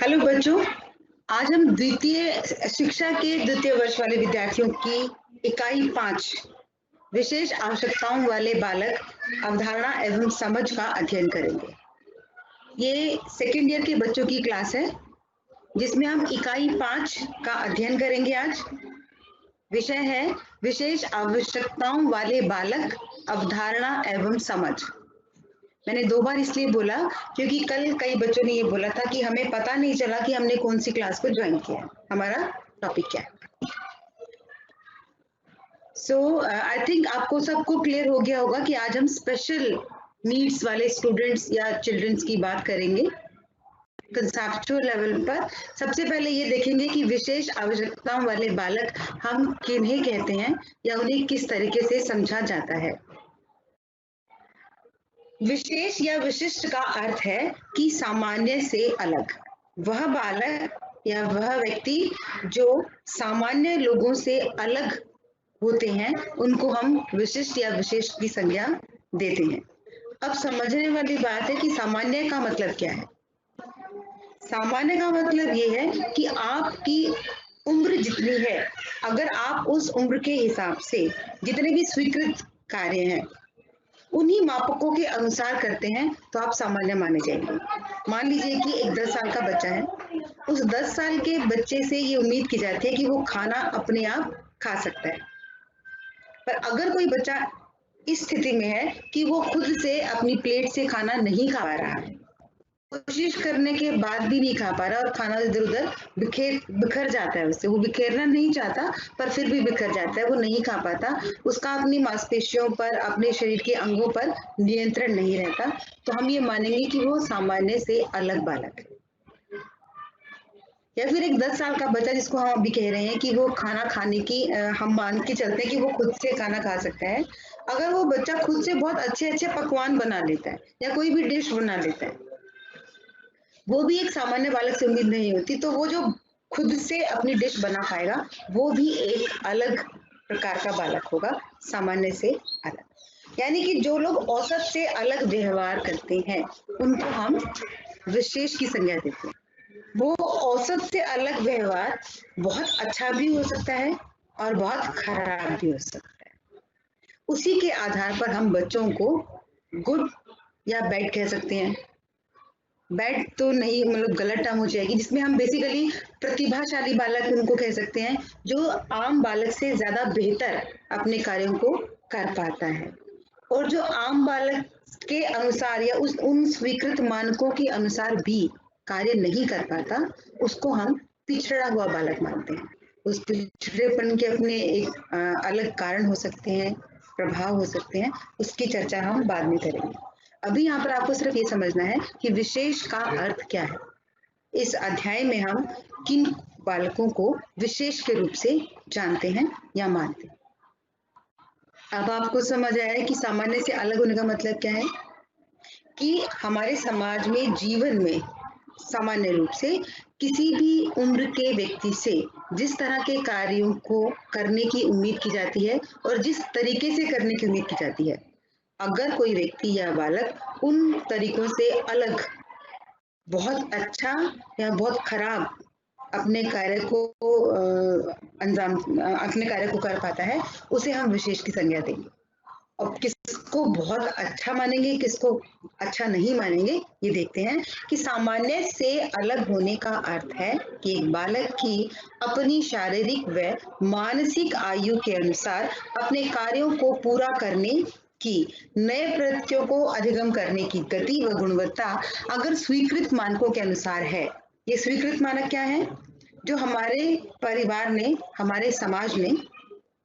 Hello बच्चों, आज हम द्वितीय शिक्षा के द्वितीय वर्ष वाले विद्यार्थियों की इकाई 5 विशेष आवश्यकताओं वाले बालक अवधारणा एवं समझ का अध्ययन करेंगे। ये सेकेंड ईयर के बच्चों की क्लास है जिसमें हम इकाई 5 का अध्ययन करेंगे। आज विषय है विशेष आवश्यकताओं वाले बालक अवधारणा एवं समझ। मैंने 2 बार इसलिए बोला क्योंकि कल कई बच्चों ने ये बोला था कि हमें पता नहीं चला कि हमने कौन सी क्लास को ज्वाइन किया है, हमारा टॉपिक क्या है। सो आई थिंक आपको सबको क्लियर हो गया होगा कि आज हम स्पेशल नीड्स वाले स्टूडेंट्स या चिल्ड्रंस की बात करेंगे कंसेप्चुअल लेवल पर। सबसे पहले ये देखेंगे कि विशेष आवश्यकताओं वाले बालक हम किन्हें कहते हैं या उन्हें किस तरीके से समझा जाता है। विशेष या विशिष्ट का अर्थ है कि सामान्य से अलग। वह बालक या वह व्यक्ति जो सामान्य लोगों से अलग होते हैं उनको हम विशिष्ट या विशेष की संज्ञा देते हैं। अब समझने वाली बात है कि सामान्य का मतलब क्या है। सामान्य का मतलब ये है कि आपकी उम्र जितनी है, अगर आप उस उम्र के हिसाब से जितने भी स्वीकृत कार्य हैं उन्हीं मापकों के अनुसार करते हैं तो आप सामान्य माने जाएंगे। मान लीजिए कि एक 10 साल का बच्चा है, उस 10 साल के बच्चे से ये उम्मीद की जाती है कि वो खाना अपने आप खा सकता है। पर अगर कोई बच्चा इस स्थिति में है कि वो खुद से अपनी प्लेट से खाना नहीं खा पा रहा है, कोशिश करने के बाद भी नहीं खा पा रहा और खाना इधर उधर बिखर जाता है, उससे वो बिखेरना नहीं चाहता पर फिर भी बिखर जाता है, वो नहीं खा पाता, उसका अपनी मांसपेशियों पर अपने शरीर के अंगों पर नियंत्रण नहीं रहता, तो हम ये मानेंगे कि वो सामान्य से अलग बालक है। या फिर एक 10 साल का बच्चा जिसको हम अभी कह रहे हैं कि वो खाना खाने की हम मान के चलते हैं कि वो खुद से खाना खा सकता है। अगर वो बच्चा खुद से बहुत अच्छे अच्छे पकवान बना लेता है या कोई भी डिश बना लेता है, वो भी एक सामान्य बालक से उम्मीद नहीं होती, तो वो जो खुद से अपनी डिश बना पाएगा वो भी एक अलग प्रकार का बालक होगा, सामान्य से अलग। यानी कि जो लोग औसत से अलग व्यवहार करते हैं उनको हम विशेष की संज्ञा देते हैं। वो औसत से अलग व्यवहार बहुत अच्छा भी हो सकता है और बहुत खराब भी हो सकता है। उसी के आधार पर हम बच्चों को गुड या बैड कह सकते हैं। बैड तो नहीं, मतलब गलत टर्म हो जाएगी, जिसमें हम बेसिकली प्रतिभाशाली बालक उनको कह सकते हैं जो आम बालक से ज्यादा बेहतर अपने कार्यों को कर पाता है, और जो आम बालक के अनुसार या उन स्वीकृत मानकों के अनुसार भी कार्य नहीं कर पाता उसको हम पिछड़ा हुआ बालक मानते हैं। उस पिछड़ेपन के अपने एक अलग कारण हो सकते हैं, प्रभाव हो सकते हैं, उसकी चर्चा हम बाद में करेंगे। अभी यहाँ पर आपको सिर्फ ये समझना है कि विशेष का अर्थ क्या है। इस अध्याय में हम किन बालकों को विशेष के रूप से जानते हैं या मानते हैं। अब आपको समझ आया है कि सामान्य से अलग होने का मतलब क्या है, कि हमारे समाज में जीवन में सामान्य रूप से किसी भी उम्र के व्यक्ति से जिस तरह के कार्यों को करने की उम्मीद की जाती है और जिस तरीके से करने की उम्मीद की जाती है, अगर कोई व्यक्ति या बालक उन तरीकों से अलग बहुत अच्छा या बहुत खराब अपने कार्य को अपने कार्य को कर पाता है, उसे हम विशेष की संज्ञा देंगे। और किसको बहुत अच्छा मानेंगे, किसको अच्छा नहीं मानेंगे, ये देखते हैं कि सामान्य से अलग होने का अर्थ है कि एक बालक की अपनी शारीरिक व मानसिक आयु के अनुसार अपने कार्यों को पूरा करने की, नए प्रत्ययों को अधिगम करने की गति व गुणवत्ता अगर स्वीकृत मानकों के अनुसार है। ये स्वीकृत मानक क्या है? जो हमारे परिवार ने, हमारे समाज ने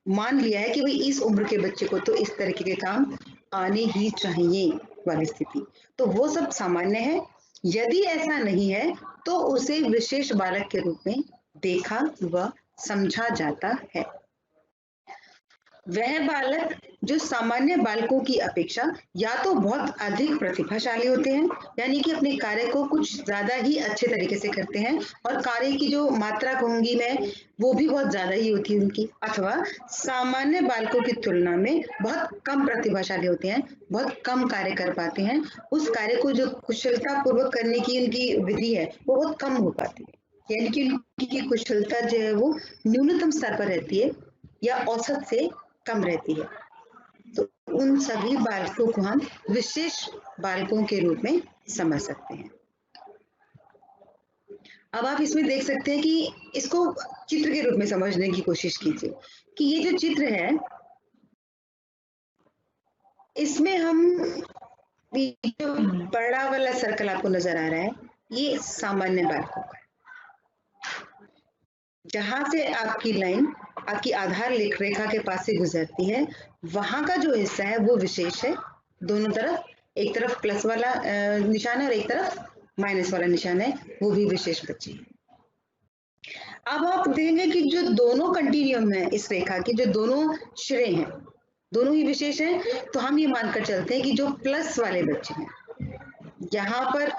मान लिया है कि भाई इस उम्र के बच्चे को तो इस तरीके के काम आने ही चाहिए वाली स्थिति, तो वो सब सामान्य है। यदि ऐसा नहीं है तो उसे विशेष बालक के रूप में देखा व समझा जाता है। वह बालक जो सामान्य बालकों की अपेक्षा या तो बहुत अधिक प्रतिभाशाली होते हैं, यानी कि अपने कार्य को कुछ ज्यादा ही अच्छे तरीके से करते हैं और कार्य की जो मात्रा कहूंगी मैं वो भी बहुत ज्यादा ही होती है उनकी, अथवा सामान्य बालकों की तुलना में बहुत कम प्रतिभाशाली होते हैं, बहुत कम कार्य कर पाते हैं, उस कार्य को जो कुशलता पूर्वक करने की उनकी विधि है वो बहुत कम हो पाती है, यानी कि उनकी कुशलता जो है वो न्यूनतम स्तर पर रहती है या औसत से कम रहती है। तो उन सभी बालकों को हम विशेष बालकों के रूप में समझ सकते हैं। अब आप इसमें देख सकते हैं कि इसको चित्र के रूप में समझने की कोशिश कीजिए कि ये जो चित्र है इसमें हम जो बड़ा वाला सर्कल आपको नजर आ रहा है ये सामान्य बालकों का, जहां से आपकी लाइन आपकी आधार रेखा के पास से गुजरती है वहां का जो हिस्सा है वो विशेष है, दोनों तरफ, एक तरफ प्लस वाला निशान है और एक तरफ माइनस वाला निशान है, वो भी विशेष बच्चे हैं। अब आप देखेंगे कि जो दोनों कंटिन्यूम है इस रेखा के, जो दोनों श्रेय हैं दोनों ही विशेष हैं, तो हम ये मानकर चलते हैं कि जो प्लस वाले बच्चे हैं, यहाँ पर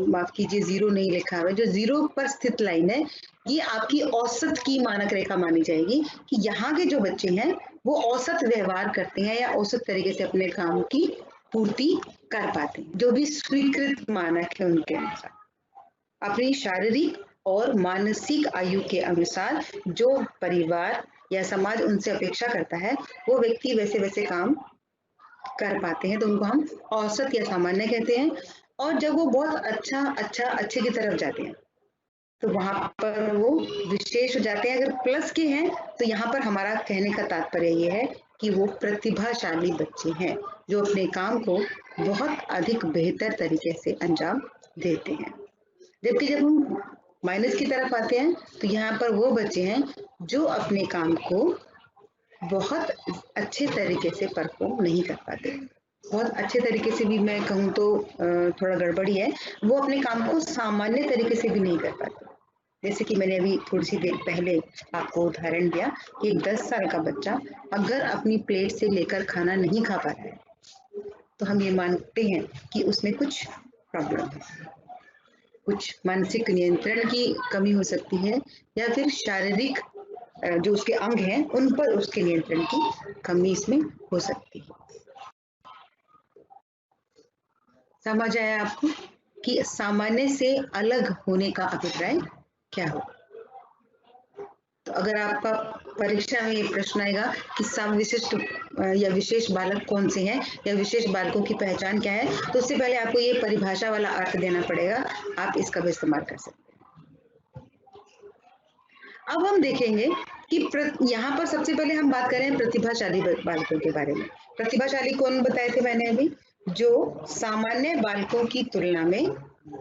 माफ कीजिए जीरो नहीं लिखा हुआ है, जो जीरो पर स्थित लाइन है ये आपकी औसत की मानक रेखा मानी जाएगी कि यहाँ के जो बच्चे हैं वो औसत व्यवहार करते हैं या औसत तरीके से अपने काम की पूर्ति कर पाते हैं, जो भी स्वीकृत मानक है उनके अनुसार, अपनी शारीरिक और मानसिक आयु के अनुसार जो परिवार या समाज उनसे अपेक्षा करता है वो व्यक्ति वैसे वैसे काम कर पाते हैं, तो उनको हम औसत या सामान्य कहते हैं। और जब वो बहुत अच्छे की तरफ जाते हैं तो वहां पर वो विशेष हो जाते हैं। अगर प्लस के हैं तो यहाँ पर हमारा कहने का तात्पर्य ये है कि वो प्रतिभाशाली बच्चे हैं जो अपने काम को बहुत अधिक बेहतर तरीके से अंजाम देते हैं। जबकि जब हम माइनस की तरफ आते हैं तो यहाँ पर वो बच्चे हैं जो अपने काम को बहुत अच्छे तरीके से परफॉर्म नहीं कर पाते। बहुत अच्छे तरीके से भी मैं कहूँ तो थोड़ा गड़बड़ी है, वो अपने काम को सामान्य तरीके से भी नहीं कर पाते। जैसे कि मैंने अभी थोड़ी सी देर पहले आपको उदाहरण दिया कि एक 10 साल का बच्चा अगर अपनी प्लेट से लेकर खाना नहीं खा पाता है तो हम ये मानते हैं कि उसमें कुछ प्रॉब्लम है, कुछ मानसिक नियंत्रण की कमी हो सकती है या फिर शारीरिक जो उसके अंग हैं उन पर उसके नियंत्रण की कमी इसमें हो सकती है। समझ आया आपको कि सामान्य से अलग होने का अभिप्राय क्या हो? तो अगर आपका परीक्षा में ये प्रश्न आएगा कि विशिष्ट या विशेष बालक कौन से हैं या विशेष बालकों की पहचान क्या है, तो उससे पहले आपको ये परिभाषा वाला अर्थ देना पड़ेगा, आप इसका भी इस्तेमाल कर सकते हैं। अब हम देखेंगे कि यहाँ पर सबसे पहले हम बात करें प्रतिभाशाली बालकों के बारे में। प्रतिभाशाली कौन बताए थे मैंने अभी? जो सामान्य बालकों की तुलना में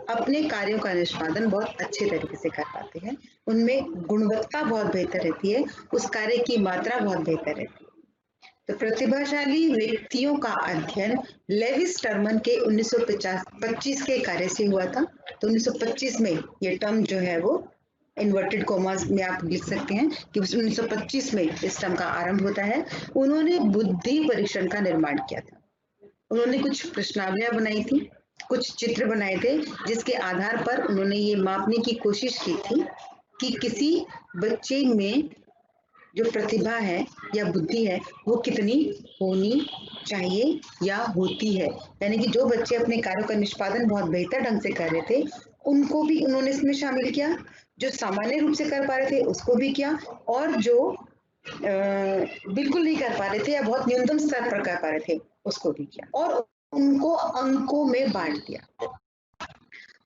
अपने कार्यों का निष्पादन बहुत अच्छे तरीके से कर पाते हैं, उनमें गुणवत्ता बहुत बेहतर रहती है, उस कार्य की मात्रा बहुत बेहतर रहती है। तो प्रतिभाशाली व्यक्तियों का अध्ययन लेविस टर्मन के 1925 के कार्य से हुआ था। तो 1925 में ये टर्म जो है वो इन्वर्टेड कॉमास में आप लिख सकते हैं कि 1925 में इस टर्म का आरंभ होता है। उन्होंने बुद्धि परीक्षण का निर्माण किया था। उन्होंने कुछ प्रश्नावलियां बनाई थी, कुछ चित्र बनाए थे, जिसके आधार पर उन्होंने ये मापने की कोशिश की थी कि किसी बच्चे में जो प्रतिभा है या बुद्धि है वो कितनी होनी चाहिए या होती है। यानी कि जो बच्चे अपने कार्यों का निष्पादन बहुत बेहतर ढंग से कर रहे थे उनको भी उन्होंने इसमें शामिल किया, जो सामान्य रूप से कर पा रहे थे उसको भी किया, और जो बिल्कुल नहीं कर पा रहे थे या बहुत न्यूनतम स्तर पर कर पा रहे थे उसको भी किया, और उनको अंकों में बांट दिया।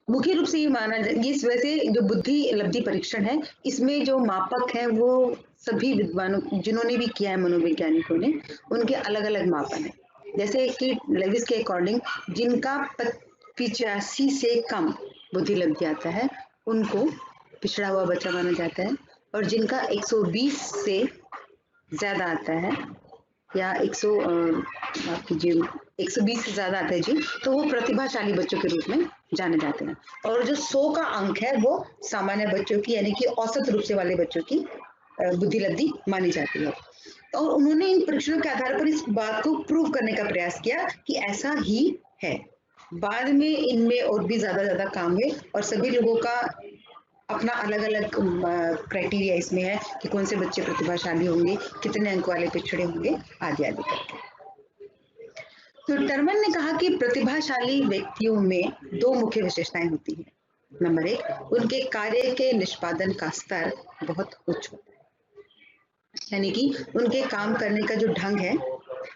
मुख्य रूप से ये माना इस वजह से जो बुद्धि लब्धि परीक्षण है इसमें जो मापक है वो सभी विद्वानों जिन्होंने भी किया है, मनोवैज्ञानिकों ने, उनके अलग अलग मापन है। जैसे कि लेविस के अकॉर्डिंग जिनका 85 से कम बुद्धि लब्धि आता है उनको पिछड़ा हुआ बच्चा माना जाता है, और जिनका 120 से ज्यादा आता है या 120 से ज्यादा आता है जी, तो वो प्रतिभाशाली बच्चों के रूप में जाने जाते हैं। और जो 100 का अंक है वो सामान्य बच्चों की यानी कि औसत रूप से वाले बच्चों की बुद्धि लब्धि मानी जाती है। और उन्होंने इन परीक्षणों के आधार पर इस बात को प्रूव करने का प्रयास किया कि ऐसा ही है। बाद में इनमें और भी ज्यादा काम है और सभी लोगों का अपना अलग अलग क्राइटेरिया इसमें है कि कौन से बच्चे प्रतिभाशाली होंगे, कितने अंक वाले पिछड़े होंगे, आदि आदि करके। तो टर्मन ने कहा कि प्रतिभाशाली व्यक्तियों में दो मुख्य विशेषताएं होती हैं। नंबर एक, उनके कार्य के निष्पादन का स्तर बहुत उच्च होता है, यानी कि उनके काम करने का जो ढंग है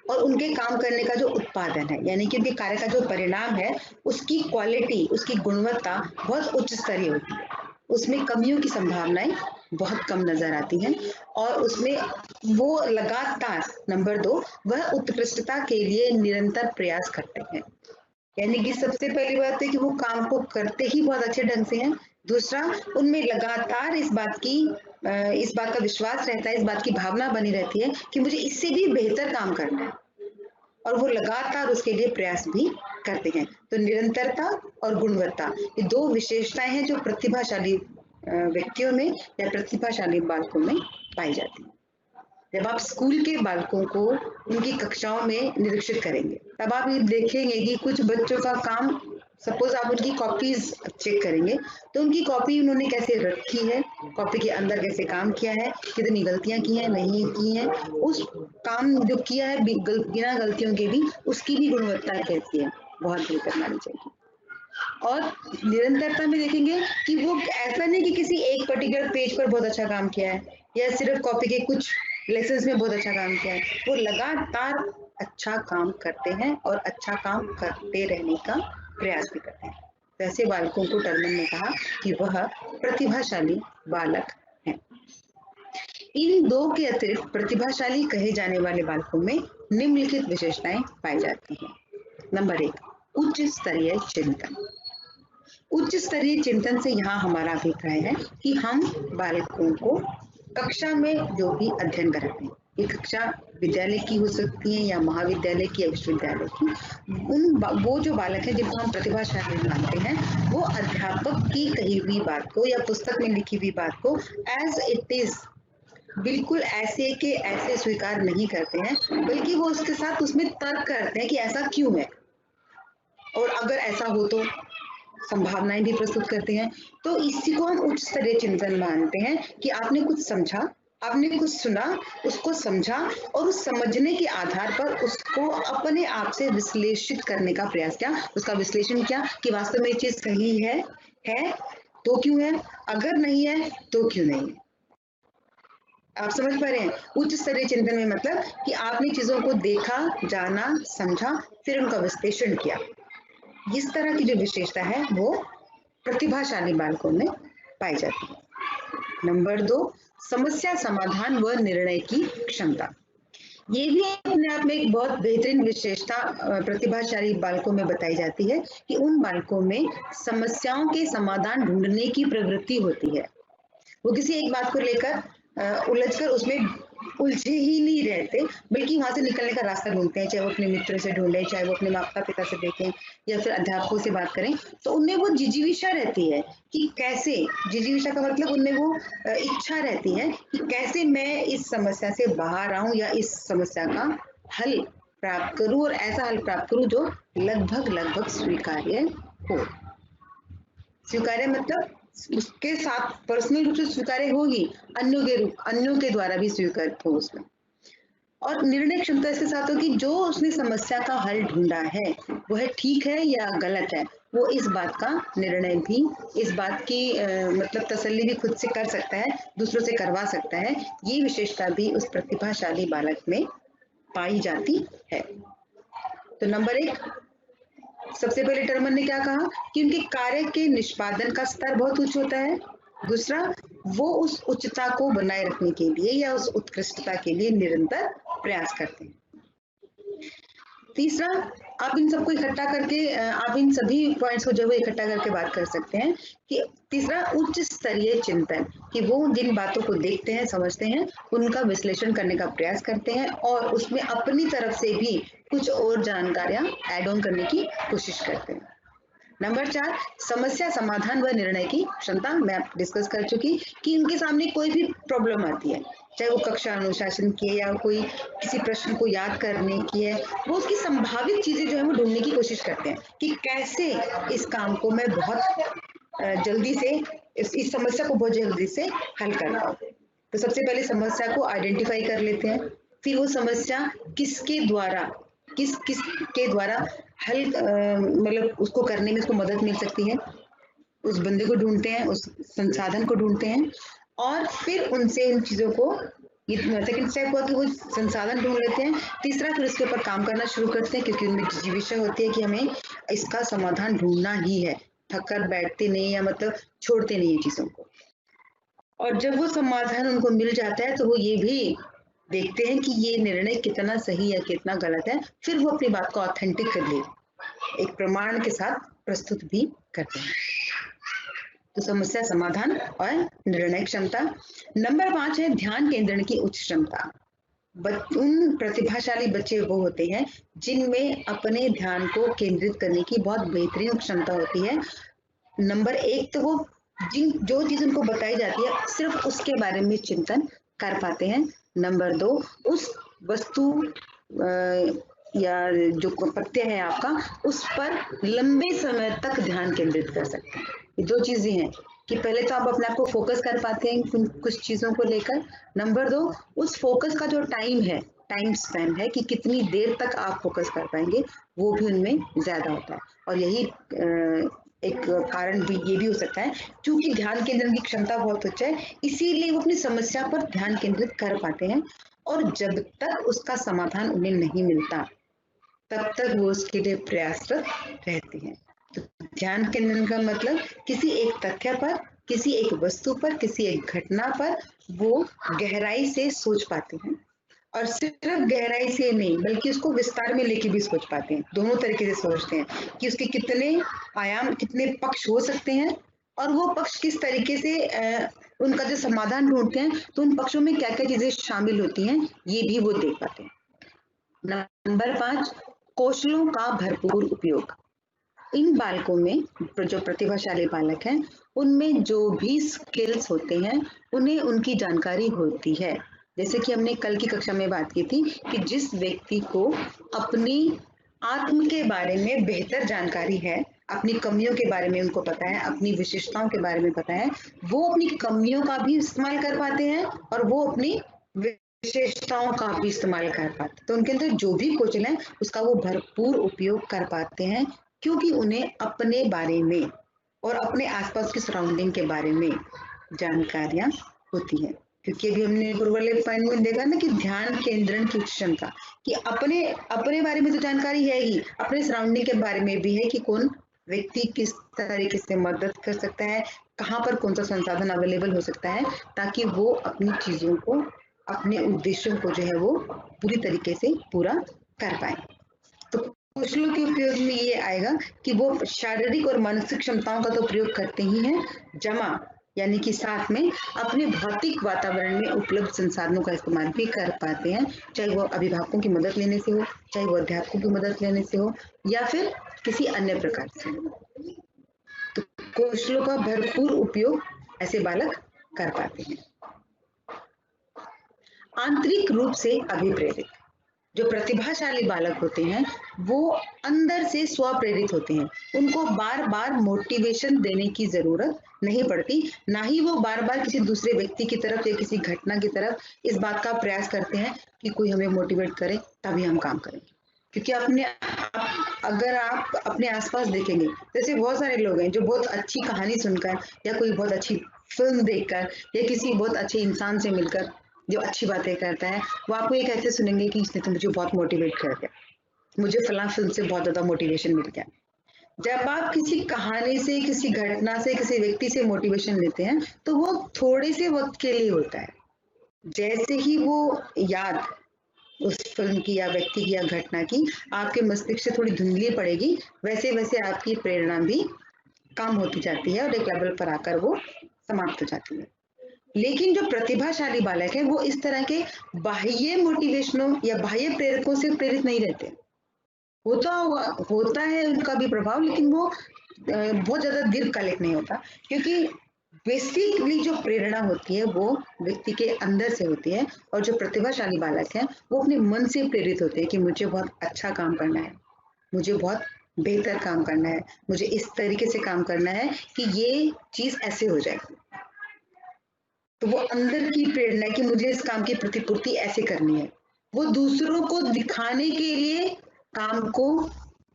और उनके काम करने का जो उत्पादन है, यानी कि उनके कार्य का जो परिणाम है, उसकी क्वालिटी, उसकी गुणवत्ता बहुत उच्च स्तरीय होती है। उसमें कमियों की संभावनाएं बहुत कम नजर आती हैं और उसमें वो लगातार, नंबर दो, वह उत्कृष्टता के लिए निरंतर प्रयास करते हैं। यानी कि सबसे पहली बात है कि वो काम को करते ही बहुत अच्छे ढंग से हैं। दूसरा, उनमें लगातार इस बात का विश्वास रहता है, इस बात की भावना बनी रहती है कि मुझे इससे भी बेहतर काम करना है और वो लगातार उसके लिए प्रयास भी करते हैं। तो निरंतरता और गुणवत्ता, ये दो विशेषताएं हैं जो प्रतिभाशाली व्यक्तियों में या प्रतिभाशाली बालकों में पाई जाती है। जब आप स्कूल के बालकों को उनकी कक्षाओं में निरीक्षित करेंगे, तब आप ये देखेंगे कि कुछ बच्चों का काम, सपोज आप उनकी कॉपीज चेक करेंगे तो उनकी कॉपी उन्होंने कैसे रखी है, कॉपी के अंदर कैसे काम किया है, कितनी गलतियां की हैं, नहीं की हैं, उस काम जो किया है बिना गलतियों के भी उसकी भी गुणवत्ता कैसी है, बहुत बेहतर मानी जाएगी। और निरंतरता में देखेंगे कि वो ऐसा नहीं कि किसी एक पर्टिकुलर पेज पर बहुत अच्छा काम किया है या सिर्फ कॉपी के कुछ लेसन्स में बहुत अच्छा काम किया है, वो लगातार अच्छा काम करते हैं और अच्छा काम करते रहने का प्रयास भी करते हैं। वैसे बालकों को टर्मन ने कहा कि वह प्रतिभाशाली बालक हैं। इन दो के अतिरिक्त प्रतिभाशाली कहे जाने वाले बालकों में निम्नलिखित विशेषताएं पाई जाती हैं। नंबर एक, उच्च स्तरीय चिंतन। उच्च स्तरीय चिंतन से यहाँ हमारा अभिप्राय है कि हम बालकों को कक्षा में जो भी अध्ययन कराते हैं, ये कक्षा विद्यालय की हो सकती है या महाविद्यालय की या विश्वविद्यालय की, वो जो बालक है जिनको हम प्रतिभाशाली मानते हैं, वो अध्यापक की कही हुई बात को या पुस्तक में लिखी हुई बात को एज इट इज बिल्कुल ऐसे के ऐसे स्वीकार नहीं करते हैं, बल्कि वो उसके साथ उसमें तर्क करते हैं कि ऐसा क्यों है और अगर ऐसा हो तो संभावनाएं भी प्रस्तुत करते हैं। तो इसी को हम उच्च स्तरीय चिंतन मानते हैं कि आपने कुछ समझा, आपने कुछ सुना, उसको समझा और उस समझने के आधार पर उसको अपने आप से विश्लेषित करने का प्रयास किया, उसका विश्लेषण किया कि वास्तव में ये चीज सही है तो क्यों है, अगर नहीं है तो क्यों नहीं है। आप समझ पा रहे हैं? उच्च स्तरीय चिंतन में मतलब कि आपने चीजों को देखा, जाना, समझा, फिर उनका विश्लेषण किया। इस तरह की जो विशेषता है वो प्रतिभाशाली बालकों में पाई जाती है। नंबर दो, समस्या समाधान व निर्णय की क्षमता। ये भी अपने आप में एक बहुत बेहतरीन विशेषता प्रतिभाशाली बालकों में बताई जाती है कि उन बालकों में समस्याओं के समाधान ढूंढने की प्रवृत्ति होती है। वो किसी एक बात को लेकर उलझकर उसमें उलझे ही नहीं रहते, बल्कि वहां से निकलने का रास्ता ढूंढते हैं, चाहे वो अपने मित्रों से ढूंढें, चाहे वो अपने माता पिता से देखें या फिर अध्यापकों से बात करें। तो उनमें वो जिजीविषा रहती है कि कैसे, जिजीविषा का मतलब उनमें वो इच्छा रहती है कि कैसे मैं इस समस्या से बाहर आऊं या इस समस्या का हल प्राप्त करूं और ऐसा हल प्राप्त करूं जो लगभग स्वीकार्य हो। स्वीकार्य मतलब उसके साथ पर्सनल रूप से स्वीकार्य होगी, अन्यों के द्वारा भी स्वीकार हो उसमें। और निर्णय क्षमता इसके साथ हो कि जो उसने समस्या का हल ढूंढा है वो है ठीक है या गलत है, वो इस बात का निर्णय भी, इस बात की मतलब तसल्ली भी खुद से कर सकता है, दूसरों से करवा सकता है। ये विशेषता भी उस प्रतिभाशाली बालक में पाई जाती है। तो नंबर एक, सबसे पहले टर्मन ने क्या कहा कि उनके कार्य के निष्पादन का स्तर बहुत उच्च होता है। दूसरा, वो उस उच्चता को बनाए रखने के लिए या उस उत्कृष्टता के लिए निरंतर प्रयास करते हैं। तीसरा, आप इन सबको इकट्ठा करके, आप इन सभी पॉइंट्स को जो है इकट्ठा करके बात कर सकते हैं कि तीसरा, उच्च स्तरीय चिंतन, कि वो जिन बातों को देखते हैं, समझते हैं, उनका विश्लेषण करने का प्रयास करते हैं और उसमें अपनी तरफ से भी कुछ और जानकारियां ऐड ऑन करने की कोशिश करते हैं। नंबर 4, समस्या समाधान व निर्णय की क्षमता। मैं डिस्कस कर चुकी कि उनके सामने कोई भी प्रॉब्लम आती है चाहे वो कक्षा अनुशासन की है या कोई किसी प्रश्न को याद करने की है, वो उसकी संभावित चीजें जो है वो ढूंढने की कोशिश करते हैं कि कैसे इस काम को मैं बहुत जल्दी से इस समस्या को बहुत जल्दी से हल कर पाऊँ। तो सबसे पहले समस्या को आइडेंटिफाई कर लेते हैं, फिर वो समस्या किसके द्वारा किस किस के द्वारा हल मतलब उसको करने में उसको मदद मिल सकती है, उस बंदे को ढूंढते हैं, उस संसाधन को ढूंढते हैं और फिर उनसे इन चीजों को, ये सेकंड स्टेप हुआ कि वो संसाधन ढूंढ लेते हैं। तीसरा फिर उसके ऊपर काम करना शुरू करते हैं क्योंकि उनमें जिज्ञासा होती है कि हमें इसका समाधान ढूंढना ही है, थक कर बैठते नहीं या मतलब छोड़ते नहीं है चीजों को। और जब वो समाधान उनको मिल जाता है तो वो ये भी देखते हैं कि ये निर्णय कितना सही है कितना गलत है, फिर वो अपनी बात को ऑथेंटिक कर ले, एक प्रमाण के साथ प्रस्तुत भी करते हैं। तो समस्या समाधान और निर्णय क्षमता। नंबर 5 है ध्यान केंद्रण की उच्च क्षमता। उन प्रतिभाशाली बच्चे वो होते हैं जिनमें अपने ध्यान को केंद्रित करने की बहुत बेहतरीन क्षमता होती है। नंबर 1 तो वो जो चीज उनको बताई जाती है सिर्फ उसके बारे में चिंतन कर पाते हैं। नंबर 2 उस वस्तु या जो पत्य है आपका उस पर लंबे समय तक ध्यान केंद्रित कर सकते हैं। ये दो चीजें हैं कि पहले तो आप अपने आप को फोकस कर पाते हैं कुछ चीजों को लेकर। नंबर 2 उस फोकस का जो टाइम स्पैन है कि कितनी देर तक आप फोकस कर पाएंगे वो भी उनमें ज्यादा होता है। और यही एक कारण भी ये भी हो सकता है क्योंकि ध्यान केंद्रण की क्षमता बहुत उच्च है, इसीलिए वो अपनी समस्या पर ध्यान केंद्रित कर पाते हैं और जब तक उसका समाधान उन्हें नहीं मिलता तब तक वो उसके लिए प्रयासरत रहते हैं। तो ध्यान केंद्रण का मतलब किसी एक तथ्य पर, किसी एक वस्तु पर, किसी एक घटना पर वो गहराई से सोच पाते हैं और सिर्फ गहराई से नहीं बल्कि उसको विस्तार में लेके भी सोच पाते हैं। दोनों तरीके से सोचते हैं कि उसके कितने आयाम, कितने पक्ष हो सकते हैं और वो पक्ष किस तरीके से उनका जो समाधान ढूंढते हैं तो उन पक्षों में क्या क्या चीजें शामिल होती हैं ये भी वो देख पाते हैं। नंबर 5 कौशलों का भरपूर उपयोग। इन बालकों में जो प्रतिभाशाली बालक हैं उनमें जो भी स्किल्स होते हैं उन्हें उनकी जानकारी होती है। जैसे कि हमने कल की कक्षा में बात की थी कि जिस व्यक्ति को अपनी आत्म के बारे में बेहतर जानकारी है, अपनी कमियों के बारे में उनको पता है, अपनी विशेषताओं के बारे में पता है, वो अपनी कमियों का भी इस्तेमाल कर पाते हैं और वो अपनी विशेषताओं का भी इस्तेमाल कर पाते हैं। तो उनके अंदर जो भी कौशल है उसका वो भरपूर उपयोग कर पाते हैं क्योंकि उन्हें अपने बारे में और अपने आसपास की सराउंडिंग के बारे में जानकारियां होती है। क्योंकि अभी हमने वाले पॉइंट में देखा ना कि ध्यान केंद्रण की क्षमता कि अपने अपने बारे में तो जानकारी है ही, अपने सराउंडिंग के बारे में भी है कि कौन व्यक्ति किस तरीके से मदद कर सकता है, कहाँ पर कौन सा संसाधन अवेलेबल हो सकता है ताकि वो अपनी चीजों को, अपने उद्देश्यों को जो है वो पूरी तरीके से पूरा कर पाए। तो कौशलों के उपयोग में ये आएगा कि वो शारीरिक और मानसिक क्षमताओं का तो प्रयोग करते ही हैं, जमा यानी कि साथ में अपने भौतिक वातावरण में उपलब्ध संसाधनों का इस्तेमाल भी कर पाते हैं, चाहे वो अभिभावकों की मदद लेने से हो, चाहे वो अध्यापकों की मदद लेने से हो या फिर किसी अन्य प्रकार से। तो कौशलों का भरपूर उपयोग ऐसे बालक कर पाते हैं। आंतरिक रूप से अभिप्रेरित। जो प्रतिभाशाली बालक होते हैं वो अंदर से स्वप्रेरित होते हैं, उनको बार बार मोटिवेशन देने की जरूरत नहीं पड़ती, ना ही वो बार बार किसी दूसरे व्यक्ति की तरफ या किसी घटना की तरफ इस बात का प्रयास करते हैं कि कोई हमें मोटिवेट करे तभी हम काम करेंगे। क्योंकि अगर आप अपने आसपास देखेंगे, जैसे बहुत सारे लोग हैं जो बहुत अच्छी कहानी सुनकर या कोई बहुत अच्छी फिल्म देखकर या किसी बहुत अच्छे इंसान से मिलकर जो अच्छी बातें करता है वो आपको एक ऐसे सुनेंगे कि इसने तो मुझे बहुत मोटिवेट कर दिया, मुझे फलां फिल्म से बहुत ज्यादा मोटिवेशन मिल गया। जब आप किसी कहानी से, किसी घटना से, किसी व्यक्ति से मोटिवेशन लेते हैं तो वो थोड़े से वक्त के लिए होता है। जैसे ही वो याद उस फिल्म की या व्यक्ति की या घटना की आपके मस्तिष्क से थोड़ी धुंधली पड़ेगी, वैसे वैसे आपकी प्रेरणा भी कम होती जाती है और एक लेवल पर आकर वो समाप्त हो जाती है। लेकिन जो प्रतिभाशाली बालक है वो इस तरह के बाह्य मोटिवेशनों या बाह्य प्रेरकों से प्रेरित नहीं रहते। होता है उनका भी प्रभाव, लेकिन वो बहुत ज्यादा दीर्घकालिक नहीं होता, क्योंकि बेसिकली जो प्रेरणा होती है वो व्यक्ति के अंदर से होती है, और जो प्रतिभाशाली बालक है वो अपने मन से प्रेरित होते हैं कि मुझे बहुत अच्छा काम करना है, मुझे बहुत बेहतर काम करना है, मुझे इस तरीके से काम करना है कि ये चीज ऐसे हो जाए। तो वो अंदर की प्रेरणा है कि मुझे इस काम की प्रतिपूर्ति ऐसे करनी है। वो दूसरों को दिखाने के लिए काम को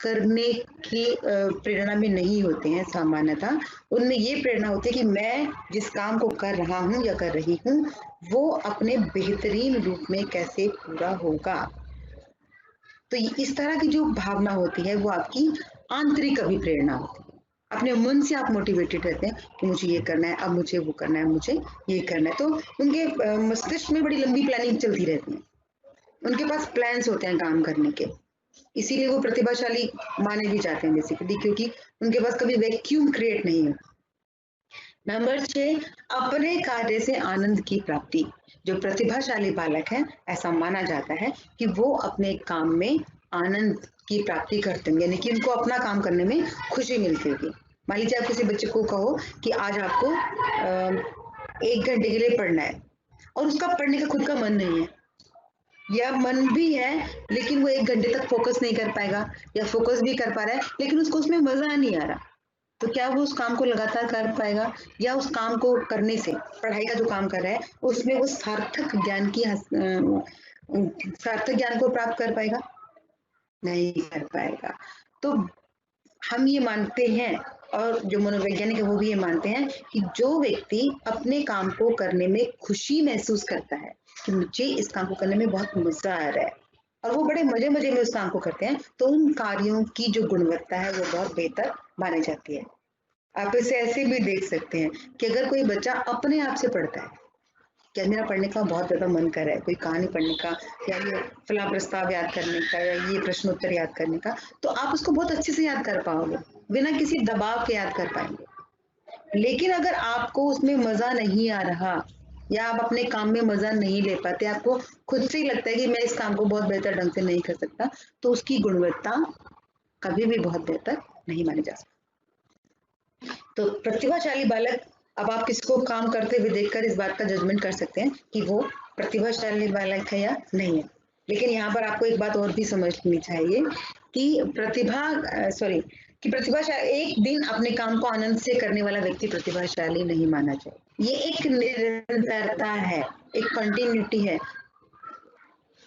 करने की प्रेरणा में नहीं होते हैं सामान्यतः। उनमें ये प्रेरणा होती है कि मैं जिस काम को कर रहा हूँ या कर रही हूँ वो अपने बेहतरीन रूप में कैसे पूरा होगा। तो इस तरह की जो भावना होती है वो आपकी आंतरिक अभिप्रेरणा होती है। अपने मन से आप मोटिवेटेड रहते हैं कि मुझे ये करना है, अब मुझे वो करना है, मुझे ये करना है। तो उनके मस्तिष्क में बड़ी लंबी प्लानिंग चलती रहती है, उनके पास प्लान्स होते हैं काम करने के। इसीलिए वो प्रतिभाशाली माने भी जाते हैं बेसिकली, क्योंकि उनके पास कभी वैक्यूम क्रिएट नहीं है। नंबर 6, अपने कार्य से आनंद की प्राप्ति। जो प्रतिभाशाली बालक है ऐसा माना जाता है कि वो अपने काम में आनंद की प्राप्ति करते हैं, यानी कि उनको अपना काम करने में खुशी मिलती होगी। मान लीजिए आप किसी बच्चे को कहो कि आज आपको 1 घंटे के लिए पढ़ना है, और उसका पढ़ने का खुद का मन नहीं है, या मन भी है लेकिन वो 1 घंटे तक फोकस नहीं कर पाएगा, या फोकस भी कर पा रहा है लेकिन उसको उसमें मजा नहीं आ रहा, तो क्या वो उस काम को लगातार कर पाएगा? या उस काम को करने से, पढ़ाई का जो काम कर रहा है उसमें वो सार्थक ज्ञान को प्राप्त कर पाएगा? नहीं कर पाएगा। तो हम ये मानते हैं, और जो मनोवैज्ञानिक है वो भी ये मानते हैं कि जो व्यक्ति अपने काम को करने में खुशी महसूस करता है कि मुझे इस काम को करने में बहुत मजा आ रहा है, और वो बड़े मजे मजे में उस काम को करते हैं, तो उन कार्यों की जो गुणवत्ता है वो बहुत बेहतर मानी जाती है। आप इसे ऐसे भी देख सकते हैं कि अगर कोई बच्चा अपने आप से पढ़ता है कि मेरा पढ़ने का बहुत ज्यादा मन कर रहा है, कोई कहानी पढ़ने का, या ये फला प्रस्ताव याद करने का, या ये प्रश्नोत्तर याद करने का, तो आप उसको बहुत अच्छे से याद कर पाओगे, बिना किसी दबाव के याद कर पाएंगे। लेकिन अगर आपको उसमें मजा नहीं आ रहा, या आप अपने काम में मजा नहीं ले पाते, आपको खुद से ही लगता है कि मैं इस काम को बहुत बेहतर ढंग से नहीं कर सकता, तो उसकी गुणवत्ता कभी भी बहुत बेहतर नहीं मानी जा सकती। तो प्रतिभाशाली बालक, अब आप किसको काम करते हुए देखकर इस बात का जजमेंट कर सकते हैं कि वो प्रतिभाशाली बालक है या नहीं है। लेकिन यहाँ पर आपको एक बात और भी समझनी चाहिए कि प्रतिभाशाली, एक दिन अपने काम को आनंद से करने वाला व्यक्ति प्रतिभाशाली नहीं माना जाए। ये एक निरंतरता है, एक कंटिन्यूटी है।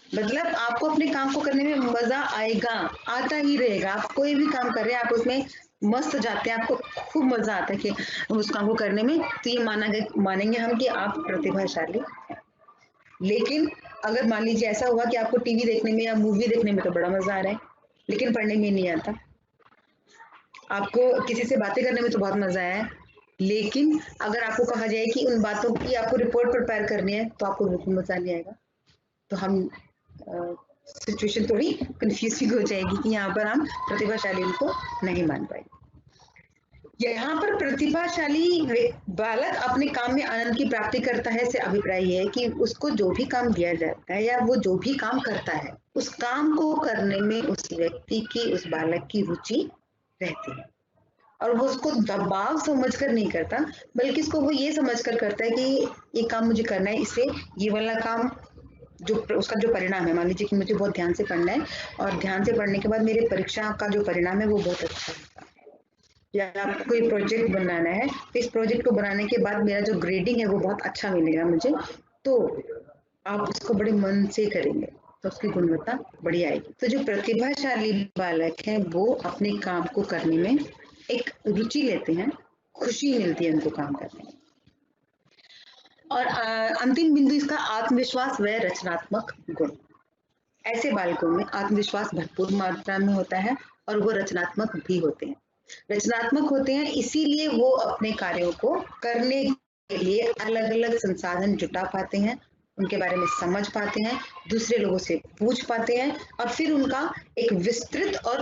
मतलब आपको अपने काम को करने में मजा आएगा, आता ही रहेगा। आप कोई भी काम कर रहे हैं, आप उसमें मस्त जाते हैं, आपको खूब मजा आता है कि उस काम को करने में, तो ये मानेंगे हम कि आप प्रतिभाशाली हैं। लेकिन अगर मान लीजिए ऐसा हुआ कि आपको टीवी देखने में या मूवी देखने में तो बड़ा मजा आ रहा है, लेकिन पढ़ने में नहीं आता, आपको किसी से बातें करने में तो बहुत मजा आया है, लेकिन अगर आपको कहा जाए कि उन बातों की आपको रिपोर्ट प्रिपेयर करनी है तो आपको बिल्कुल मजा नहीं आएगा। तो हम सिचुएशन थोड़ी कंफ्यूजिंग हो जाएगी कि यहाँ पर हम प्रतिभाशाली को नहीं मान पाएंगे। यहाँ पर प्रतिभाशाली बालक अपने काम में आनंद की प्राप्ति करता है से अभिप्राय है कि उसको जो भी काम दिया जाता है या वो जो भी काम करता है, उस काम को करने में उस व्यक्ति की, उस बालक की रुचि रहती है, और वो उसको दबाव समझकर नहीं करता, बल्कि इसको वो ये समझकर करता है कि ये काम मुझे करना है, इससे ये वाला काम जो उसका जो परिणाम है, मान लीजिए कि मुझे बहुत ध्यान से पढ़ना है और ध्यान से पढ़ने के बाद मेरे परीक्षा का जो परिणाम है वो बहुत अच्छा होगा, या आपको कोई प्रोजेक्ट बनाना है तो इस प्रोजेक्ट को बनाने के बाद मेरा जो ग्रेडिंग है वो बहुत अच्छा मिलेगा मुझे, तो आप उसको बड़े मन से करेंगे तो उसकी गुणवत्ता बढ़िया आएगी। तो जो प्रतिभाशाली बालक है वो अपने काम को करने में एक रुचि लेते हैं, खुशी मिलती है उनको काम करने में। और अंतिम बिंदु इसका आत्मविश्वास व रचनात्मक गुण। ऐसे बालकों में आत्मविश्वास भरपूर मात्रा में होता है और वो रचनात्मक भी होते हैं। रचनात्मक होते हैं इसीलिए वो अपने कार्यों को करने के लिए अलग अलग संसाधन जुटा पाते हैं, उनके बारे में समझ पाते हैं, दूसरे लोगों से पूछ पाते हैं, और फिर उनका एक विस्तृत और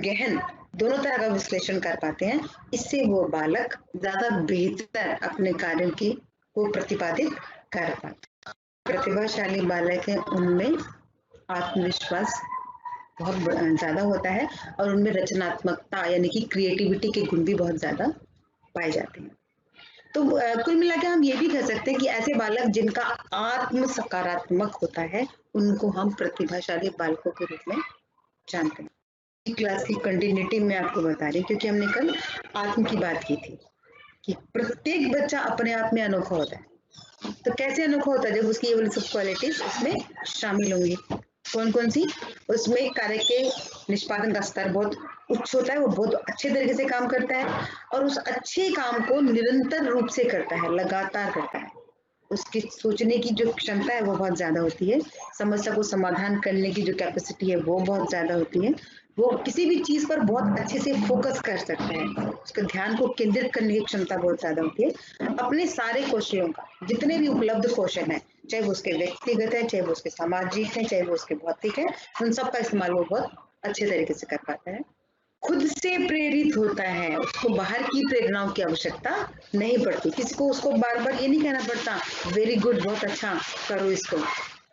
गहन दोनों तरह का विश्लेषण कर पाते हैं। इससे वो बालक ज्यादा बेहतर अपने कार्यों की को प्रतिपादित कर पाते। प्रतिभाशाली बालक है उनमें आत्मविश्वास बहुत ज्यादा होता है और उनमें रचनात्मकता यानी कि क्रिएटिविटी के गुण भी बहुत ज्यादा पाए जाते हैं। तो कुल मिला के हम ये भी कह सकते हैं कि ऐसे बालक जिनका आत्म सकारात्मक होता है उनको हम प्रतिभाशाली बालकों के रूप में जानते हैं। क्लास की कंटिन्यूटी में आपको बता रही क्योंकि हमने कल आत्म की बात की थी कि प्रत्येक बच्चा अपने आप में अनोखा होता है। तो कैसे अनोखा होता है? जब उसकी ये वाली सब क्वालिटीज उसमें शामिल होंगी। कौन कौन सी? उसमें कार्य के निष्पादन का स्तर बहुत उच्च होता है, वो बहुत अच्छे तरीके से काम करता है और उस अच्छे काम को निरंतर रूप से करता है, लगातार करता है। उसकी सोचने की जो क्षमता है वो बहुत ज्यादा होती है, समस्या को समाधान करने की जो कैपेसिटी है वो बहुत ज्यादा होती है, वो किसी भी चीज पर बहुत अच्छे से फोकस कर सकता है, उसके ध्यान को केंद्रित करने की क्षमता बहुत ज्यादा होती है। अपने सारे कौशलों का, जितने भी उपलब्ध कौशल है, चाहे वो उसके व्यक्तिगत है, चाहे वो उसके सामाजिक है, चाहे वो उसके भौतिक है, उन सब का इस्तेमाल वो बहुत अच्छे तरीके से कर पाता है। खुद से प्रेरित होता है, उसको बाहर की प्रेरणाओं की आवश्यकता नहीं पड़ती, किसी को उसको बार बार ये नहीं कहना पड़ता वेरी गुड, बहुत अच्छा करो इसको।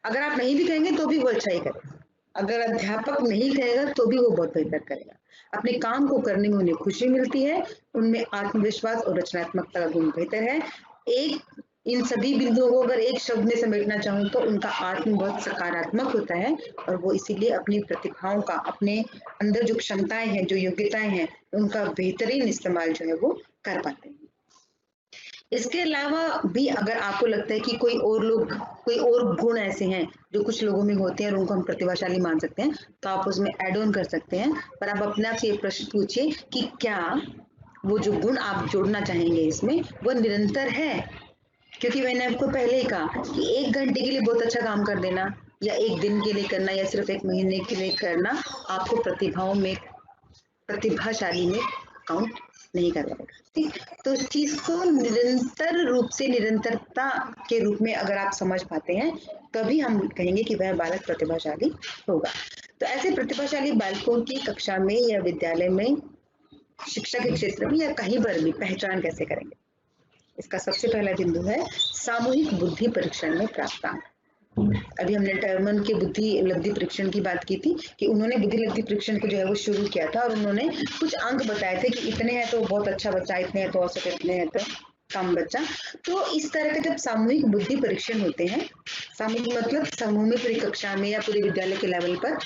अगर आप नहीं भी कहेंगे तो भी वो अच्छा ही करेगा, अगर अध्यापक नहीं कहेगा तो भी वो बहुत बेहतर करेगा। अपने काम को करने में उन्हें खुशी मिलती है, उनमें आत्मविश्वास और रचनात्मकता का गुण बेहतर है। एक इन सभी बिंदुओं को अगर एक शब्द में समेटना चाहूँ तो उनका आत्म बहुत सकारात्मक होता है और वो इसीलिए अपनी प्रतिभाओं का, अपने अंदर जो क्षमताएं हैं, जो योग्यताएं हैं, उनका बेहतरीन इस्तेमाल जो है वो कर पाते हैं। इसके अलावा भी अगर आपको लगता है कि कोई और गुण ऐसे हैं जो कुछ लोगों में होते हैं और उनको हम प्रतिभाशाली मान सकते हैं, तो आप उसमें ऐड ऑन कर सकते हैं। पर आप अपने आप से ये प्रश्न पूछिए कि क्या वो जो गुण आप जोड़ना चाहेंगे इसमें वो निरंतर है? क्योंकि मैंने आपको पहले ही कहा कि 1 घंटे के लिए बहुत अच्छा काम कर देना या 1 दिन के लिए करना या सिर्फ 1 महीने के लिए करना आपको प्रतिभाशाली में काउंट नहीं करवाएगा। ठीक, तो इस चीज को निरंतर रूप से, निरंतरता के रूप में अगर आप समझ पाते हैं तभी हम कहेंगे कि वह बालक प्रतिभाशाली होगा। तो ऐसे प्रतिभाशाली बालकों की कक्षा में या विद्यालय में, शिक्षा के क्षेत्र में या कहीं पर भी पहचान कैसे करेंगे? इसका सबसे पहला बिंदु है सामूहिक बुद्धि परीक्षण में प्राप्तांक। अभी हमने टर्मन के बुद्धि लब्धि परीक्षण की बात की थी कि उन्होंने बुद्धि लब्धि परीक्षण को जो है वो शुरू किया था और उन्होंने कुछ अंक बताए थे कि इतने हैं तो बहुत अच्छा बच्चा, इतने हैं तो औसत, इतने हैं तो कम बच्चा। तो इस तरह के जब सामूहिक बुद्धि परीक्षण होते हैं, सामूहिक मतलब समूह में, पूरी कक्षा में या पूरे विद्यालय के लेवल पर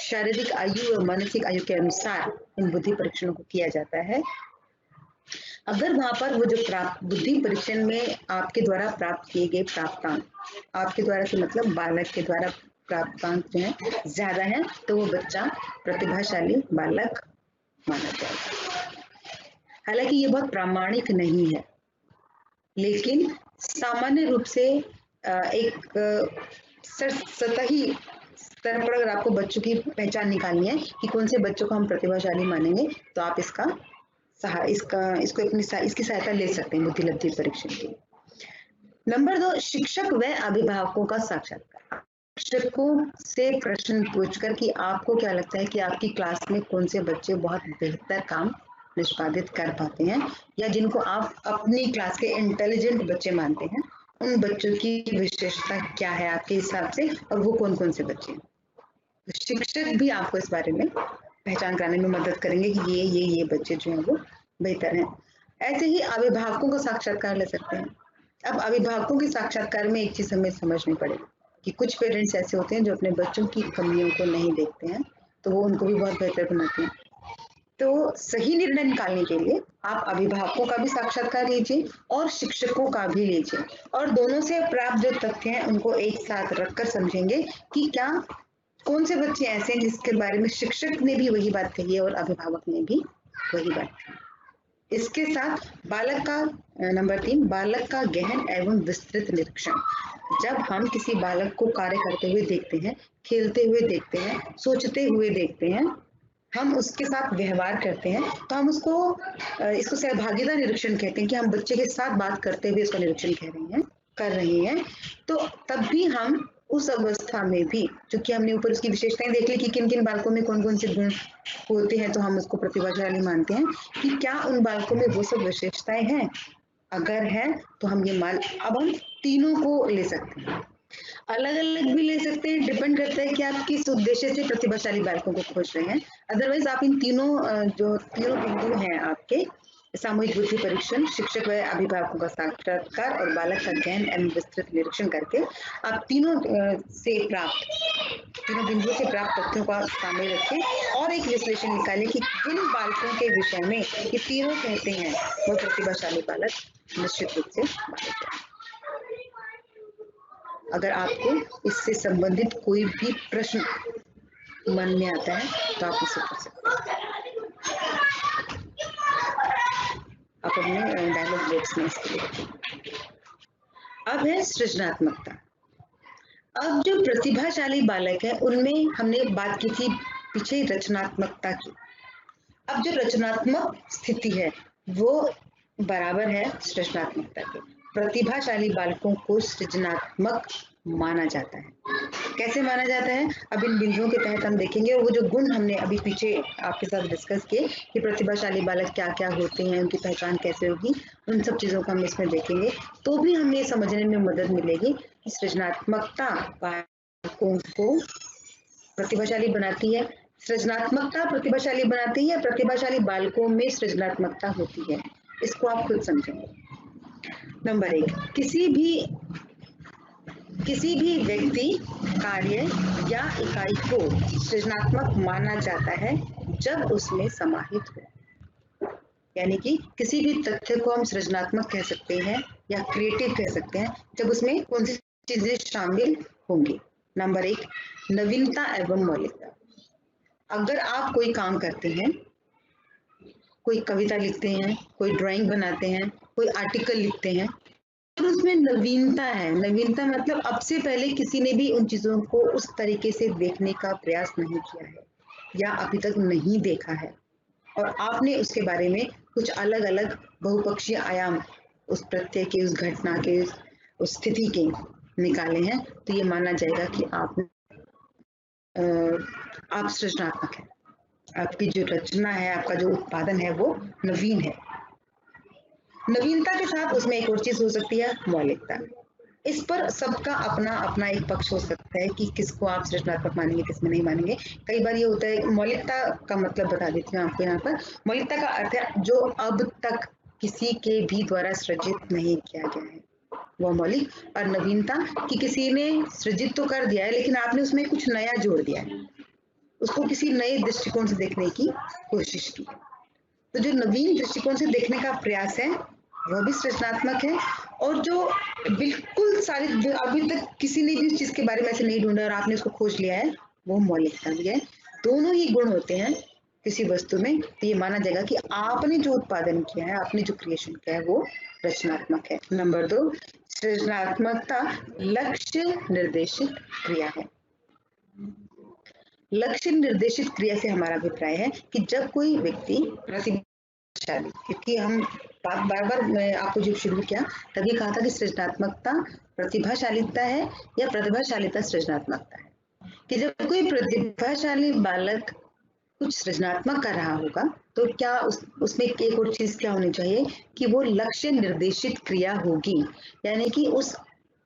शारीरिक आयु और मानसिक आयु के अनुसार इन बुद्धि परीक्षणों को किया जाता है। अगर वहां पर वो जो प्राप्त बुद्धि परीक्षण में आपके द्वारा प्राप्त किए गए प्राप्तांक, आपके द्वारा से मतलब बालक के द्वारा प्राप्तांक जो है ज्यादा है, तो वो बच्चा प्रतिभाशाली बालक माना जाएगा। हालांकि ये बहुत प्रामाणिक नहीं है, लेकिन सामान्य रूप से एक सतही स्तर पर अगर आपको बच्चों की पहचान निकालनी है कि कौन से बच्चों को हम प्रतिभाशाली मानेंगे, तो आप इसकी सहायता ले सकते हैं बुद्धि लब्धि परीक्षण की। नंबर 2, शिक्षक व अभिभावकों का साक्षात्कार। शिक्षकों से प्रश्न पूछकर कि आपको क्या लगता है कि आपकी क्लास में कौन से बच्चे बहुत बेहतर काम निष्पादित कर पाते हैं या जिनको आप अपनी क्लास के इंटेलिजेंट बच्चे मानते हैं, उन बच्चों की विशेषता क्या है आपके हिसाब से और वो कौन कौन से बच्चे हैं। तो शिक्षक भी आपको इस बारे में पहचान कराने में मदद करेंगे कि ये बच्चे जो हैं वो बेहतर हैं। ऐसे ही अभिभावकों का साक्षात्कार ले सकते हैं। अब अभिभावकों के साक्षात्कार में एक चीज हमें समझनी पड़ेगी कि कुछ पेरेंट्स ऐसे होते हैं जो अपने बच्चों की कमियों को नहीं देखते हैं, तो वो उनको भी बहुत बेहतर बनाते हैं। तो सही निर्णय निकालने के लिए आप अभिभावकों का भी साक्षात्कार लीजिए और शिक्षकों का भी लीजिए और दोनों से प्राप्त जो तथ्य हैं उनको एक साथ रखकर समझेंगे कि क्या कौन से बच्चे ऐसे हैं जिसके बारे में शिक्षक ने भी वही बात कही है और अभिभावक ने भी वही बात कही। इसके साथ बालक का नंबर 3, बालक का गहन एवं विस्तृत निरीक्षण। जब हम किसी बालक को कार्य करते हुए देखते हैं, खेलते हुए देखते हैं, सोचते हुए देखते हैं, हम उसके साथ व्यवहार करते हैं, तो हम इसको सहभागिता निरीक्षण कहते हैं कि हम बच्चे के साथ बात करते हुए इसका निरीक्षण कर रहे हैं। तो तब भी हम उस अवस्था में भी, चूंकि हमने ऊपर उसकी विशेषताएं देख ली कि किन किन बालकों में कौन कौन से गुण होते हैं, तो हम उसको प्रतिभाशाली मानते हैं कि क्या उन बालकों में वो सब विशेषताएं हैं। अगर है तो हम ये मान, अब हम तीनों को ले सकते हैं, अलग अलग भी ले सकते हैं, डिपेंड करता है कि आप किस उद्देश्य से प्रतिभाशाली बालकों को खोज रहे हैं। अदरवाइज आप इन तीनों जो तीनों बिंदु हैं आपके, सामूहिक बुद्धि परीक्षण, शिक्षक व अभिभावकों का साक्षात्कार और बालक का गहन एवं विस्तृत निरीक्षण करके आप तीनों बिंदुओं से प्राप्त तथ्यों का सामने रखें और एक विश्लेषण निकालें कि किन बालकों के विषय में ये तीनों कहते हैं वो प्रतिभाशाली बालक निश्चित रूप से बालक है। अगर आपको इससे संबंधित कोई भी प्रश्न मन में आता है तो आप मुझसे पूछ सकते हैं। आप अपने डायलॉग बॉक्स में इसके लिए। अब है सृजनात्मकता। अब जो प्रतिभाशाली बालक है उनमें हमने बात की थी पीछे रचनात्मकता की। अब जो रचनात्मक स्थिति है वो बराबर है सृजनात्मकता के। प्रतिभाशाली बालकों को सृजनात्मक माना जाता है। कैसे माना जाता है, अब इन बिंदुओं के तहत हम देखेंगे और वो जो गुण हमने अभी पीछे आपके साथ डिस्कस किए कि प्रतिभाशाली बालक क्या क्या होते हैं, उनकी पहचान कैसे होगी, उन सब चीजों को हम इसमें देखेंगे। तो भी हमें समझने में मदद मिलेगी कि सृजनात्मकता बालकों को प्रतिभाशाली बनाती है, सृजनात्मकता प्रतिभाशाली बनाती है, प्रतिभाशाली बालकों में सृजनात्मकता होती है। इसको आप खुद समझेंगे। नंबर 1, किसी भी व्यक्ति, कार्य या इकाई को सृजनात्मक माना जाता है जब उसमें समाहित हो। यानी कि किसी भी तथ्य को हम सृजनात्मक कह सकते हैं या क्रिएटिव कह सकते हैं जब उसमें कौन सी चीजें शामिल होंगी। नंबर 1, नवीनता एवं मौलिकता। अगर आप कोई काम करते हैं, कोई कविता लिखते हैं, कोई ड्राइंग बनाते हैं, कोई आर्टिकल लिखते हैं, तो उसमें नवीनता है। नवीनता मतलब अब से पहले किसी ने भी उन चीजों को उस तरीके से देखने का प्रयास नहीं किया है या अभी तक नहीं देखा है और आपने उसके बारे में कुछ अलग अलग बहुपक्षीय आयाम उस प्रत्यय के, उस घटना के, उस स्थिति के निकाले हैं, तो ये माना जाएगा कि आप सृजनात्मक हैं। आपकी जो रचना है, आपका जो उत्पादन है वो नवीन है। नवीनता के साथ उसमें एक और चीज हो सकती है, मौलिकता। इस पर सबका अपना अपना एक पक्ष हो सकता है कि किसको आप सृजनात्मक मानेंगे, किसमें नहीं मानेंगे। कई बार ये होता है, मौलिकता का मतलब बता देती हूँ आपको यहाँ पर। मौलिकता का अर्थ है जो अब तक किसी के भी द्वारा सृजित नहीं किया गया है, वो मौलिक। और नवीनता कि किसी ने सृजित तो कर दिया है लेकिन आपने उसमें कुछ नया जोड़ दिया है, उसको किसी नए दृष्टिकोण से देखने की कोशिश की। तो जो नवीन दृष्टिकोण से देखने का प्रयास है वह भी सृजनात्मक है। और जो बिल्कुल सारी अभी तक किसी ने भी उस चीज के बारे में ऐसे नहीं ढूंढा और आपने उसको खोज लिया है, वो मौलिकता भी है। दोनों ही गुण होते हैं किसी वस्तु में, तो ये माना जाएगा कि आपने जो उत्पादन किया है, आपने जो क्रिएशन किया है वो रचनात्मक है। नंबर 2, सृजनात्मकता लक्ष्य निर्देशित क्रिया है। लक्ष्य निर्देशित क्रिया से हमारा अभिप्राय है कि जब कोई व्यक्ति प्रतिभाशाली, क्योंकि हम बार बार मैं आपको जब शुरू किया तभी कहा था कि सृजनात्मकता प्रतिभाशालीता है या प्रतिभाशालीता सृजनात्मकता है, कि जब कोई प्रतिभाशाली बालक कुछ सृजनात्मक कर रहा होगा तो क्या उसमें एक और चीज क्या होनी चाहिए कि वो लक्ष्य निर्देशित क्रिया होगी। यानी कि उस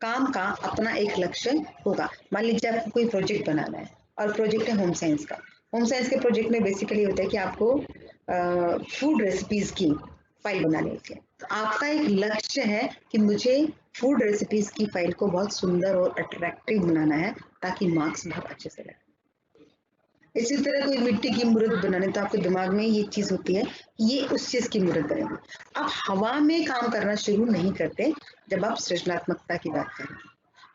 काम का अपना एक लक्ष्य होगा। मान लीजिए आपको कोई प्रोजेक्ट बनाना है और प्रोजेक्ट है होम साइंस का। होम साइंस के प्रोजेक्ट में बेसिकली होता है कि आपको फूड रेसिपीज की फाइल बनानी होती है। तो आपका एक लक्ष्य है कि मुझे फूड रेसिपीज की फाइल को बहुत सुंदर और अट्रैक्टिव बनाना है ताकि मार्क्स बहुत अच्छे से लगे। इसी तरह कोई मिट्टी की मूर्त बनाने, तो आपके दिमाग में ये चीज होती है ये उस चीज की मूर्त बनेगी। आप हवा में काम करना शुरू नहीं करते जब आप सृजनात्मकता की बात करें।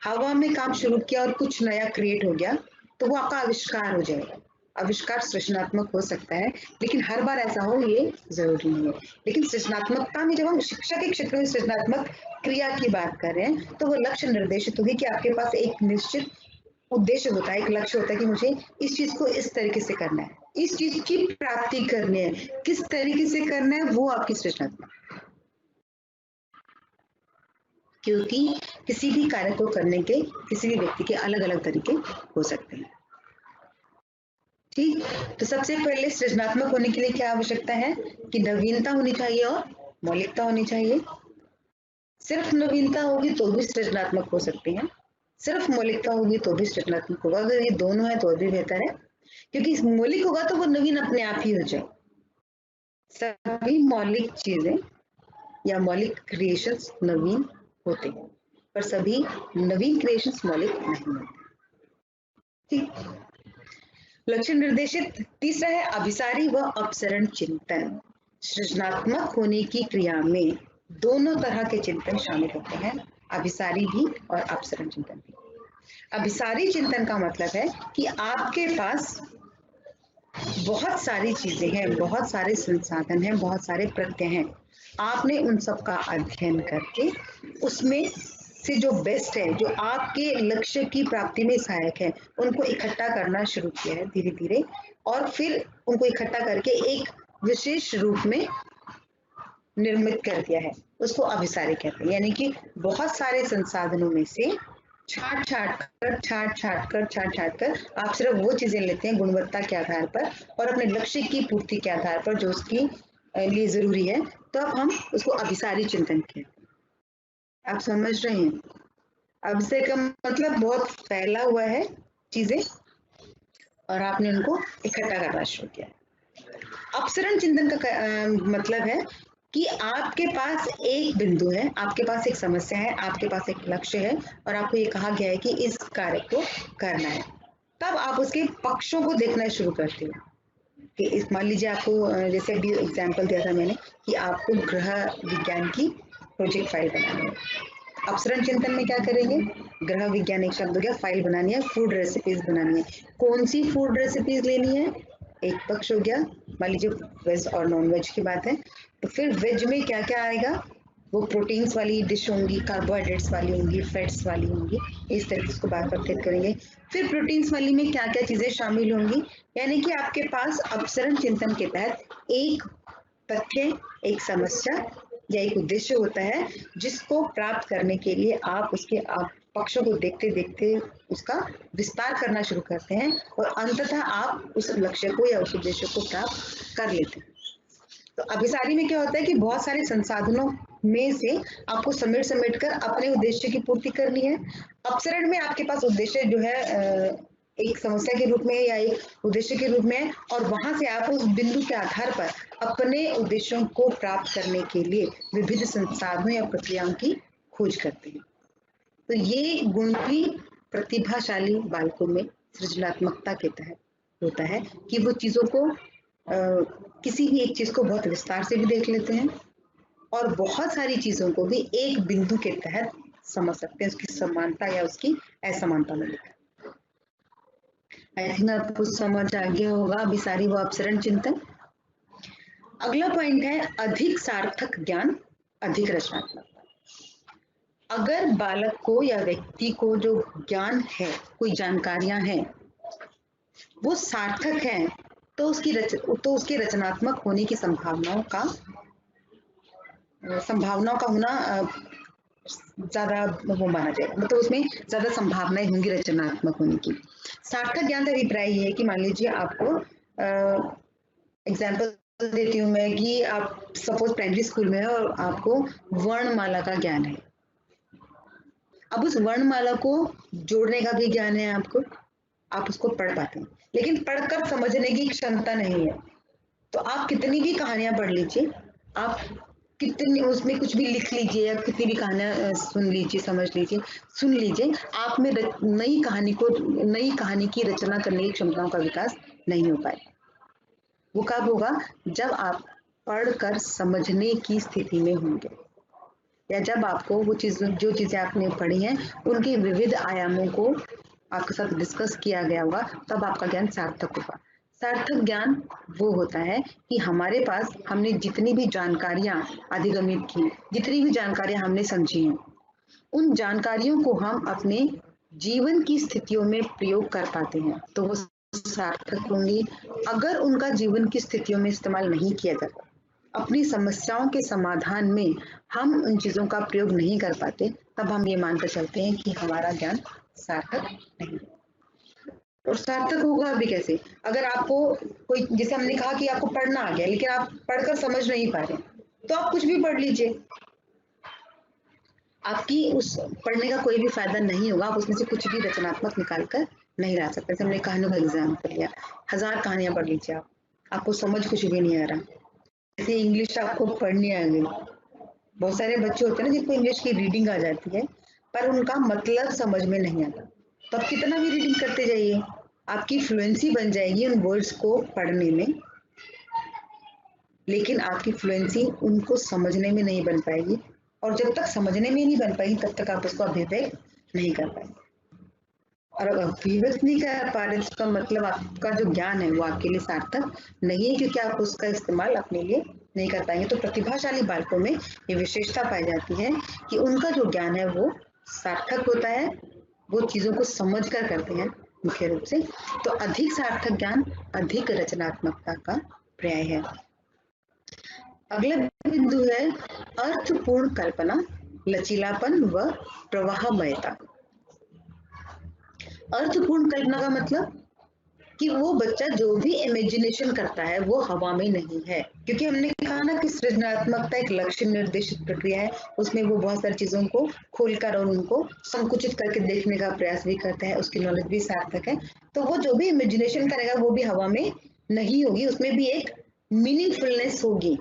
हवा में काम शुरू किया और कुछ नया क्रिएट हो गया तो वो आपका आविष्कार हो जाएगा। आविष्कार सृजनात्मक हो सकता है लेकिन हर बार ऐसा हो ये जरूरी नहीं है। लेकिन सृजनात्मकता में जब हम शिक्षा के क्षेत्र में सृजनात्मक क्रिया की बात कर रहे हैं तो वो लक्ष्य निर्देशित होगी कि आपके पास एक निश्चित उद्देश्य होता है, एक लक्ष्य होता है कि मुझे इस चीज को इस तरीके से करना है, इस चीज की प्राप्ति करनी है, किस तरीके से करना है वो आपकी सृजनात्मक। क्योंकि किसी भी कार्य को करने के किसी भी व्यक्ति के अलग अलग तरीके हो सकते हैं। ठीक, तो सबसे पहले सृजनात्मक होने के लिए क्या आवश्यकता है कि नवीनता होनी चाहिए और मौलिकता होनी चाहिए। सिर्फ नवीनता होगी तो भी सृजनात्मक हो सकती है, सिर्फ मौलिकता होगी तो भी सृजनात्मक होगा। अगर ये दोनों है तो भी बेहतर है, क्योंकि मौलिक होगा तो वो नवीन अपने आप ही हो जाए। सभी मौलिक चीजें या मौलिक क्रिएशंस नवीन होते हैं, पर सभी नवीन क्रिएशंस मौलिक नहीं होते। ठीक। लक्षण निर्देशित तीसरा है अभिसारी व अपसरण चिंतन। सृजनात्मक होने की क्रिया में दोनों तरह के चिंतन शामिल होते हैं, अभिसारी भी और अपसरण चिंतन भी। अभिसारी चिंतन का मतलब है कि आपके पास बहुत सारी चीजें हैं, बहुत सारे संसाधन हैं, बहुत सारे प्रत्यय हैं, आपने उन सब का अध्ययन करके उसमें से जो बेस्ट है, जो आपके लक्ष्य की प्राप्ति में सहायक है, उनको इकट्ठा करना शुरू किया है धीरे धीरे, और फिर उनको इकट्ठा करके एक विशेष रूप में निर्मित कर दिया है, उसको अभिसारी कहते हैं। यानी कि बहुत सारे संसाधनों में से छाट छाट कर आप सिर्फ वो चीजें लेते हैं गुणवत्ता के आधार पर और अपने लक्ष्य की पूर्ति के आधार पर जो उसकी लिए जरूरी है, तो अब हम उसको अभिसारी चिंतन कहते हैं। आप समझ रहे हैं? अभिसारी का मतलब बहुत फैला हुआ है चीजें और आपने उनको इकट्ठा करना शुरू किया। अपसरण चिंतन का मतलब है कि आपके पास एक बिंदु है, आपके पास एक समस्या है, आपके पास एक लक्ष्य है और आपको ये कहा गया है कि इस कार्य को करना है। तब आप उसके पक्षों को देखना शुरू करते हो कि इस, मान लीजिए आपको जैसे अभी एग्जांपल दिया था मैंने कि आपको गृह विज्ञान की प्रोजेक्ट फाइल बनानी है। अपसरण चिंतन में क्या करेंगे? गृह विज्ञान एक शब्द हो गया, फाइल बनानी है, फूड रेसिपीज बनानी है। कौन सी फूड रेसिपीज लेनी है? एक पक्ष हो गया, मान लीजिए वेज और नॉन वेज की बात है, तो फिर वेज में क्या क्या आएगा? वो प्रोटीन्स वाली डिश होंगी, कार्बोहाइड्रेट्स वाली होंगी, फैट्स वाली होंगी, इस तरीके से उसको बार बार करेंगे। फिर प्रोटीन्स वाली में क्या क्या चीजें शामिल होंगी, यानी कि आपके पास अपसरण चिंतन के तहत एक तथ्य, एक समस्या या एक उद्देश्य होता है जिसको प्राप्त करने के लिए आप उसके आप पक्षों को देखते देखते उसका विस्तार करना शुरू करते हैं और अंततः आप उस लक्ष्य को या उस उद्देश्य को प्राप्त कर लेते हैं। तो अभिसारी में क्या होता है कि बहुत सारे संसाधनों में से आपको समेट समेट कर अपने उद्देश्य की पूर्ति करनी है। अपसरण में आपके पास उद्देश्य जो है एक समस्या के रूप में या एक उद्देश्य के रूप में, और वहां से आप उस बिंदु के आधार पर अपने उद्देश्यों को प्राप्त करने के लिए विविध संसाधनों या प्रक्रियाओं की खोज करते हैं। तो ये गुण भी प्रतिभाशाली बालकों में सृजनात्मकता के तहत होता है कि वो चीजों को किसी भी एक चीज को बहुत विस्तार से भी देख लेते हैं और बहुत सारी चीजों को भी एक बिंदु के तहत समझ सकते हैं, उसकी समानता या उसकी असमानता में लेकर। आई थिंक आपको समझ आ गया होगा अभिसारी व अपसरण चिंतन। अगला पॉइंट है अधिक सार्थक ज्ञान, अधिक रचनात्मकता। अगर बालक को या व्यक्ति को जो ज्ञान है, कोई जानकारियां हैं, वो सार्थक है, तो उसके रचनात्मक होने की संभावनाओं का होना ज्यादा वो माना जाएगा, मतलब उसमें ज्यादा संभावनाएं होंगी रचनात्मक होने की। सार्थक ज्ञान का अभिप्राय ये है कि मान लीजिए आपको एग्जाम्पल देती हूँ मैं कि आप सपोज प्राइमरी स्कूल में है और आपको वर्णमाला का ज्ञान है। अब उस वर्णमाला को जोड़ने का भी ज्ञान है आपको, आप उसको पढ़ पाते हैं, लेकिन पढ़कर समझने की क्षमता नहीं है। तो आप कितनी भी कहानियां पढ़ लीजिए, आप कितनी उसमें कुछ भी लिख लीजिए या कितनी भी कहानियां सुन लीजिए, समझ लीजिए, सुन लीजिए, आप में नई कहानी की रचना करने की क्षमताओं का विकास नहीं हो पाए। वो कब होगा? जब आप पढ़कर समझने की स्थिति में होंगे या जब आपको वो जो चीजें आपने पढ़ी हैं उनके विविध आयामों को आपके साथ डिस्कस किया गया होगा, तब आपका ज्ञान सार्थक होगा। सार्थक ज्ञान वो होता है कि हमारे पास हमने जितनी भी जानकारियां अधिगमित की, जितनी भी जानकारियां हमने समझी हैं, उन जानकारियों को हम अपने जीवन की स्थितियों में प्रयोग कर पाते हैं, तो वो सार्थक होंगी। अगर उनका जीवन की स्थितियों में इस्तेमाल नहीं किया जाता, अपनी समस्याओं के समाधान में हम उन चीजों का प्रयोग नहीं कर पाते, तब हम ये मानकर चलते हैं कि हमारा ज्ञान सार्थक नहीं। और सार्थक होगा भी कैसे? अगर आपको कोई, जैसे हमने कहा कि आपको पढ़ना आ गया लेकिन आप पढ़कर समझ नहीं पा रहे, तो आप कुछ भी पढ़ लीजिए, आपकी उस पढ़ने का कोई भी फायदा नहीं होगा, आप उसमें से कुछ भी रचनात्मक निकाल कर नहीं ला सकते। जैसे हमने कहानियों का एग्जाम्पल लिया, 1000 कहानियां पढ़ लीजिए, आपको समझ कुछ भी नहीं आ रहा, जैसे इंग्लिश आपको पढ़नी आ गई, बहुत सारे बच्चे होते हैं ना जिनको इंग्लिश की रीडिंग आ जाती है पर उनका मतलब समझ में नहीं आता, तो आप कितना भी रीडिंग करते जाइए, आपकी फ्लुएंसी बन जाएगी उन वर्ड्स को पढ़ने में, लेकिन आपकी फ्लुएंसी उनको समझने में नहीं बन पाएगी, और जब तक समझने में नहीं बन पाएगी तब तक आप उसको अभिव्यक्त नहीं कर पाएंगे। और अगर अभिव्यक्त नहीं कर पा रहे इसका मतलब आपका जो ज्ञान है वो आपके लिए सार्थक नहीं है, क्योंकि आप उसका इस्तेमाल अपने लिए नहीं कर पाएंगे। तो प्रतिभाशाली बालकों में ये विशेषता पाई जाती है कि उनका जो ज्ञान है वो सार्थक होता है, वो चीजों को समझ कर करते हैं मुख्य रूप से। तो अधिक सार्थक ज्ञान अधिक रचनात्मकता का पर्याय है। अगला बिंदु है अर्थपूर्ण कल्पना, लचीलापन व प्रवाहमयता। अर्थपूर्ण कल्पना का मतलब कि वो बच्चा जो भी इमेजिनेशन करता है वो हवा में नहीं है, क्योंकि हमने कहा ना कि सृजनात्मकता एक लक्ष्य निर्देशित प्रक्रिया है, उसमें वो बहुत सारी चीजों को खोलकर और उनको संकुचित करके देखने का प्रयास भी करता है, उसकी नॉलेज भी सार्थक है। तो वो जो भी इमेजिनेशन करेगा वो भी हवा में नहीं होगी, उसमें भी एक मीनिंगफुलनेस होगी,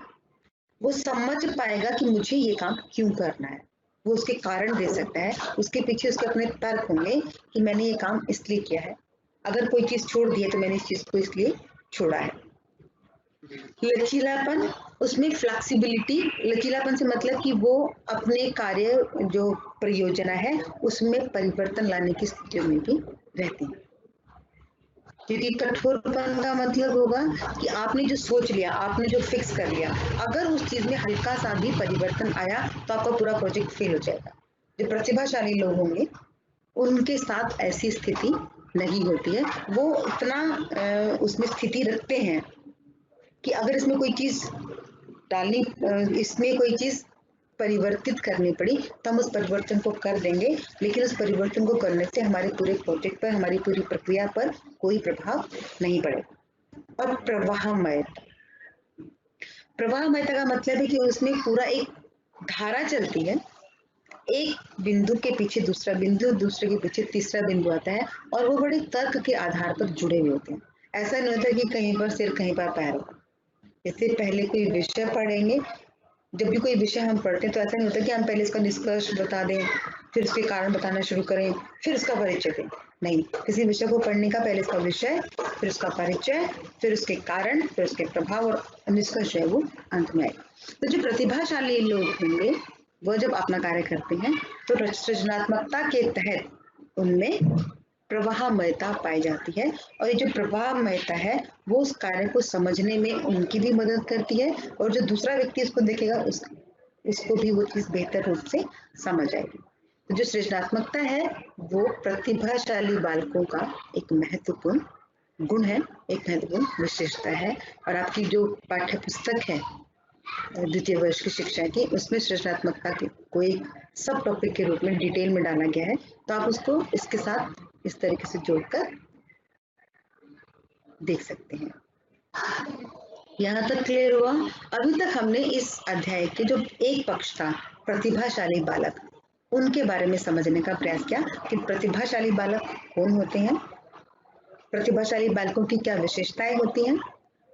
वो समझ पाएगा कि मुझे ये काम क्यों करना है, वो उसके कारण दे सकता है, उसके पीछे उसके अपने तर्क होंगे कि मैंने ये काम इसलिए किया है, अगर कोई चीज छोड़ दी है तो मैंने इस चीज को इसलिए छोड़ा है। लचीलापन, उसमें फ्लेक्सिबिलिटी, लचीलापन से मतलब कि वो अपने कार्य जो परियोजना है उसमें परिवर्तन लाने की स्थिति में भी रहती है, क्योंकि कठोरपन का मतलब होगा कि आपने जो सोच लिया, आपने जो फिक्स कर लिया, अगर उस चीज में हल्का सा भी परिवर्तन आया तो आपका पूरा प्रोजेक्ट फेल हो जाएगा। जो प्रतिभाशाली लोग होंगे उनके साथ ऐसी स्थिति नहीं होती है, वो इतना उसमें स्थिति रखते हैं कि अगर इसमें कोई चीज डालनी, इसमें कोई चीज परिवर्तित करनी पड़ी तो हम उस परिवर्तन को कर देंगे, लेकिन उस परिवर्तन को करने से हमारे पूरे प्रोजेक्ट पर, हमारी पूरी प्रक्रिया पर कोई प्रभाव नहीं पड़ेगा। और प्रवाहमयता, प्रवाहमयता का मतलब है कि उसमें पूरा एक धारा चलती है, एक बिंदु के पीछे दूसरा बिंदु, दूसरे के पीछे तीसरा बिंदु आता है, और वो बड़े तर्क के आधार पर जुड़े हुए होते हैं। ऐसा नहीं होता कि कहीं पर सिर कहीं पर पैर हो। इससे पहले कोई विषय पढ़ेंगे, जब भी कोई विषय हम पढ़ते हैं तो ऐसा नहीं होता कि हम पहले इसका निष्कर्ष बता दें, फिर उसके कारण बताना शुरू करें, फिर उसका परिचय दें। नहीं, किसी विषय को पढ़ने का पहले इसका विषय, फिर उसका परिचय, फिर उसके कारण, फिर उसके प्रभाव, और निष्कर्ष है वो अंत में आएगा। तो जो प्रतिभाशाली लोग होंगे वह जब अपना कार्य करते हैं तो सृजनात्मकता के तहत उनमें प्रवाहमयता पाई जाती है, और ये जो प्रवाहमयता है वो उस कार्य को समझने में उनकी भी मदद करती है, और जो दूसरा व्यक्ति इसको देखेगा उसको भी वो चीज बेहतर रूप से समझ आएगी। तो जो सृजनात्मकता है वो प्रतिभाशाली बालकों का एक महत्वपूर्ण गुण है, एक महत्वपूर्ण विशेषता है। और आपकी जो पाठ्य पुस्तक है द्वितीय वर्ष की शिक्षा की, उसमें सृजनात्मकता के को एक सब टॉपिक के रूप में डिटेल में डाला गया है, तो आप उसको इसके साथ इस तरीके से जोड़कर देख सकते हैं। यहाँ तक क्लियर हुआ? अभी तक हमने इस अध्याय के जो एक पक्ष था प्रतिभाशाली बालक, उनके बारे में समझने का प्रयास किया कि प्रतिभाशाली बालक कौन होते हैं, प्रतिभाशाली बालकों की क्या विशेषताएं होती हैं,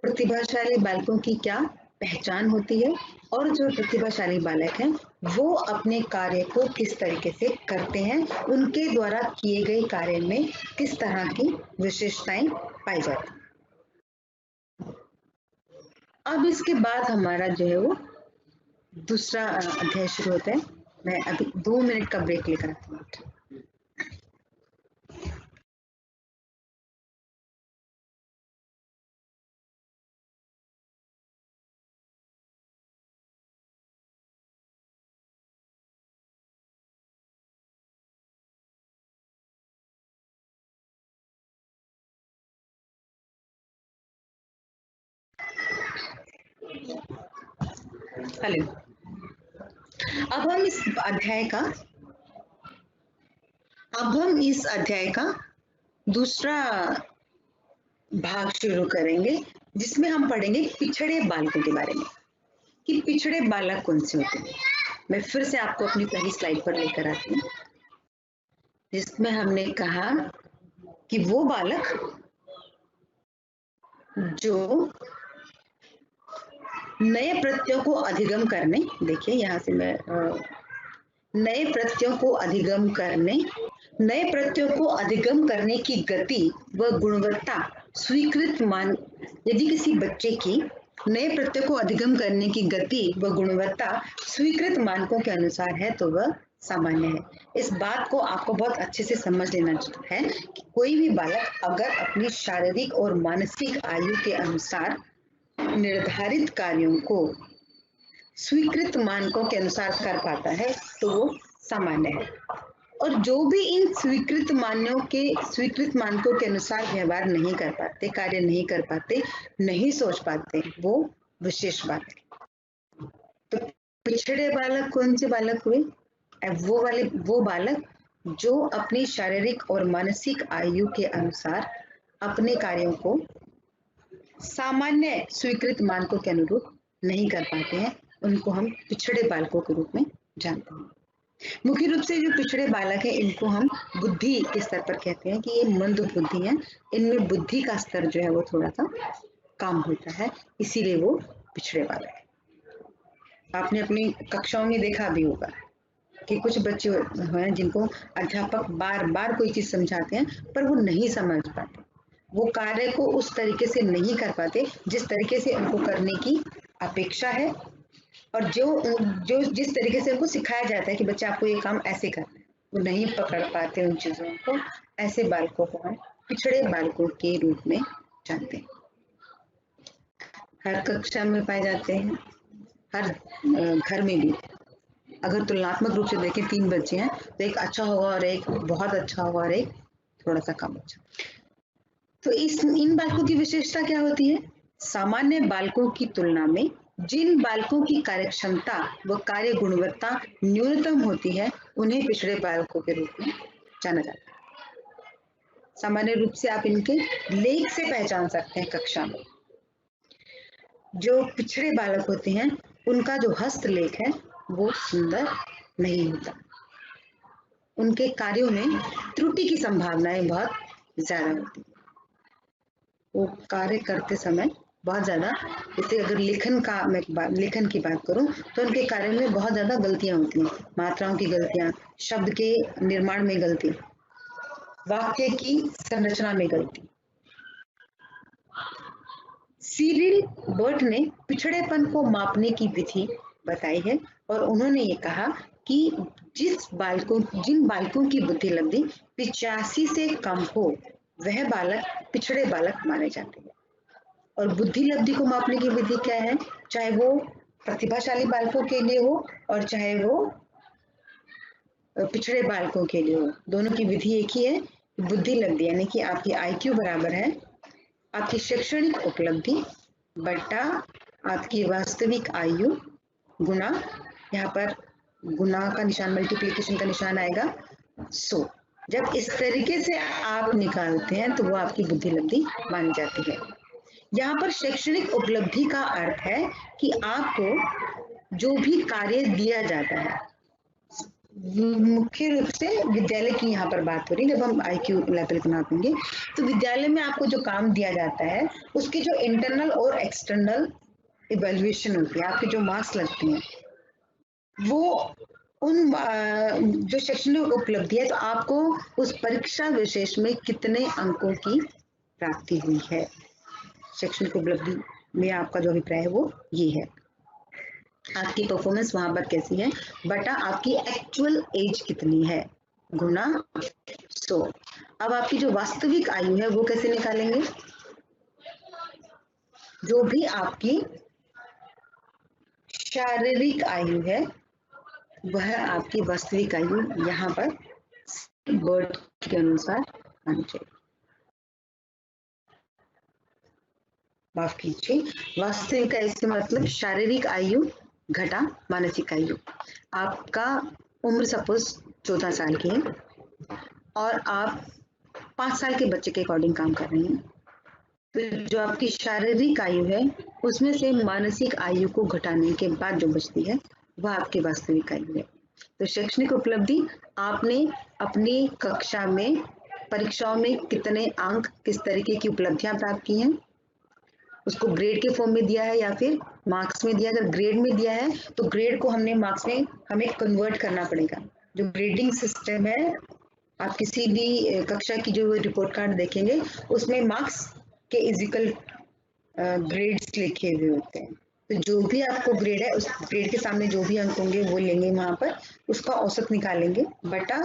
प्रतिभाशाली बालकों की क्या पहचान होती है, और जो प्रतिभाशाली बालक हैं वो अपने कार्य को किस तरीके से करते हैं, उनके द्वारा किए गए कार्य में किस तरह की विशेषताएं पाई जाती हैं। अब इसके बाद हमारा जो है वो दूसरा अध्याय शुरू होता है। मैं अभी 2 मिनट का ब्रेक लेकर आती हूँ। हेलो, अब हम इस अध्याय का अब हम इस अध्याय का दूसरा भाग शुरू करेंगे, जिसमें हम पढ़ेंगे पिछड़े बालकों के बारे में, कि पिछड़े बालक कौन से होते हैं। मैं फिर से आपको अपनी पहली स्लाइड पर लेकर आती हूँ, जिसमें हमने कहा कि वो बालक जो नए प्रत्ययों को अधिगम करने, देखिए यहाँ से मैं नए प्रत्ययों को अधिगम करने, नए प्रत्ययों को अधिगम करने की गति व गुणवत्ता स्वीकृत मान, यदि किसी बच्चे की नए प्रत्यय को अधिगम करने की गति व गुणवत्ता स्वीकृत मानकों के अनुसार है तो वह सामान्य है। इस बात को आपको बहुत अच्छे से समझ लेना है कि कोई भी बालक अगर अपनी शारीरिक और मानसिक आयु के अनुसार निर्धारित कार्यों को स्वीकृत मानकों के अनुसार कर पाता है तो वो सामान्य है, और जो भी इन स्वीकृत मानकों के अनुसार व्यवहार नहीं कर पाते, कार्य नहीं कर पाते, नहीं सोच पाते, वो विशेष बात है। तो पिछड़े बालक कौन से बालक हुए? वो बालक जो अपनी शारीरिक और मानसिक आयु के अनुसार अपने कार्यों को सामान्य स्वीकृत मानकों के अनुरूप नहीं कर पाते हैं, उनको हम पिछड़े बालकों के रूप में जानते हैं। मुख्य रूप से जो पिछड़े बालक है इनको हम बुद्धि के स्तर पर कहते हैं कि ये मंद बुद्धि है, इनमें बुद्धि का स्तर जो है वो थोड़ा सा कम होता है, इसीलिए वो पिछड़े बालक है। आपने अपनी कक्षाओं में देखा भी होगा कि कुछ बच्चे हैं जिनको अध्यापक बार बार कोई चीज समझाते हैं पर वो नहीं समझ पाते, वो कार्य को उस तरीके से नहीं कर पाते जिस तरीके से उनको करने की अपेक्षा है, और जो जिस तरीके से उनको सिखाया जाता है कि बच्चा आपको ये काम ऐसे करना है, वो नहीं पकड़ पाते उन चीजों को। ऐसे बालकों को हम पिछड़े बालकों के रूप में जानते हैं। हर कक्षा में पाए जाते हैं, हर घर में भी। अगर तुलनात्मक रूप से देखें 3 बच्चे हैं तो एक अच्छा होगा और एक बहुत अच्छा होगा और एक थोड़ा सा कम अच्छा। तो इन बालकों की विशेषता क्या होती है? सामान्य बालकों की तुलना में जिन बालकों की कार्य क्षमता व कार्य गुणवत्ता न्यूनतम होती है उन्हें पिछड़े बालकों के रूप में जाना जाता है। सामान्य रूप से आप इनके लेख से पहचान सकते हैं कक्षा में। जो पिछड़े बालक होते हैं उनका जो हस्तलेख है वो सुंदर नहीं होता, उनके कार्यों में त्रुटि की संभावनाएं बहुत ज्यादा होती है। वो कार्य करते समय बहुत ज्यादा, जैसे अगर लेखन की बात करूं तो उनके कार्य में बहुत ज्यादा गलतियां होती हैं, मात्राओं की गलतियां, शब्द के निर्माण में गलती, वाक्य की संरचना में गलती। सीरिल बर्ट ने पिछड़ेपन को मापने की विधि बताई है और उन्होंने ये कहा कि जिन बालकों की बुद्धि लब्धि 85 से कम हो वह बालक पिछड़े बालक माने जाते हैं। और बुद्धि लब्धि को मापने की विधि क्या है? चाहे वो प्रतिभाशाली बालकों के लिए हो और चाहे वो पिछड़े बालकों के लिए हो, दोनों की विधि एक ही है। बुद्धि लब्धि यानी कि आपकी IQ बराबर है आपकी शैक्षणिक उपलब्धि बटा आपकी वास्तविक आयु गुना, यहाँ पर गुना का निशान, मल्टीप्लिकेशन का निशान आएगा 100। जब इस तरीके से आप निकालते हैं तो वो आपकी बुद्धि लब्धि मानी जाती है। यहाँ पर शैक्षणिक उपलब्धि का अर्थ है कि आपको जो भी कार्य दिया जाता है, मुख्य रूप से विद्यालय की यहाँ पर बात हो रही है, जब हम IQ लेवल को नापेंगे तो विद्यालय में आपको जो काम दिया जाता है उसके जो इंटरनल और एक्सटर्नल इवैल्यूएशन होती है, आपके जो मार्क्स लगते हैं, वो उन जो शैक्षणिक उपलब्धि है तो आपको उस परीक्षा विशेष में कितने अंकों की प्राप्ति हुई है, शैक्षणिक उपलब्धि में आपका जो अभिप्राय है वो ये है। आपकी परफॉर्मेंस वहां पर कैसी है बटा आपकी एक्चुअल एज कितनी है गुना 100। अब आपकी जो वास्तविक आयु है वो कैसे निकालेंगे? जो भी आपकी शारीरिक आयु है वह आपकी वास्तविक आयु यहाँ पर बर्ट के अनुसार आनी चाहिए। माफ कीजिए, वास्तविक आयु से मतलब शारीरिक आयु घटा मानसिक आयु। आपका उम्र सपोज 14 साल की है और आप 5 साल के बच्चे के अकॉर्डिंग काम कर रही हैं, तो जो आपकी शारीरिक आयु है उसमें से मानसिक आयु को घटाने के बाद जो बचती है वह आपकी वास्तविक आयु है। तो शैक्षणिक उपलब्धि, आपने अपनी कक्षा में परीक्षाओं में कितने अंक, किस तरीके की उपलब्धियां प्राप्त की हैं, उसको ग्रेड के फॉर्म में दिया है या फिर मार्क्स में दिया, अगर ग्रेड में दिया है तो ग्रेड को हमने मार्क्स में हमें कन्वर्ट करना पड़ेगा। जो ग्रेडिंग सिस्टम है, आप किसी भी कक्षा की जो रिपोर्ट कार्ड देखेंगे उसमें मार्क्स के इजिकल ग्रेड्स लिखे हुए होते हैं। तो जो भी आपको ग्रेड है उस ग्रेड के सामने जो भी अंक होंगे वो लेंगे, वहां पर उसका औसत निकालेंगे बटा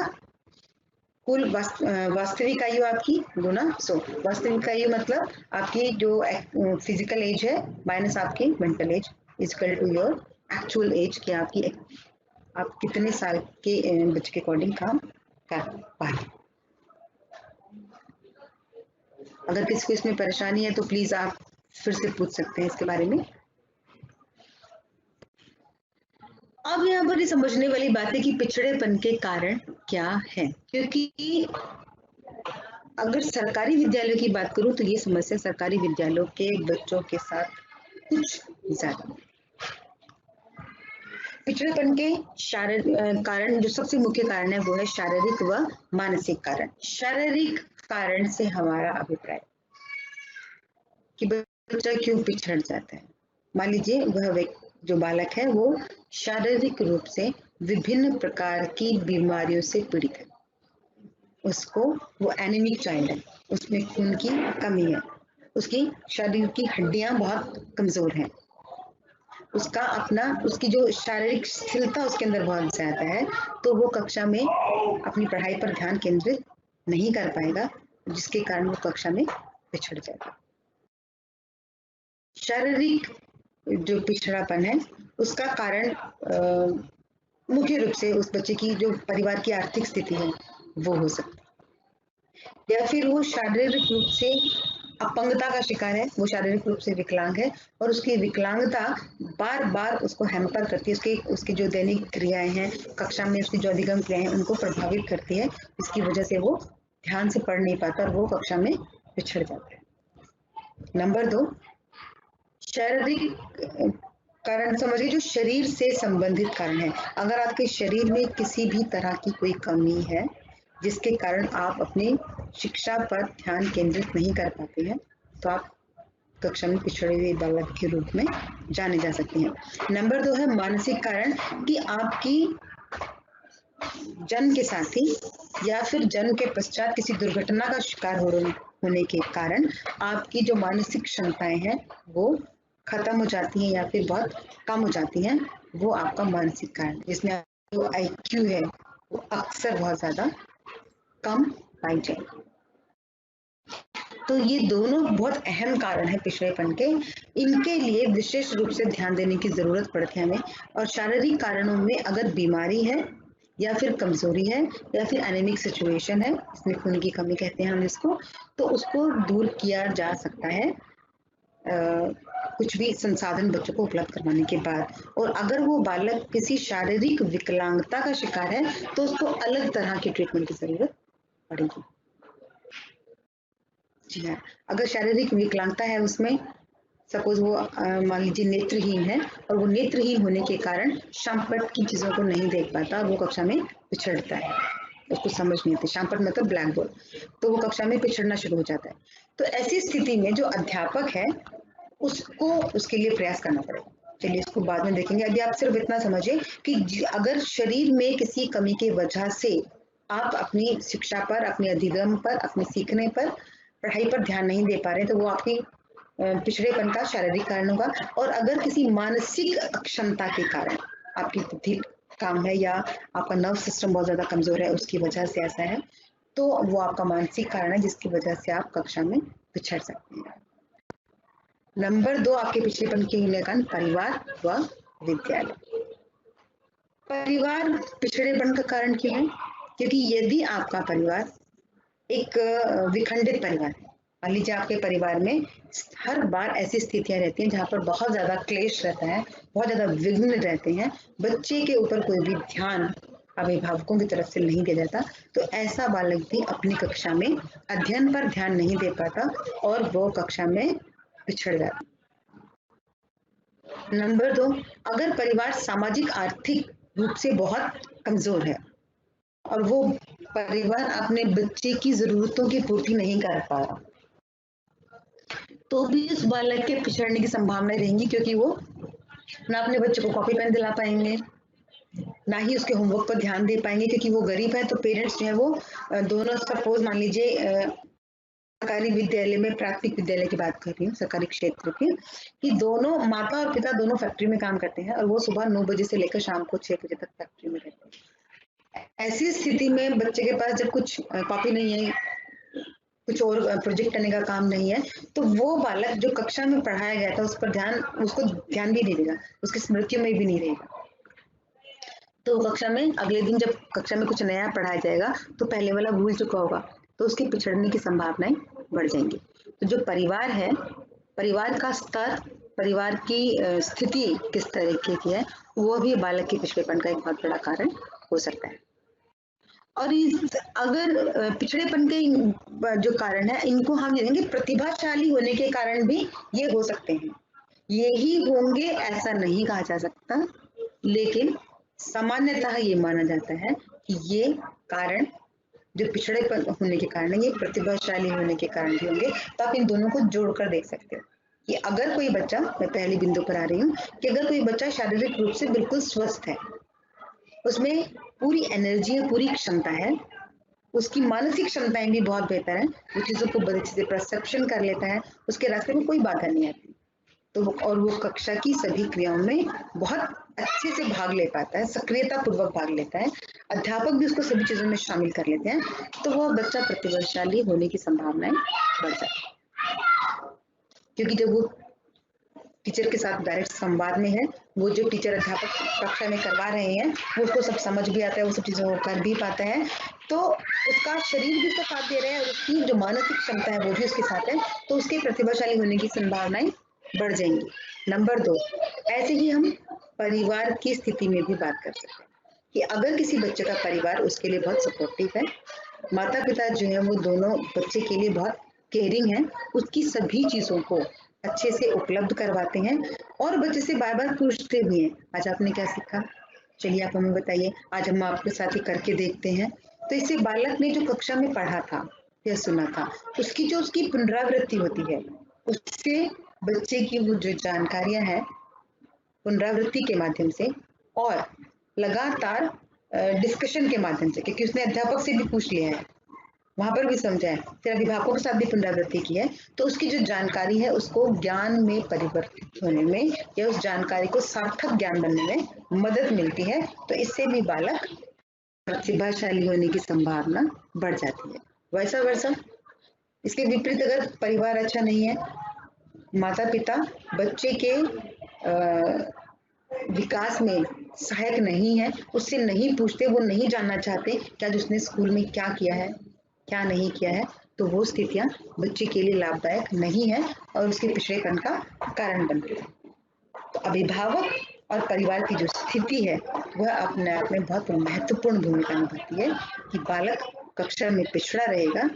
कुल वास्तविक आयु आपकी गुना 100। वास्तविक आयु मतलब आपकी जो फिजिकल एज है माइनस आपकी mental age is equal to your actual age, कि आपकी आप कितने साल के बच्चे के अकॉर्डिंग काम कर पाए। अगर किसी को इसमें परेशानी है तो प्लीज आप फिर से पूछ सकते हैं इसके बारे में। अब यहाँ पर ये समझने वाली बात है कि पिछड़ेपन के कारण क्या है, क्योंकि अगर सरकारी विद्यालयों की बात करूं तो ये समस्या सरकारी विद्यालयों के बच्चों के साथ कुछ ज्यादा। पिछड़ेपन के कारण जो सबसे मुख्य कारण है वो है शारीरिक व मानसिक कारण। शारीरिक कारण से हमारा अभिप्राय कि बच्चा क्यों पिछड़ जाता है। मान लीजिए वह जो बालक है वो शारीरिक रूप से विभिन्न प्रकार की बीमारियों से पीड़ित है, उसको वो एनीमिक चाइल्ड है, उसमें खून की कमी है, उसकी शरीर की हड्डियां बहुत कमजोर हैं, उसकी जो शारीरिक स्थिरता उसके अंदर बहुत ज्यादा है, तो वो कक्षा में अपनी पढ़ाई पर ध्यान केंद्रित नहीं कर पाएगा, जिसके कारण वो कक्षा में पिछड़ जाएगा। शारीरिक जो पिछड़ापन है उसका कारण मुख्य रूप से उस बच्चे की जो परिवार की आर्थिक स्थिति है वो हो सकती है, या फिर वो शारीरिक रूप से अपंगता का शिकार है, वो शारीरिक रूप से विकलांग है और उसकी विकलांगता बार बार उसको हैम्पर करती है, उसकी जो दैनिक क्रियाएं हैं कक्षा में, उसकी जो अधिगम क्रियाएं हैं उनको प्रभावित करती है, इसकी वजह से वो ध्यान से पढ़ नहीं पाता और वो कक्षा में पिछड़ जाता है। नंबर 2, शारीरिक कारण समझिए जो शरीर से संबंधित कारण है। अगर आपके शरीर में किसी भी तरह की कोई कमी है जिसके कारण आप अपनी शिक्षा पर ध्यान केंद्रित नहीं कर पाते हैं, तो आप कक्षा में पिछड़े हुए बालक के रूप में जाने जा सकते हैं। नंबर 2 है मानसिक कारण, कि आपकी जन्म के साथ ही या फिर जन्म के पश्चात किसी दुर्घटना का शिकार होने के कारण आपकी जो मानसिक क्षमताएं हैं वो खत्म हो जाती हैं या फिर बहुत कम हो जाती हैं, वो आपका मानसिक कारण, जिसमें जो IQ है वो अक्सर बहुत ज्यादा कम पाई जाएगी। तो ये दोनों बहुत अहम कारण है पिछड़ेपन के, इनके लिए विशेष रूप से ध्यान देने की जरूरत पड़ती है हमें। और शारीरिक कारणों में अगर बीमारी है या फिर कमजोरी है या फिर एनीमिक सिचुएशन है, इसमें खून की कमी कहते हैं हम इसको, तो उसको दूर किया जा सकता है कुछ भी संसाधन बच्चों को उपलब्ध करवाने के बाद। और अगर वो बालक किसी शारीरिक विकलांगता का शिकार है तो उसको अलग तरह की ट्रीटमेंट की जरूरत पड़ेगी। जी हाँ, अगर शारीरिक विकलांगता है उसमें सपोज वो मान लीजिए नेत्रहीन है और वो नेत्रहीन होने के कारण शामपट की चीजों को नहीं देख पाता, वो कक्षा में पिछड़ता है, उसको समझ नहीं आती, शामपट मतलब ब्लैक बोर्ड, तो वो कक्षा में पिछड़ना शुरू हो जाता है। तो ऐसी स्थिति में जो अध्यापक है उसको उसके लिए प्रयास करना पड़ेगा। चलिए इसको बाद में देखेंगे, अभी आप सिर्फ इतना समझिए कि अगर शरीर में किसी कमी की वजह से आप अपनी शिक्षा पर, अपने अधिगम पर, अपने सीखने पर, पढ़ाई पर ध्यान नहीं दे पा रहे, तो वो आपकी पिछड़ेपन का शारीरिक कारण होगा। और अगर किसी मानसिक अक्षमता के कारण आपकी बुद्धि काम है या आपका नर्व सिस्टम बहुत ज्यादा कमजोर है उसकी वजह से ऐसा है, तो वो आपका मानसिक कारण है जिसकी वजह से आप कक्षा में पिछड़ सकते हैं। नंबर 2 आपके पिछड़ेपन के कारण परिवार व विद्यालय। परिवार पिछड़ेपन का कारण क्यों है? क्योंकि यदि आपका परिवार एक विखंडित परिवार है, मान लीजिए आपके परिवार में हर बार ऐसी स्थितियां रहती हैं जहां पर बहुत ज्यादा क्लेश रहता है, बहुत ज्यादा विघ्न रहते हैं, बच्चे के ऊपर कोई भी ध्यान अभिभावकों की तरफ से नहीं दिया जाता, तो ऐसा बालक भी अपनी कक्षा में अध्ययन पर ध्यान नहीं दे पाता और वो कक्षा में पिछड़ जाता। नंबर 2, अगर परिवार सामाजिक आर्थिक रूप से बहुत कमजोर है और वो परिवार अपने बच्चे की जरूरतों की पूर्ति नहीं कर पा रहा, तो भी उस बालक के पिछड़ने की संभावना रहेंगी, क्योंकि वो ना अपने बच्चे को कॉपी पेन दिला पाएंगे, ना ही उसके होमवर्क पर ध्यान दे पाएंगे, क्योंकि वो गरीब है। तो पेरेंट्स जो है वो दोनों, सपोज मान लीजिए सरकारी विद्यालय में, प्राथमिक विद्यालय की बात कर रही हूँ, सरकारी क्षेत्र की, कि दोनों माता और पिता दोनों फैक्ट्री में काम करते हैं और वो सुबह 9 बजे से लेकर शाम को 6 बजे तक फैक्ट्री में रहते हैं। ऐसी स्थिति में बच्चे के पास जब कुछ कॉपी नहीं है, कुछ और प्रोजेक्ट करने का काम नहीं है, तो वो बालक जो कक्षा में पढ़ाया गया था उस पर उसको ध्यान भी नहीं देगा, उसकी स्मृतियों में भी नहीं रहेगा। तो कक्षा में अगले दिन जब कक्षा में कुछ नया पढ़ाया जाएगा तो पहले वाला भूल चुका होगा, तो उसके पिछड़ने की संभावनाएं बढ़ जाएंगी। तो जो परिवार है, परिवार का स्तर, परिवार की स्थिति किस तरीके की है, वो भी बालक के पिछड़ेपन का एक बहुत बड़ा कारण हो सकता है। और अगर पिछड़ेपन के जो कारण है, इनको हम देखेंगे प्रतिभाशाली होने के कारण भी ये हो सकते हैं। ये ही होंगे ऐसा नहीं कहा जा सकता, लेकिन सामान्यतः ये माना जाता है कि ये कारण जो पिछड़ेपन होने के कारण है, ये प्रतिभाशाली होने के कारण भी होंगे। तो आप इन दोनों को जोड़कर देख सकते हो कि अगर कोई बच्चा, मैं पहली बिंदु पर आ रही हूँ, कि अगर कोई बच्चा शारीरिक रूप से बिल्कुल स्वस्थ है, उसमें पूरी एनर्जी है, पूरी क्षमता है, उसकी मानसिक क्षमताएं भी बहुत बेहतर है, वो चीजों को बड़ी अच्छे से परसेप्शन कर लेता है, उसके रास्ते में कोई बाधा नहीं आती, तो और वो कक्षा की सभी क्रियाओं में बहुत अच्छे से भाग ले पाता है, सक्रियता पूर्वक भाग लेता है, अध्यापक भी उसको सभी चीजों में शामिल कर लेते हैं, तो वह बच्चा प्रतिभाशाली होने की संभावनाएं बढ़ जाती है। क्योंकि जब वो टीचर के साथ डायरेक्ट संवाद में है, वो जो टीचर अध्यापक कक्षा में करवा रहे हैं वो उसको सब समझ भी आता है, वो सब चीजें वो कर भी पाता है, तो उसका शरीर भी उसका साथ दे रहा है और उसकी जो मानसिक क्षमता है वो भी उसके साथ है, तो उसके प्रतिभाशाली होने की संभावनाएं बढ़ जाएंगी। नंबर 2, ऐसे ही हम परिवार की स्थिति में भी बात कर सकते हैं कि अगर किसी बच्चे का परिवार उसके लिए बहुत सपोर्टिव है, माता पिता जो है वो दोनों बच्चे के लिए बहुत केयरिंग है, उसकी सभी चीजों को अच्छे से उपलब्ध करवाते हैं और बच्चे से बार बार पूछते भी हैं, आज आपने क्या सीखा, चलिए आप हमें बताइए, आज हम आपके साथ ही करके देखते हैं। तो इससे बालक ने जो कक्षा में पढ़ा था या सुना था, उसकी पुनरावृत्ति होती है, उससे बच्चे की वो जो जानकारियां हैं पुनरावृत्ति के माध्यम से और लगातार डिस्कशन के माध्यम से, क्योंकि उसने अध्यापक से भी पूछ लिया है, वहां पर भी समझा है, फिर अभिभावकों के साथ भी पुनरावृत्ति की है, तो उसकी जो जानकारी है उसको ज्ञान में परिवर्तित होने में या उस जानकारी को सार्थक ज्ञान बनने में मदद मिलती है, तो इससे भी बालक प्रतिभाशाली होने की संभावना बढ़ जाती है। वैसा वर्षा इसके विपरीत, अगर परिवार अच्छा नहीं है, माता पिता बच्चे के विकास में सहायक नहीं है, उससे नहीं पूछते, वो नहीं जानना चाहते कि आज उसने स्कूल में क्या किया है क्या नहीं किया है, तो वो स्थितियां बच्चे के लिए लाभदायक नहीं है और उसके पिछड़ेपन का कारण बनती है। तो अभिभावक और परिवार की जो स्थिति है वह अपने आप में बहुत महत्वपूर्ण भूमिका निभाती है कि बालक कक्षा में पिछड़ा रहेगा,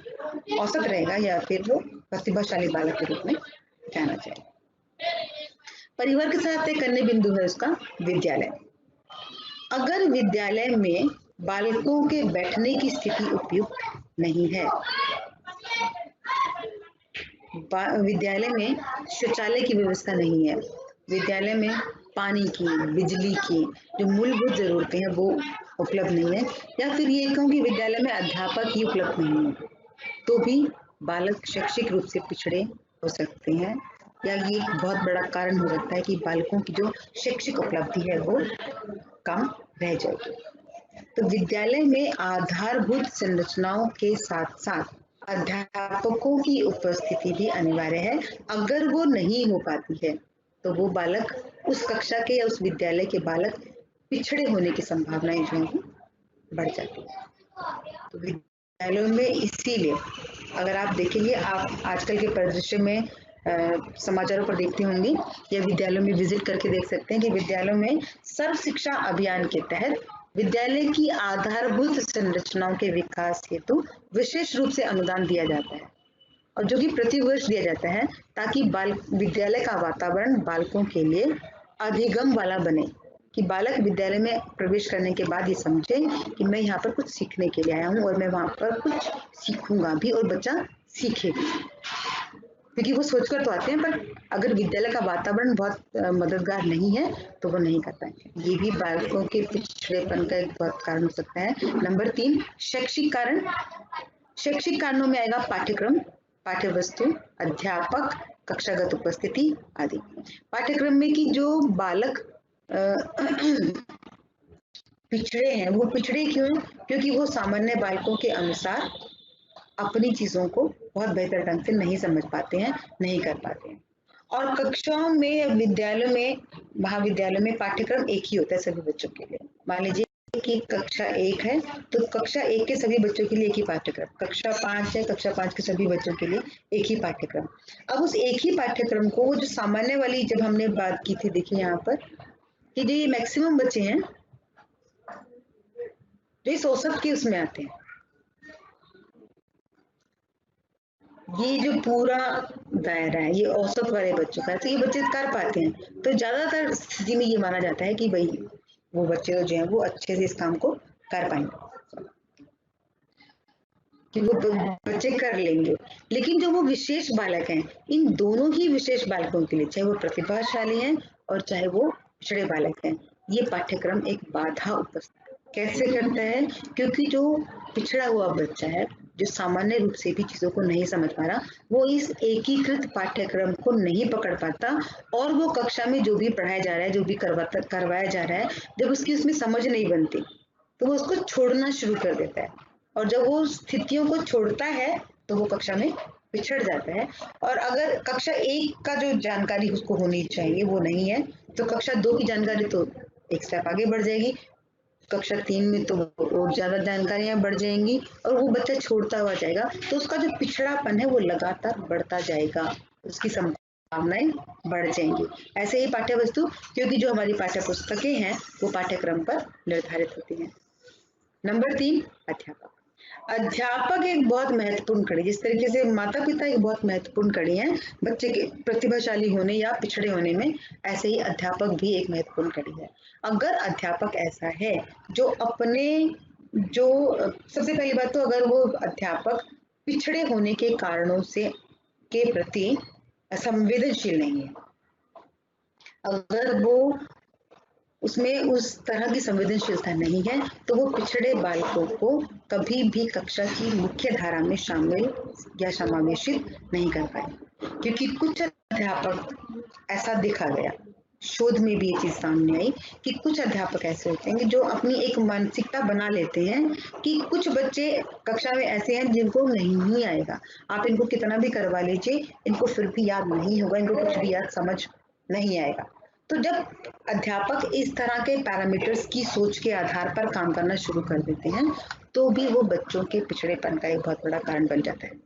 औसत रहेगा, या फिर वो प्रतिभाशाली बालक के रूप में जाना चाहिए। परिवार के साथ एक अन्य बिंदु है उसका विद्यालय। अगर विद्यालय में बालकों के बैठने की स्थिति उपयुक्त नहीं है, विद्यालय में शौचालय की व्यवस्था नहीं है, विद्यालय में पानी की, बिजली की जो मूलभूत जरूरतें हैं वो उपलब्ध नहीं है, या फिर ये कहूँ कि विद्यालय में अध्यापक ही उपलब्ध नहीं है, तो भी बालक शैक्षिक रूप से पिछड़े हो सकते हैं, या ये बहुत बड़ा कारण हो सकता है कि बालकों की जो शैक्षिक उपलब्धि है वो कम रह जाएगी। तो विद्यालय में आधारभूत संरचनाओं के साथ साथ अध्यापकों की उपस्थिति भी अनिवार्य है। अगर वो नहीं हो पाती है तो वो बालक, उस कक्षा के या उस विद्यालय के बालक पिछड़े होने की संभावनाएं जो है बढ़ जाती है। तो विद्यालयों में इसीलिए अगर आप देखेंगे, आप आजकल के परिदृश्य में समाचारों पर देखते होंगे या विद्यालयों में विजिट करके देख सकते हैं कि विद्यालयों में सर्व शिक्षा अभियान के तहत विद्यालय की आधारभूत संरचनाओं के विकास हेतु विशेष रूप से अनुदान दिया जाता है, और जो कि प्रतिवर्ष दिया जाता है, ताकि विद्यालय का वातावरण बालकों के लिए अधिगम वाला बने, कि बालक विद्यालय में प्रवेश करने के बाद ये समझे कि मैं यहाँ पर कुछ सीखने के लिए आया हूँ और मैं वहां पर कुछ सीखूंगा भी और बच्चा सीखे भी। क्योंकि वो सोचकर तो आते हैं, पर अगर विद्यालय का वातावरण बहुत मददगार नहीं है तो वो नहीं कर पाएंगे। ये भी बालकों के पिछड़ेपन का एक बहुत कारण हो सकता है। नंबर 3, शैक्षिक कारण। शैक्षिक कारणों में आएगा पाठ्यक्रम, पाठ्य वस्तु, अध्यापक, कक्षागत उपस्थिति आदि। पाठ्यक्रम में कि जो बालक पिछड़े हैं, वो पिछड़े क्यों हैं? क्योंकि वो सामान्य बालकों के अनुसार अपनी चीजों को बहुत बेहतर ढंग से नहीं समझ पाते हैं, नहीं कर पाते हैं। और कक्षाओं में, विद्यालयों में, महाविद्यालयों में पाठ्यक्रम एक ही होता है सभी बच्चों के लिए। मान लीजिए कि कक्षा 1 है तो कक्षा 1 के सभी बच्चों के लिए एक ही पाठ्यक्रम, कक्षा 5 है, कक्षा 5 के सभी बच्चों के लिए एक ही पाठ्यक्रम। अब उस एक ही पाठ्यक्रम को, वो जो सामान्य वाली जब हमने बात की थी, देखिए यहाँ पर कि जो ये मैक्सिमम बच्चे हैं जो इस औसत के उसमें आते हैं, ये जो पूरा दायरा है ये औसत वाले बच्चों का है, तो ये बच्चे कर पाते हैं। तो ज्यादातर स्थिति में ये माना जाता है कि भाई वो बच्चे जो हैं वो अच्छे से इस काम को कर पाएंगे, कि वो बच्चे कर लेंगे। लेकिन जो वो विशेष बालक हैं, इन दोनों ही विशेष बालकों के लिए, चाहे वो प्रतिभाशाली हैं और चाहे वो पिछड़े बालक हैं, ये पाठ्यक्रम एक बाधा उपस्थित कैसे करता है? क्योंकि जो पिछड़ा हुआ बच्चा है, जो सामान्य रूप से भी चीजों को नहीं समझ पा रहा, वो इस एकीकृत पाठ्यक्रम को नहीं पकड़ पाता, और वो कक्षा में जो भी पढ़ाया जा रहा है, जो भी करवाया जा रहा है, जब उसकी उसमें समझ नहीं बनती तो वो उसको छोड़ना शुरू कर देता है। और जब वो स्थितियों को छोड़ता है तो वो कक्षा में पिछड़ जाता है। और अगर कक्षा 1 का जो जानकारी उसको होनी चाहिए वो नहीं है, तो कक्षा 2 की जानकारी तो एक स्टेप आगे बढ़ जाएगी, कक्षा 3 में तो और ज्यादा जानकारियां बढ़ जाएंगी, और वो बच्चा छोड़ता हुआ जाएगा, तो उसका जो पिछड़ापन है वो लगातार बढ़ता जाएगा, उसकी संभावनाएं बढ़ जाएंगी। ऐसे ही पाठ्य वस्तु, क्योंकि जो हमारी पाठ्य पुस्तकें हैं वो पाठ्यक्रम पर निर्धारित होती हैं। नंबर 3, अध्यापक। अध्यापक एक बहुत महत्वपूर्ण कड़ी, जिस तरीके से माता पिता एक बहुत महत्वपूर्ण कड़ी है बच्चे के प्रतिभाशाली होने या पिछड़े होने में, ऐसे ही अध्यापक भी एक महत्वपूर्ण कड़ी है। अगर अध्यापक ऐसा है जो अपने, जो सबसे पहली बात तो अगर वो अध्यापक पिछड़े होने के कारणों से के प्रति संवेदनशील नहीं है, अगर वो उसमें उस तरह की संवेदनशीलता नहीं है, तो वो पिछड़े बालकों को कभी भी कक्षा की मुख्य धारा में शामिल या समावेशित नहीं कर पाए। क्योंकि कुछ अध्यापक, ऐसा देखा गया, शोध में भी ये चीज सामने आई कि कुछ अध्यापक ऐसे होते हैं कि जो अपनी एक मानसिकता बना लेते हैं कि कुछ बच्चे कक्षा में ऐसे हैं जिनको नहीं आएगा, आप इनको कितना भी करवा लीजिए, इनको फिर भी याद नहीं होगा, इनको कुछ भी याद समझ नहीं आएगा। तो जब अध्यापक इस तरह के पैरामीटर्स की सोच के आधार पर काम करना शुरू कर देते हैं, तो भी वो बच्चों के पिछड़ेपन का एक बहुत बड़ा कारण बन जाता है।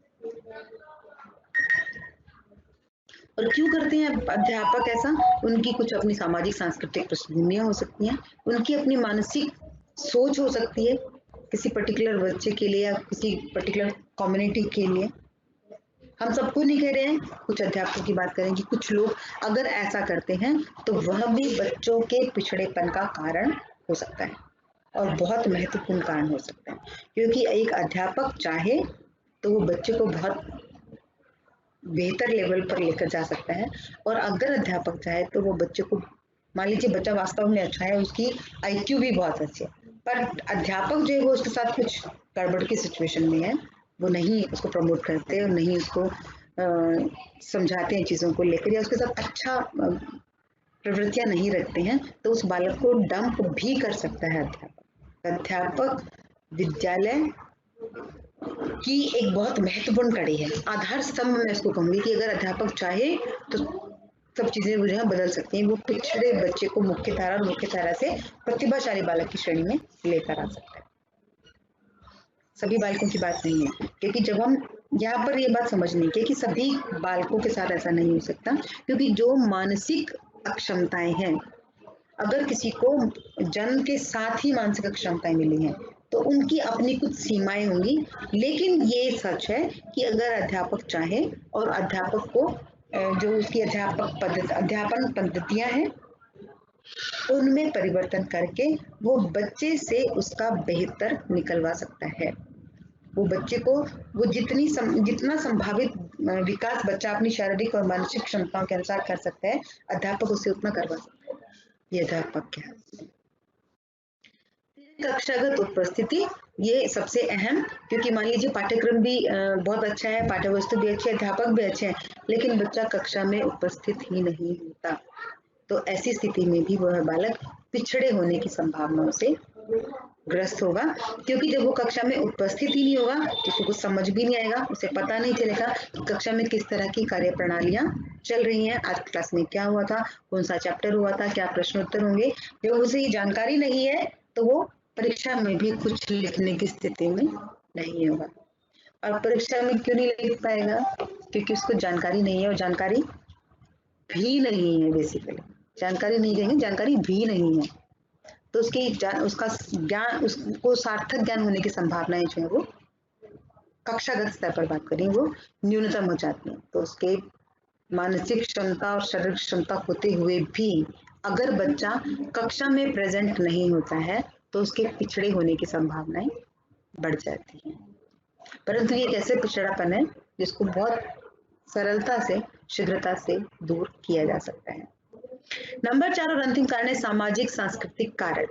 और क्यों करते हैं अध्यापक ऐसा? उनकी कुछ अपनी सामाजिक सांस्कृतिक पृष्ठभूमियां हो सकती हैं, उनकी अपनी मानसिक सोच हो सकती है किसी पर्टिकुलर बच्चे के लिए या किसी पर्टिकुलर कम्युनिटी के लिए। हम सबको नहीं कह रहे हैं, कुछ अध्यापकों की बात करें कि कुछ लोग अगर ऐसा करते हैं तो वह भी बच्चों के पिछड़ेपन का कारण हो सकता है, और बहुत महत्वपूर्ण कारण हो सकता है। क्योंकि एक अध्यापक चाहे तो वो बच्चे को बहुत बेहतर लेवल पर लेकर जा सकता है, और अगर अध्यापक चाहे तो वो बच्चे को, मान लीजिए बच्चा वास्तव में अच्छा है, उसकी IQ भी बहुत अच्छी है, पर अध्यापक जो है वो उसके साथ कुछ गड़बड़ की सिचुएशन में है, वो नहीं उसको प्रमोट करते और नहीं उसको समझाते हैं चीजों को लेकर, या उसके साथ अच्छा प्रवृत्तियां नहीं रखते हैं, तो उस बालक को डंप भी कर सकता है अध्यापक। अध्यापक विद्यालय की एक बहुत महत्वपूर्ण कड़ी है, आधार स्तंभ मैं इसको कहूंगी कि अगर अध्यापक चाहे तो सब चीजें वो जो है बदल सकती हैं, वो पिछड़े बच्चे को मुख्य धारा और मुख्य धारा से प्रतिभाशाली बालक की श्रेणी में लेकर आ सकता है। सभी बालकों की बात नहीं है, क्योंकि जब हम यहाँ पर ये बात समझने की कि सभी बालकों के साथ ऐसा नहीं हो सकता, क्योंकि जो मानसिक अक्षमताएं हैं, अगर किसी को जन्म के साथ ही मानसिक अक्षमताएं मिली हैं तो उनकी अपनी कुछ सीमाएं होंगी। लेकिन ये सच है कि अगर अध्यापक चाहे और अध्यापक को जो उसकी अध्यापन पद्धतियां हैं उनमें परिवर्तन करके वो बच्चे से उसका बेहतर निकलवा सकता है। वो बच्चे को वो जितना संभावित विकास बच्चा अपनी शारीरिक और मानसिक क्षमताओं के अनुसार कर सकता है, अध्यापक उसे उतना करवा सकता है। ये अध्यापक क्या है? कक्षागत उपस्थिति, ये सबसे अहम, क्योंकि मान लीजिए पाठ्यक्रम भी बहुत अच्छा है, पाठ्य वस्तु भी अच्छी है, अध्यापक भी अच्छे हैं, लेकिन बच्चा कक्षा में उपस्थित ही नहीं होता, तो ऐसी स्थिति में भी वह बालक पिछड़े होने की संभावनाओं से ग्रस्त होगा, क्योंकि जब वो कक्षा में उपस्थित ही नहीं होगा तो उसको कुछ समझ भी नहीं आएगा, उसे पता नहीं चलेगा कि कक्षा में किस तरह की कार्य प्रणालियां चल रही हैं, आज क्लास में क्या हुआ था, कौन सा चैप्टर हुआ था, क्या प्रश्न उत्तर होंगे। जब उसे ये जानकारी नहीं है तो वो परीक्षा में भी कुछ लिखने की स्थिति में नहीं होगा। और परीक्षा में क्यों नहीं लिख पाएगा? क्योंकि उसको जानकारी नहीं है, और जानकारी भी नहीं है, बेसिकली जानकारी नहीं कहेंगे, जानकारी भी नहीं है, तो उसका ज्ञान, उसको सार्थक ज्ञान होने की संभावनाएं जो है वो कक्षागत स्तर पर बात करें वो न्यूनतम हो जाती है। तो उसके मानसिक क्षमता और शारीरिक क्षमता होते हुए भी अगर बच्चा कक्षा में प्रेजेंट नहीं होता है तो उसके पिछड़े होने की संभावनाएं बढ़ जाती हैं। परंतु ये एक ऐसे पिछड़ापन है जिसको बहुत सरलता से, शीघ्रता से दूर किया जा सकता है। नंबर 4 और अंतिम कारण है सामाजिक सांस्कृतिक कारण।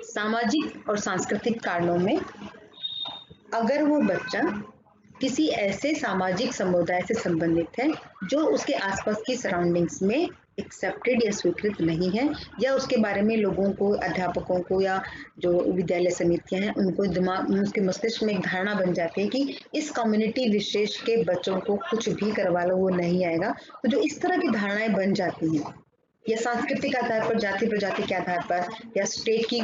सामाजिक और सांस्कृतिक कारणों में अगर वो बच्चा किसी ऐसे सामाजिक समुदाय से संबंधित है जो उसके आसपास की सराउंडिंग्स में एक्सेप्टेड या स्वीकृत नहीं है, या उसके बारे में लोगों को, अध्यापकों को या जो विद्यालय समितियां हैं उनको दिमाग, उसके मस्तिष्क में एक धारणा बन जाती है कि इस कम्युनिटी विशेष के बच्चों को कुछ भी करवा लो वो नहीं आएगा, तो जो इस तरह की धारणाएं बन जाती हैं, या सांस्कृतिक आधार पर, जाति प्रजाति के आधार पर, या स्टेट की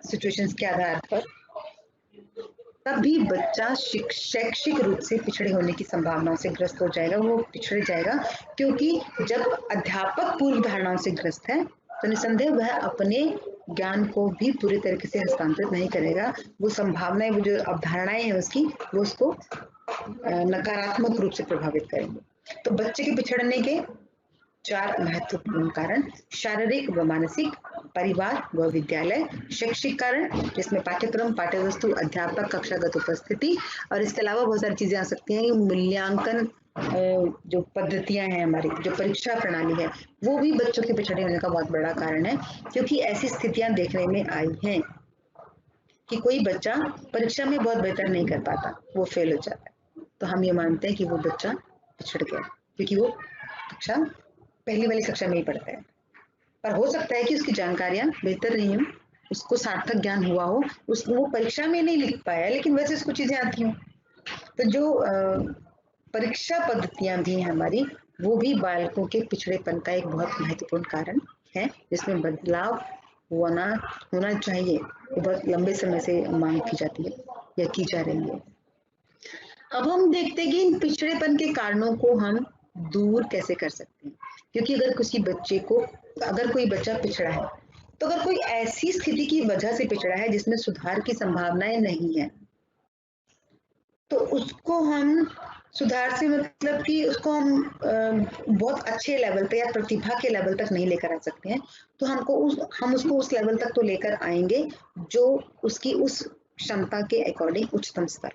सिचुएशंस के आधार पर, तभी बच्चा शैक्षिक रूप से पिछड़े होने की संभावनाओं से ग्रस्त हो जाएगा, वो पिछड़ जाएगा, क्योंकि जब अध्यापक पूर्व धारणाओं से ग्रस्त है तो निसंदेह वह अपने ज्ञान को भी पूरी तरीके से हस्तांतरित नहीं करेगा, वो संभावनाएं, वो जो अवधारणाएं हैं उसकी, वो उसको नकारात्मक रूप से प्रभावित करेंगे। तो बच्चे के पिछड़ने के 4 महत्वपूर्ण कारण: शारीरिक व मानसिक, परिवार व विद्यालय, शैक्षिक कारण जिसमें पाठ्यक्रम, पाठ्यवस्तु, अध्यापक, कक्षागत उपस्थिति, और इसके अलावा बहुत सारी चीजें आ सकती हैं। मूल्यांकन जो पद्धतियां हैं, हमारी जो परीक्षा प्रणाली है, वो भी बच्चों के पिछड़े होने का बहुत बड़ा कारण है, क्योंकि ऐसी स्थितियां देखने में आई हैं कि कोई बच्चा परीक्षा में बहुत बेहतर नहीं कर पाता, वो फेल हो जाता है, तो हम ये मानते हैं कि वो बच्चा पिछड़ गया, क्योंकि वो पहली वाली कक्षा में ही पढ़ता है। पर हो सकता है कि उसकी जानकारियां बेहतर नहीं हो, उसको सार्थक ज्ञान हुआ हो, वो परीक्षा में नहीं लिख पाया, लेकिन वैसे उसको चीजें आती हों। तो जो परीक्षा पद्धतियां भी हैं हमारी, वो भी बालकों के पिछड़ेपन का एक बहुत महत्वपूर्ण कारण है, जिसमें बदलाव होना चाहिए। वो बहुत लंबे समय से मांग की जाती है या की जा रही है। अब हम देखते हैं कि इन पिछड़ेपन के कारणों को हम दूर कैसे कर सकते हैं, क्योंकि अगर कोई बच्चा पिछड़ा है, तो अगर कोई ऐसी स्थिति की वजह से पिछड़ा है जिसमें सुधार की संभावनाएं नहीं है, तो उसको हम सुधार से मतलब कि उसको हम बहुत अच्छे लेवल पे या प्रतिभा के लेवल तक नहीं लेकर आ सकते हैं, तो हम उसको उस लेवल तक तो लेकर आएंगे जो उसकी उस क्षमता के अकॉर्डिंग उच्चतम स्तर,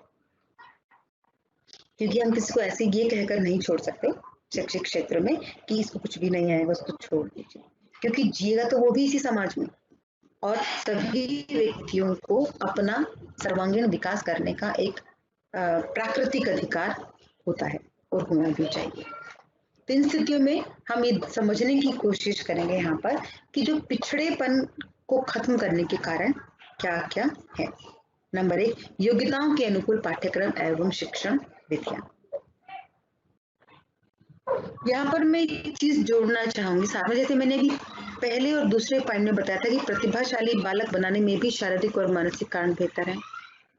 क्योंकि हम किसी को ऐसे ये कहकर नहीं छोड़ सकते शैक्षिक क्षेत्र में कि इसको कुछ भी नहीं आएगा, उसको छोड़ दीजिए, क्योंकि जिएगा तो वो भी इसी समाज में, और सभी व्यक्तियों को अपना सर्वांगीण विकास करने का एक प्राकृतिक अधिकार होता है और होना भी चाहिए। तो इन स्थितियों में हम ये समझने की कोशिश करेंगे यहाँ पर कि जो पिछड़ेपन को खत्म करने के कारण क्या क्या है। नंबर 1, योग्यताओं के अनुकूल पाठ्यक्रम एवं शिक्षण विधियां। यहाँ पर मैं एक चीज जोड़ना चाहूंगी साथ में, जैसे मैंने अभी पहले और दूसरे पॉइंट में बताया था कि प्रतिभाशाली बालक बनाने में भी शारीरिक और मानसिक कारण बेहतर है,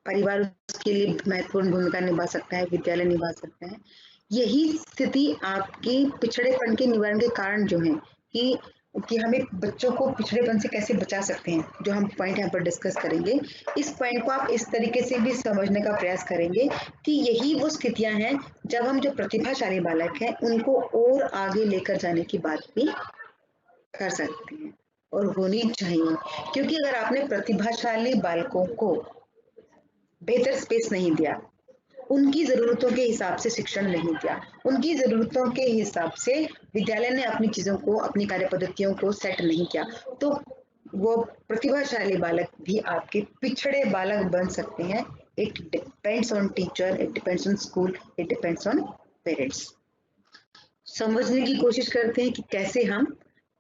परिवार उसके लिए महत्वपूर्ण भूमिका निभा सकता है, विद्यालय निभा सकता है। यही स्थिति आपके पिछड़ेपन के निवारण के कारण जो है कि हमें बच्चों को पिछड़ेपन से कैसे बचा सकते हैं, जो हम पॉइंट यहाँ पर डिस्कस करेंगे, इस पॉइंट को आप इस तरीके से भी समझने का प्रयास करेंगे कि यही वो स्थितियां हैं जब हम जो प्रतिभाशाली बालक हैं उनको और आगे लेकर जाने की बात भी कर सकते हैं और होनी चाहिए। क्योंकि अगर आपने प्रतिभाशाली बालकों को बेहतर स्पेस नहीं दिया, उनकी जरूरतों के हिसाब से शिक्षण नहीं दिया, उनकी जरूरतों के हिसाब से विद्यालय ने अपनी चीजों को, अपनी कार्य पद्धतियों को सेट नहीं किया, तो वो प्रतिभाशाली बालक भी आपके पिछड़े बालक बन सकते हैं। It depends on teacher, it depends on school, it depends on parents. समझने की कोशिश करते हैं कि कैसे हम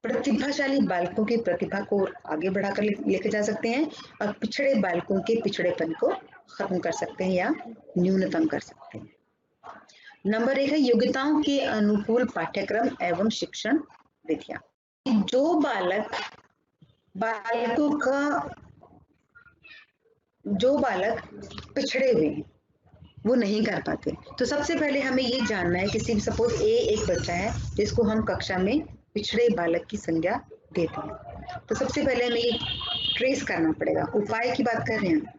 प्रतिभाशाली बालकों की प्रतिभा को आगे बढ़ाकर लेके जा सकते हैं और पिछड़े बालकों के पिछड़ेपन को खत्म कर सकते हैं या न्यूनतम कर सकते हैं। नंबर 1 है योग्यताओं के अनुकूल पाठ्यक्रम एवं शिक्षण विधियां। जो जो बालक पिछड़े हुए हैं, वो नहीं कर पाते, तो सबसे पहले हमें ये जानना है, किसी सपोज एक बच्चा है जिसको हम कक्षा में पिछड़े बालक की संज्ञा देते हैं, तो सबसे पहले हमें ये ट्रेस करना पड़ेगा। उपाय की बात कर रहे हैं,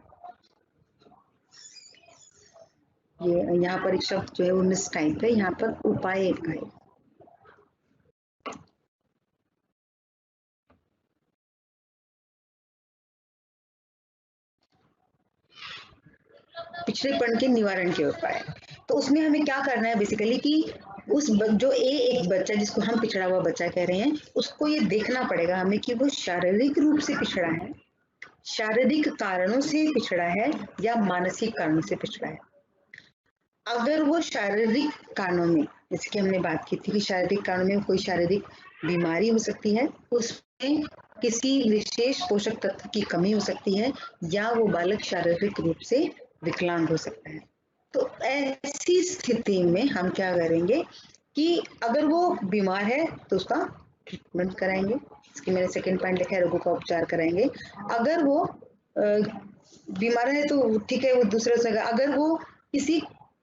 ये यहाँ पर एक शब्द जो है वो मिस टाइप है, यहाँ पर उपाय का है। पिछड़ेपन के निवारण के उपाय, तो उसमें हमें क्या करना है बेसिकली कि उस जो एक बच्चा जिसको हम पिछड़ा हुआ बच्चा कह रहे हैं, उसको ये देखना पड़ेगा हमें कि वो शारीरिक रूप से पिछड़ा है, शारीरिक कारणों से पिछड़ा है या मानसिक कारणों से पिछड़ा है। अगर वो शारीरिक कारणों में, जैसे कि हमने बात की थी कि शारीरिक कारणों में कोई शारीरिक बीमारी हो सकती है, उसमें किसी विशेष पोषक तत्व की कमी हो सकती है, या वो बालक शारीरिक रूप से विकलांग हो सकता है, तो ऐसी स्थिति में हम क्या करेंगे कि अगर वो बीमार है तो उसका ट्रीटमेंट कराएंगे, इसकी मैंने सेकंड पॉइंट लिखा है, रोगों का उपचार कराएंगे। अगर वो बीमार है तो ठीक है, वो दूसरा जगह, अगर वो किसी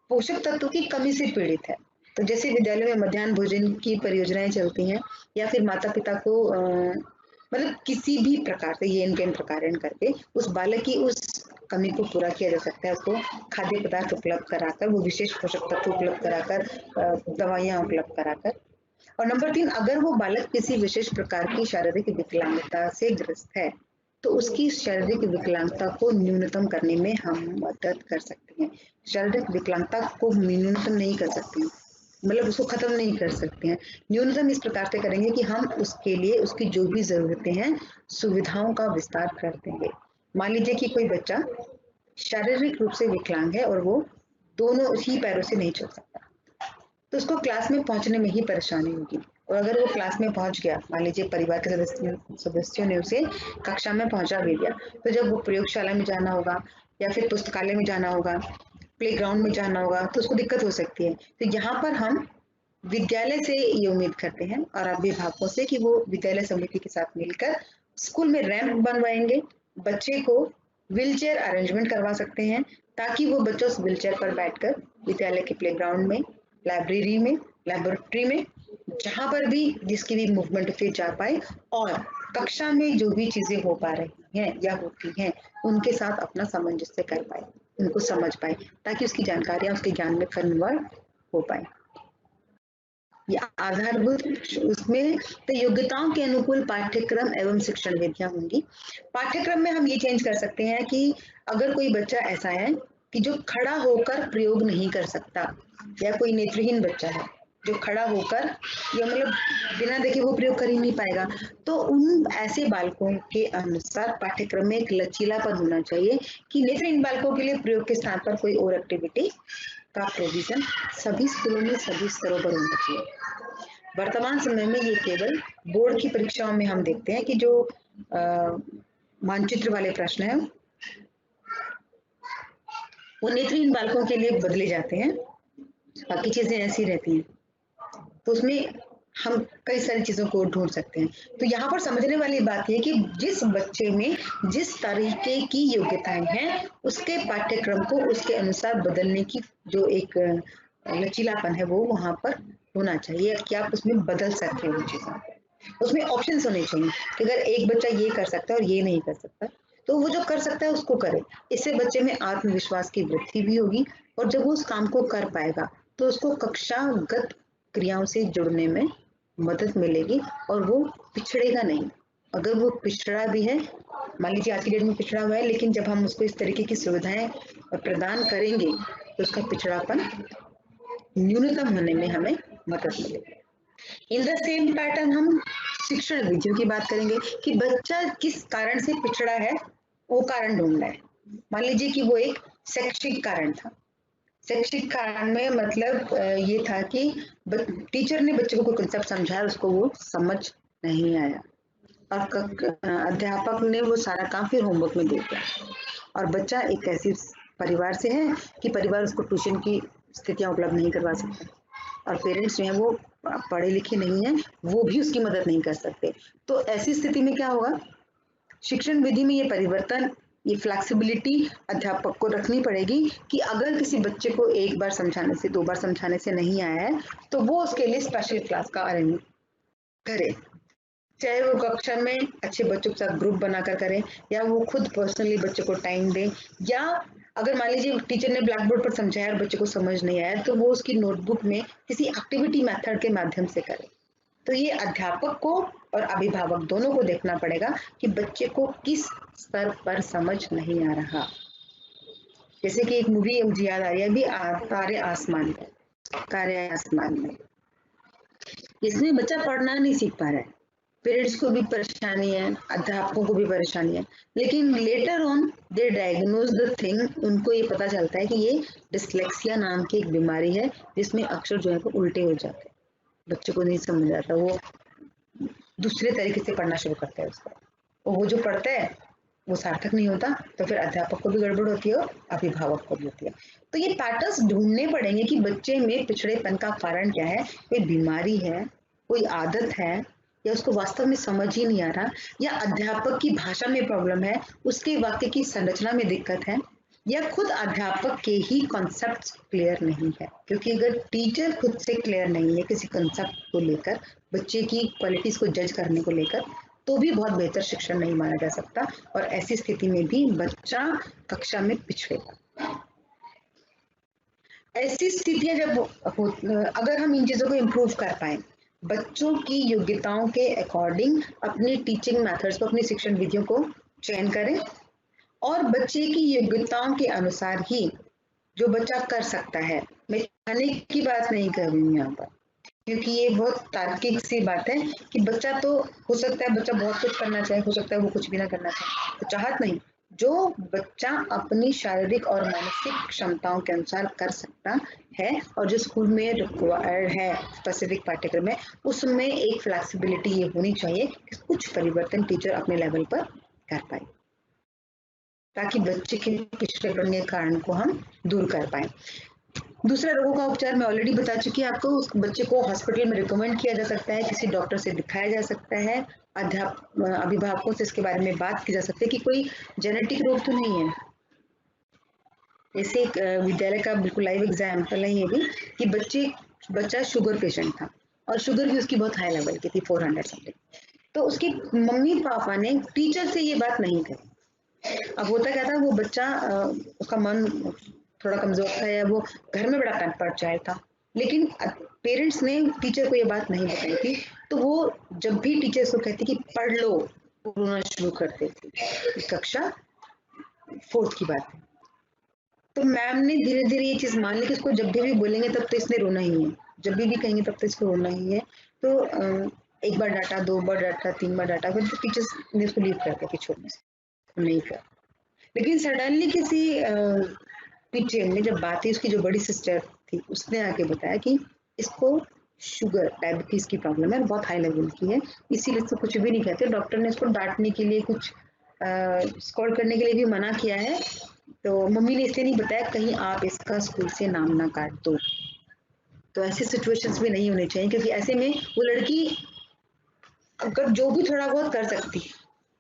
पोषक तत्व की कमी से पीड़ित है, तो जैसे विद्यालय में मध्याह्न भोजन की परियोजनाएं चलती हैं, या फिर माता पिता को मतलब किसी भी प्रकार से ये इनके प्रकार करके उस बालक की उस कमी को पूरा किया जा सकता है, उसको खाद्य पदार्थ उपलब्ध कराकर, वो विशेष पोषक तत्व उपलब्ध कराकर, दवाइयां उपलब्ध कराकर। और नंबर 3, अगर वो बालक किसी विशेष प्रकार की शारीरिक विकलांगता से ग्रस्त है, तो उसकी शारीरिक विकलांगता को न्यूनतम करने में हम मदद कर सकते हैं। शारीरिक विकलांगता को न्यूनतम नहीं कर सकते हैं, मतलब उसको खत्म नहीं कर सकते हैं, न्यूनतम इस प्रकार से करेंगे कि हम उसके लिए उसकी जो भी जरूरतें हैं, सुविधाओं का विस्तार कर देंगे। मान लीजिए कि कोई बच्चा शारीरिक रूप से विकलांग है और वो दोनों ही पैरों से नहीं चल सकता, तो उसको क्लास में पहुंचने में ही परेशानी होगी, और अगर वो क्लास में पहुंच गया, मान लीजिए परिवार के सदस्यों ने उसे कक्षा में पहुंचा भी दिया, तो जब वो प्रयोगशाला में जाना होगा या फिर पुस्तकालय में जाना होगा, प्लेग्राउंड में जाना होगा, तो उसको दिक्कत हो सकती है। तो यहाँ पर हम विद्यालय से ये उम्मीद करते हैं और अभिभावकों से कि वो विद्यालय समिति के साथ मिलकर स्कूल में रैंप बनवाएंगे, बच्चे को व्हीलचेयर अरेंजमेंट करवा सकते हैं, ताकि वो बच्चा उस व्हीलचेयर पर बैठकर विद्यालय के प्लेग्राउंड में, लाइब्रेरी में, लेबोरेटरी में, जहां पर भी जिसकी भी मूवमेंट उसे जा पाए, और कक्षा में जो भी चीजें हो पा रही हैं या होती हैं, उनके साथ अपना सामंजस्य कर पाए, उनको समझ पाए, ताकि उसकी जानकारियां उसके ज्ञान में कन्वर्ट हो पाए। या आधारभूत उसमें तो योग्यताओं के अनुकूल पाठ्यक्रम एवं शिक्षण विधियां होंगी। पाठ्यक्रम में हम ये चेंज कर सकते हैं कि अगर कोई बच्चा ऐसा है कि जो खड़ा होकर प्रयोग नहीं कर सकता, या कोई नेत्रहीन बच्चा है जो खड़ा होकर या मतलब बिना देखे वो प्रयोग कर ही नहीं पाएगा, तो उन ऐसे बालकों के अनुसार पाठ्यक्रम में एक लचीलापन होना चाहिए कि नेत्रहीन बालकों के लिए प्रयोग के स्थान पर कोई और एक्टिविटी का प्रोविजन सभी स्कूलों में सभी स्तरों पर होना चाहिए। वर्तमान समय में ये केवल बोर्ड की परीक्षाओं में हम देखते हैं कि जो मानचित्र वाले प्रश्न हैं वो नेत्रहीन बालकों के लिए बदले जाते हैं, बाकी चीजें ऐसी रहती हैं, तो उसमें हम कई सारी चीजों को ढूंढ सकते हैं। तो यहाँ पर समझने वाली बात यह कि जिस बच्चे में जिस तरीके की योग्यताएं हैं, उसके पाठ्यक्रम को उसके अनुसार बदलने की जो एक लचीलापन है वो वहां पर होना चाहिए कि आप उसमें बदल सकते हो चीजें, उसमें ऑप्शंस होने चाहिए कि अगर एक बच्चा ये कर सकता है और ये नहीं कर सकता, तो वो जो कर सकता है उसको करे। इससे बच्चे में आत्मविश्वास की वृद्धि भी होगी, और जब वो उस काम को कर पाएगा तो उसको कक्षागत क्रियाओं से जुड़ने में मदद मिलेगी और वो पिछड़ेगा नहीं। अगर वो पिछड़ा भी है, मान लीजिए आज की डेट में पिछड़ा हुआ है, लेकिन जब हम उसको इस तरीके की सुविधाएं प्रदान करेंगे तो उसका पिछड़ापन न्यूनतम होने में हमें मदद मिलेगी। इन द सेम पैटर्न हम शिक्षण विधियों की बात करेंगे कि बच्चा किस कारण से पिछड़ा है, वो कारण ढूंढना है। मान लीजिए कि वो एक शैक्षिक कारण था। शैक्षिक कारण में मतलब ये था कि टीचर ने बच्चे को कोई कंसेप्ट समझाया, उसको वो समझ नहीं आया और अध्यापक ने वो सारा काम फिर होमवर्क में दे दिया, और बच्चा एक ऐसी परिवार से है कि परिवार उसको ट्यूशन की स्थितियां उपलब्ध नहीं करवा सकता, और पेरेंट्स जो है वो पढ़े लिखे नहीं है, वो भी उसकी मदद नहीं कर सकते। तो ऐसी स्थिति में क्या होगा, शिक्षण विधि में ये परिवर्तन, ये फ्लेक्सिबिलिटी अध्यापक को रखनी पड़ेगी कि अगर किसी बच्चे को एक बार समझाने से, 2 बार समझाने से नहीं आया है तो वो उसके लिए स्पेशल क्लास का अरेंज करे, चाहे वो कक्षा में अच्छे बच्चों के साथ ग्रुप बनाकर करें, या वो खुद पर्सनली बच्चे को टाइम दे, या अगर मान लीजिए टीचर ने ब्लैक बोर्ड पर समझाया और बच्चे को समझ नहीं आया तो वो उसकी नोटबुक में किसी एक्टिविटी मेथड के माध्यम से करे। तो ये अध्यापक को और अभिभावक दोनों को देखना पड़ेगा कि बच्चे को किस स्तर पर समझ नहीं आ रहा। जैसे कि एक मूवी मुझे याद आ रही है अभी, तारे आसमान में, तारे आसमान में, इसमें बच्चा पढ़ना नहीं सीख पा रहा है, पेरेंट्स को भी परेशानी है, अध्यापकों को भी परेशानी है, लेकिन later on they diagnose the thing, उनको ये पता चलता है कि ये डिसलेक्सिया नाम की एक बीमारी है जिसमें अक्षर जो है वो उल्टे हो जाते हैं, बच्चे को नहीं समझ आता, वो दूसरे तरीके से पढ़ना शुरू करता है उसको, और वो जो पढ़ता है वो सार्थक नहीं होता, तो फिर अध्यापक को भी गड़बड़ होती है और अभिभावक को भी होती है। तो ये पैटर्न्स ढूंढने पड़ेंगे कि बच्चे में पिछड़ेपन का कारण क्या है, कोई बीमारी है, कोई आदत है, या उसको वास्तव में समझ ही नहीं आ रहा, या अध्यापक की भाषा में प्रॉब्लम है, उसके वाक्य की संरचना में दिक्कत है, या खुद अध्यापक के ही कॉन्सेप्ट क्लियर नहीं है। क्योंकि अगर टीचर खुद से क्लियर नहीं है किसी कॉन्सेप्ट को लेकर, बच्चे की क्वालिटीज को जज करने को लेकर, तो भी बहुत बेहतर शिक्षण नहीं माना जा सकता, और ऐसी स्थिति में भी बच्चा कक्षा में पिछड़ेगा। ऐसी स्थितियां अगर हम इन चीजों को इम्प्रूव कर पाए, बच्चों की योग्यताओं के अकॉर्डिंग अपनी टीचिंग मेथड्स को, अपनी शिक्षण विधियों को चयन करें, और बच्चे की योग्यताओं के अनुसार ही जो बच्चा कर सकता है, मैं खाने की बात नहीं कर रही हूँ यहाँ पर, क्योंकि ये बहुत तार्किक सी बात है कि बच्चा तो हो सकता है, बच्चा बहुत कुछ करना चाहे, हो सकता है वो कुछ भी ना करना चाहे, तो चाहत नहीं, जो बच्चा अपनी शारीरिक और मानसिक क्षमताओं के अनुसार कर सकता है और जो स्कूल में रिक्वायर्ड है स्पेसिफिक पाठ्यक्रम में, उसमें एक फ्लेक्सिबिलिटी ये होनी चाहिए कि कुछ परिवर्तन टीचर अपने लेवल पर कर पाए, ताकि बच्चे के पिछड़ेपन के कारण को हम दूर कर पाए। दूसरा, रोगों का उपचार मैं ऑलरेडी बता चुकी है आपको, उस बच्चे को हॉस्पिटल में रिकमेंड किया जा सकता है, किसी डॉक्टर से दिखाया जा सकता है, अभिभावकों से इसके बारे में बात की जा सकती है कि कोई जेनेटिक रोग तो नहीं है। जैसे एक विद्यालय का बिल्कुल लाइव एग्जाम्पल है ये भी, कि बच्चा शुगर पेशेंट था और शुगर भी उसकी बहुत हाई लेवल की थी, 400 समथिंग, तो उसके मम्मी पापा ने टीचर से ये बात नहीं कही। अब होता क्या था, वो बच्चा उसका मन थोड़ा कमजोर था, या वो घर में बड़ा पैम्पर्ड चाइल्ड था, लेकिन पेरेंट्स ने टीचर को ये बात नहीं बताई थी, तो वो जब भी टीचर को कहती कि पढ़ लो, रोना शुरू करते थे। कक्षा 4th की बात है। तो मैम ने धीरे धीरे ये चीज मान ली कि इसको जब भी बोलेंगे तब तो इसने रोना ही है, जब भी कहेंगे तब तो इसको रोना ही है। तो एक बार डांटा, 2 बार डांटा, 3 बार डांटा, फिर तो टीचर्स ने उसको लीव कर दिया कि छोड़ने से नहीं कर। लेकिन सडनली किसी पीटीएम में जब बात हुई, उसकी जो बड़ी सिस्टर थी उसने आके बताया कि इसको शुगर, डायबिटीज की प्रॉब्लम है, बहुत हाई लेवल की है, इसीलिए इसको कुछ भी नहीं कहते। डॉक्टर ने इसको डांटने के लिए, कुछ स्कॉल करने के लिए भी मना किया है, तो मम्मी ने इसलिए नहीं बताया कहीं आप इसका स्कूल से नाम ना काट दो। तो ऐसी सिचुएशंस भी नहीं होनी चाहिए, क्योंकि ऐसे में वो लड़की अगर जो भी थोड़ा बहुत कर सकती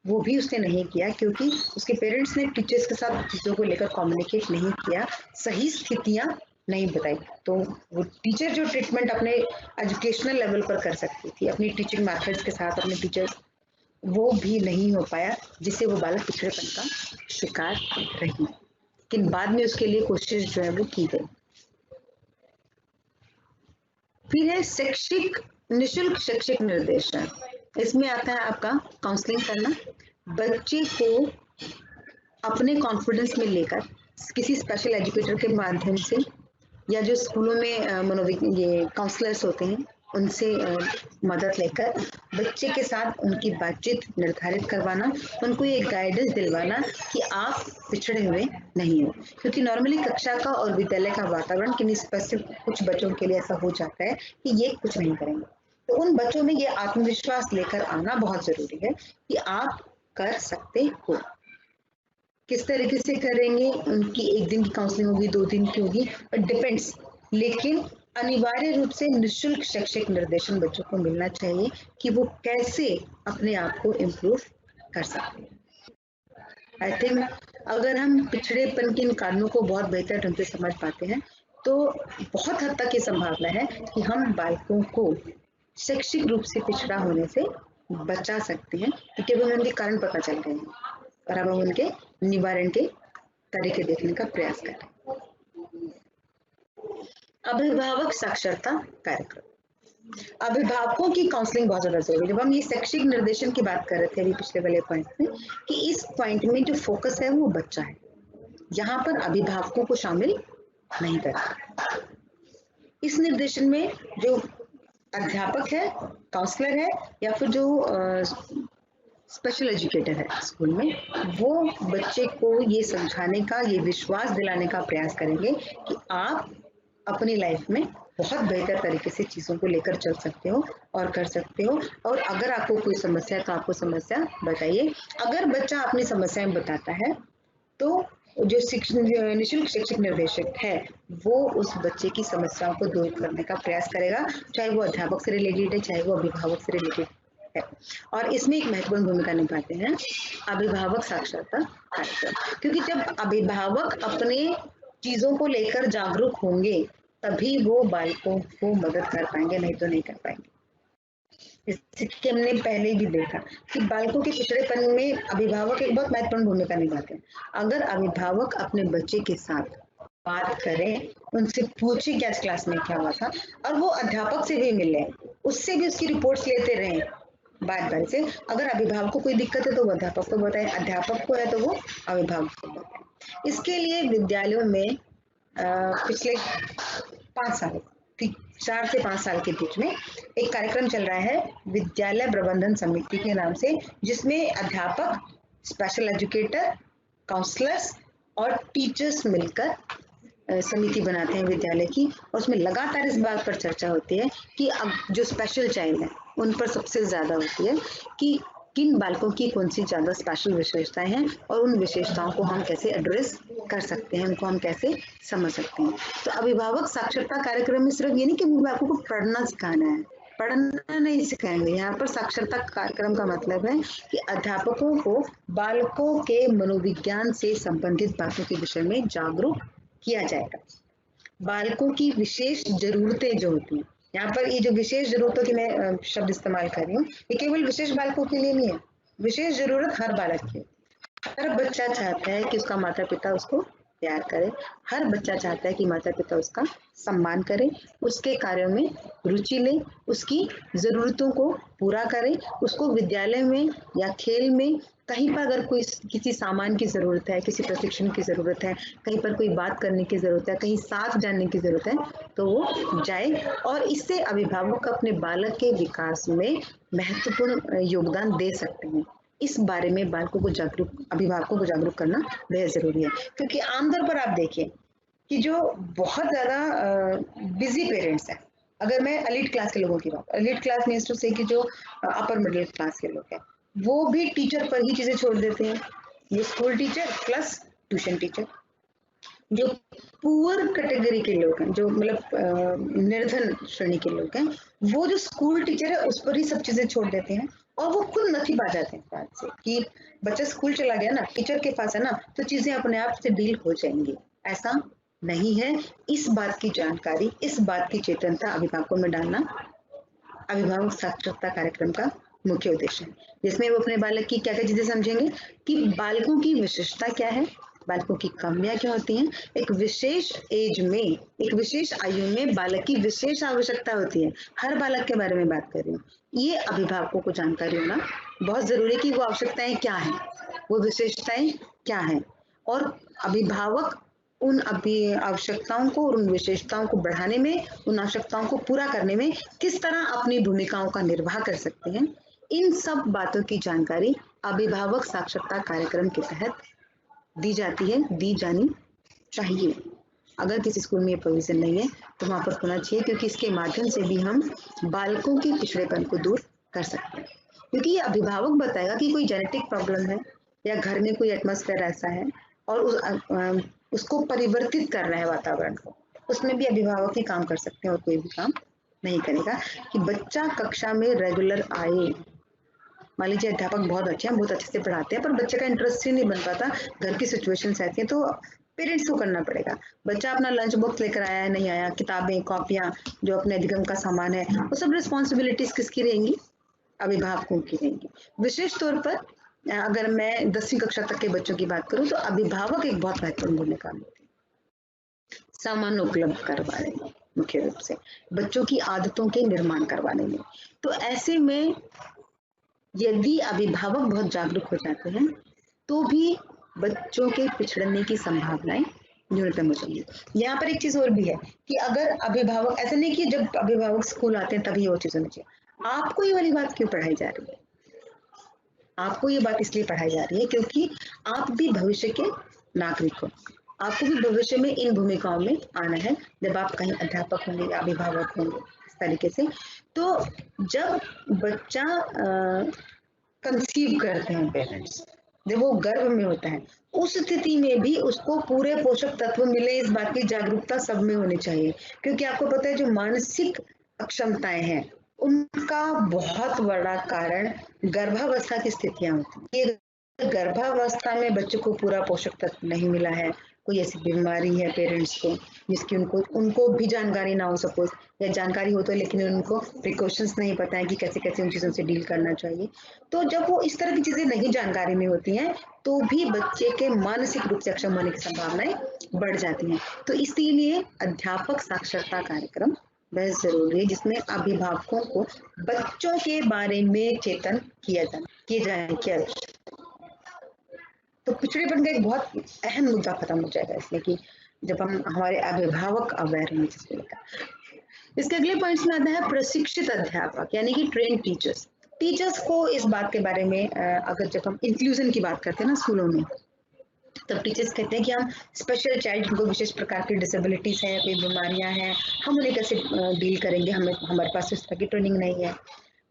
वो भी उसने नहीं किया, क्योंकि उसके पेरेंट्स ने टीचर्स के साथ चीज़ों को लेकर कम्युनिकेट नहीं किया, सही स्थितियां नहीं बताई। तो वो टीचर जो ट्रीटमेंट अपने एजुकेशनल लेवल पर कर सकती थी अपनी टीचिंग मेथड्स के साथ, अपने टीचर्स, वो भी नहीं हो पाया, जिससे वो बालक पिछड़ेपन का शिकार रही। लेकिन बाद में उसके लिए कोशिश जो है वो की गई। फिर है शैक्षिक निशुल्क शैक्षिक निर्देशन। इसमें आता है आपका काउंसलिंग करना, बच्चे को अपने कॉन्फिडेंस में लेकर किसी स्पेशल एजुकेटर के माध्यम से या जो स्कूलों में ये काउंसलर्स होते हैं उनसे मदद लेकर बच्चे के साथ उनकी बातचीत निर्धारित करवाना, उनको ये गाइडेंस दिलवाना कि आप पिछड़े हुए नहीं हो। क्योंकि नॉर्मली कक्षा का और विद्यालय का वातावरण किन्हीं स्पेसिफिक कुछ बच्चों के लिए ऐसा हो जाता है कि ये कुछ नहीं करेंगे, तो उन बच्चों में ये आत्मविश्वास लेकर आना बहुत जरूरी है कि आप कर सकते हो। किस तरीके से करेंगे, उनकी एक दिन की काउंसलिंग होगी, 2 दिन की होगी, डिपेंड्स, लेकिन अनिवार्य रूप से निःशुल्क शैक्षिक निर्देशन बच्चों को मिलना चाहिए कि वो कैसे अपने आप को इम्प्रूव कर सकते हैं। आई थिंक अगर हम पिछड़ेपन के इन कारणों को बहुत बेहतर ढंग से समझ पाते हैं तो बहुत हद तक ये संभावना है कि हम बालकों को शैक्षिक रूप से पिछड़ा होने से बचा सकते हैं, क्योंकि हमें उनके कारण पता चल गए हैं और अब हम उनके निवारण के तरीके देखने का प्रयास करें। अभिभावक साक्षरता कार्यक्रम, अभिभावकों की काउंसलिंग बहुत ज्यादा जरूरी है। जब हम ये शैक्षिक निर्देशन की बात कर रहे थे अभी पिछले वाले पॉइंट में कि इस पॉइंट में जो फोकस है वो बच्चा है, यहाँ पर अभिभावकों को शामिल नहीं करता। इस निर्देशन में जो अध्यापक है, काउंसलर है या फिर जो स्पेशल एजुकेटर है स्कूल में, वो बच्चे को ये समझाने का, ये विश्वास दिलाने का प्रयास करेंगे कि आप अपनी लाइफ में बहुत बेहतर तरीके से चीज़ों को लेकर चल सकते हो और कर सकते हो, और अगर आपको कोई समस्या है तो आपको समस्या बताइए। अगर बच्चा अपनी समस्याएं बताता है तो जो निःशुल्क शैक्षिक निर्देशक है वो उस बच्चे की समस्याओं को दूर करने का प्रयास करेगा, चाहे वो अध्यापक से रिलेटेड है, चाहे वो अभिभावक से रिलेटेड है। और इसमें एक महत्वपूर्ण भूमिका निभाते हैं अभिभावक साक्षरता कार्यक्रम, क्योंकि जब अभिभावक अपने चीजों को लेकर जागरूक होंगे तभी वो बालकों को मदद कर पाएंगे, नहीं तो नहीं कर पाएंगे। जैसे कि हमने पहले भी देखा कि बालकों के पिछड़ेपन में अभिभावक एक बहुत महत्वपूर्ण भूमिका निभाते हैं। अगर अभिभावक अपने बच्चे के साथ बात करें, उनसे पूछे कि आज क्लास में क्या हुआ था, और वो अध्यापक से भी मिले, उससे भी उसकी रिपोर्ट्स लेते रहे बार बार से। अगर अभिभावक को कोई दिक्कत है तो वो अध्यापक को बताए, अध्यापक को है तो वो अभिभावक को बताए। इसके लिए विद्यालयों में पिछले 5 साल, 4 से 5 साल के बीच में एक कार्यक्रम चल रहा है विद्यालय प्रबंधन समिति के नाम से, जिसमें अध्यापक, स्पेशल एजुकेटर, काउंसलर्स और टीचर्स मिलकर समिति बनाते हैं विद्यालय की, और उसमें लगातार इस बात पर चर्चा होती है कि अब जो स्पेशल चाइल्ड है उन पर सबसे ज्यादा होती है कि किन बालकों की कौन सी ज्यादा स्पेशल विशेषताएं हैं और उन विशेषताओं को हम कैसे एड्रेस कर सकते हैं, उनको हम कैसे समझ सकते हैं। तो अभिभावक साक्षरता कार्यक्रम में सिर्फ ये नहीं कि अभिभावकों को पढ़ना सिखाना है, पढ़ना नहीं सिखाएंगे। यहाँ पर साक्षरता कार्यक्रम का मतलब है कि अध्यापकों को बालकों के मनोविज्ञान से संबंधित बातों के विषय में जागरूक किया जाएगा। बालकों की विशेष जरूरतें जो होती हैं, यहाँ पर ये जो विशेष जरूरतों की मैं शब्द इस्तेमाल कर रही हूँ, ये केवल विशेष बालकों के लिए नहीं है, विशेष जरूरत हर बालक की। हर बच्चा चाहता है कि उसका माता पिता उसको प्यार करे, हर बच्चा चाहता है कि माता पिता उसका सम्मान करें, उसके कार्यों में रुचि ले, उसकी जरूरतों को पूरा करें, उसको विद्यालय में या खेल में कहीं पर अगर कोई किसी सामान की जरूरत है, किसी प्रशिक्षण की जरूरत है, कहीं पर कोई बात करने की जरूरत है, कहीं साथ जानने की जरूरत है, तो वो जाए। और इससे अभिभावक अपने बालक के विकास में महत्वपूर्ण योगदान दे सकते हैं। इस बारे में बालकों को जागरूक, अभिभावकों को जागरूक करना बेहद जरूरी है, क्योंकि आमतौर पर आप देखिए कि जो बहुत ज्यादा बिजी पेरेंट्स हैं, अगर मैं एलीट क्लास के लोगों की बात, एलीट क्लास मींस टू से कि जो अपर मिडिल क्लास के लोग हैं, वो भी टीचर पर ही चीजें छोड़ देते हैं। ये school teacher plus tuition teacher. जो पुअर कैटेगरी के लोग हैं, जो मतलब निर्धन श्रेणी के लोग हैं, वो जो स्कूल टीचर है उस पर ही सब चीजें छोड़ देते हैं और वो खुद नथी पा जाते हैं बात से कि बच्चा स्कूल चला गया ना, टीचर के पास है ना, तो चीजें अपने आप से डील हो जाएंगी। ऐसा नहीं है। इस बात की जानकारी, इस बात की चेतनता अभिभावकों में डालना अभिभावक साक्षरता कार्यक्रम का मुख्य उद्देश्य है, जिसमें वो अपने बालक की क्या क्या चीजें समझेंगे कि बालकों की विशेषता क्या है, बालकों की कमियां क्या होती हैं, एक विशेष एज में, एक विशेष आयु में बालक की विशेष आवश्यकता होती है। हर बालक के बारे में बात कर रही हूँ। ये अभिभावकों को जानकारी होना बहुत जरूरी है कि वो आवश्यकताएं क्या हैं, वो विशेषताएं क्या हैं, और अभिभावक उन आवश्यकताओं को और उन विशेषताओं को बढ़ाने में, उन आवश्यकताओं को पूरा करने में किस तरह अपनी भूमिकाओं का निर्वाह कर सकते हैं। इन सब बातों की जानकारी अभिभावक साक्षरता कार्यक्रम के तहत दी जाती है, दी जानी चाहिए। अगर किसी स्कूल में ये प्रोविजन नहीं है तो वहां पर होना चाहिए, क्योंकि इसके माध्यम से भी हम बालकों के पिछड़ेपन को दूर कर सकते हैं। क्योंकि ये अभिभावक बताएगा कि कोई जेनेटिक प्रॉब्लम है या घर में कोई एटमॉस्फेयर ऐसा है और उसको परिवर्तित कर रहा है वातावरण को, उसमें भी अभिभावक ही काम कर सकते हैं और कोई भी काम नहीं करेगा। कि बच्चा कक्षा में रेगुलर आए। मान लीजिए अध्यापक बहुत अच्छे हैं, बहुत अच्छे से पढ़ाते हैं, पर बच्चे का इंटरेस्ट ही नहीं बन पाता, घर की सिचुएशन ऐसी है, तो पेरेंट्स को करना पड़ेगा। बच्चा अपना लंच बॉक्स लेकर आया है, नहीं आया, किताबें, कॉपियां, जो अपने अधिगम का सामान है, वो सब रिस्पॉन्सिबिलिटीज किसकी रहेंगी, अभिभावकों की रहेंगी। विशेष तौर पर अगर मैं 10वीं कक्षा तक के बच्चों की बात करूं तो अभिभावक एक बहुत महत्वपूर्ण भूमिका निभाते हैं। सामान उपलब्ध करवाने में, मुख्य रूप से बच्चों की आदतों के निर्माण करवाने में। तो ऐसे में यदि अभिभावक बहुत जागरूक हो जाते हैं तो भी बच्चों के पिछड़ने की संभावनाएं न्यूनतम हो जाएंगी। यहाँ पर एक चीज और भी है कि अगर अभिभावक, ऐसा नहीं कि जब अभिभावक स्कूल आते हैं तभी वो चीज होनी चाहिए। आपको ये वाली बात क्यों पढ़ाई जा रही है? आपको ये बात इसलिए पढ़ाई जा रही है क्योंकि आप भी भविष्य के नागरिक हो, आपको भी भविष्य में इन भूमिकाओं में आना है। जब आप कहीं अध्यापक होंगे या अभिभावक होंगे इस तरीके से, तो जब बच्चा कंसीव करते हैं पेरेंट्स, जब वो गर्भ में होता है, उस स्थिति में भी उसको पूरे पोषक तत्व मिले, इस बात की जागरूकता सब में होनी चाहिए। क्योंकि आपको पता है जो मानसिक अक्षमताएं हैं उनका बहुत बड़ा कारण गर्भावस्था की स्थितियां होती हैं। गर्भावस्था में बच्चे को पूरा पोषक तत्व नहीं मिला है, कोई ऐसी बीमारी है पेरेंट्स को जिसकी उनको भी जानकारी ना हो, सपोज, या जानकारी हो तो लेकिन उनको प्रिकॉशंस नहीं पता है कि कैसे कैसे उन चीजों से डील करना चाहिए। तो जब वो इस तरह की चीजें नहीं जानकारी में होती हैं तो भी बच्चे के मानसिक रूप से अक्षम होने की संभावनाएं बढ़ जाती हैं। तो इसलिए अध्यापक साक्षरता कार्यक्रम बहुत जरूरी है, जिसमें अभिभावकों को बच्चों के बारे में चेतन किया जाए। तो पिछड़ेपन का एक बहुत अहम मुद्दा खत्म हो जाएगा इसमें कि जब हम हमारे अभिभावक अवेयर होंगे जिसको लेकर। इसके अगले पॉइंट्स में आता है प्रशिक्षित अध्यापक, यानी कि ट्रेन टीचर्स। टीचर्स को इस बात के बारे में अगर जब हम इंक्लूजन की बात करते हैं ना स्कूलों में, तब टीचर्स कहते हैं कि हम स्पेशल चाइल्ड, जिनको विशेष प्रकार की डिसेबिलिटीज हैं, कोई बीमारियां हैं, हम उन्हें कैसे डील करेंगे, हमारे पास इस तरह की ट्रेनिंग नहीं है।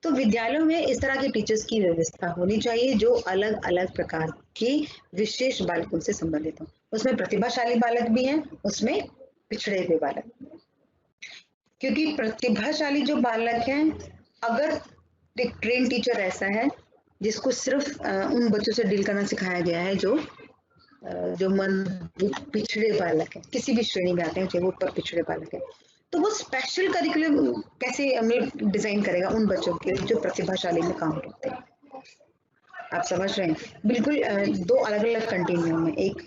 तो विद्यालयों में इस तरह के टीचर्स की व्यवस्था होनी चाहिए जो अलग अलग प्रकार के विशेष बालकों से संबंधित हो। उसमें प्रतिभाशाली बालक भी हैं, उसमें पिछड़े हुए बालक भी हैं। क्योंकि प्रतिभाशाली जो बालक हैं, अगर एक ट्रेन टीचर ऐसा है जिसको सिर्फ उन बच्चों से डील करना सिखाया गया है जो पिछड़े बालक है, किसी भी श्रेणी में आते हैं, चाहे वो ऊपर पिछड़े बालक है, तो वो स्पेशल करिकुलम कैसे मतलब डिजाइन करेगा उन बच्चों के जो प्रतिभाशाली में काम करते हैं। आप समझ रहे हैं? बिल्कुल दो अलग अलग कंटिन्यूम है, एक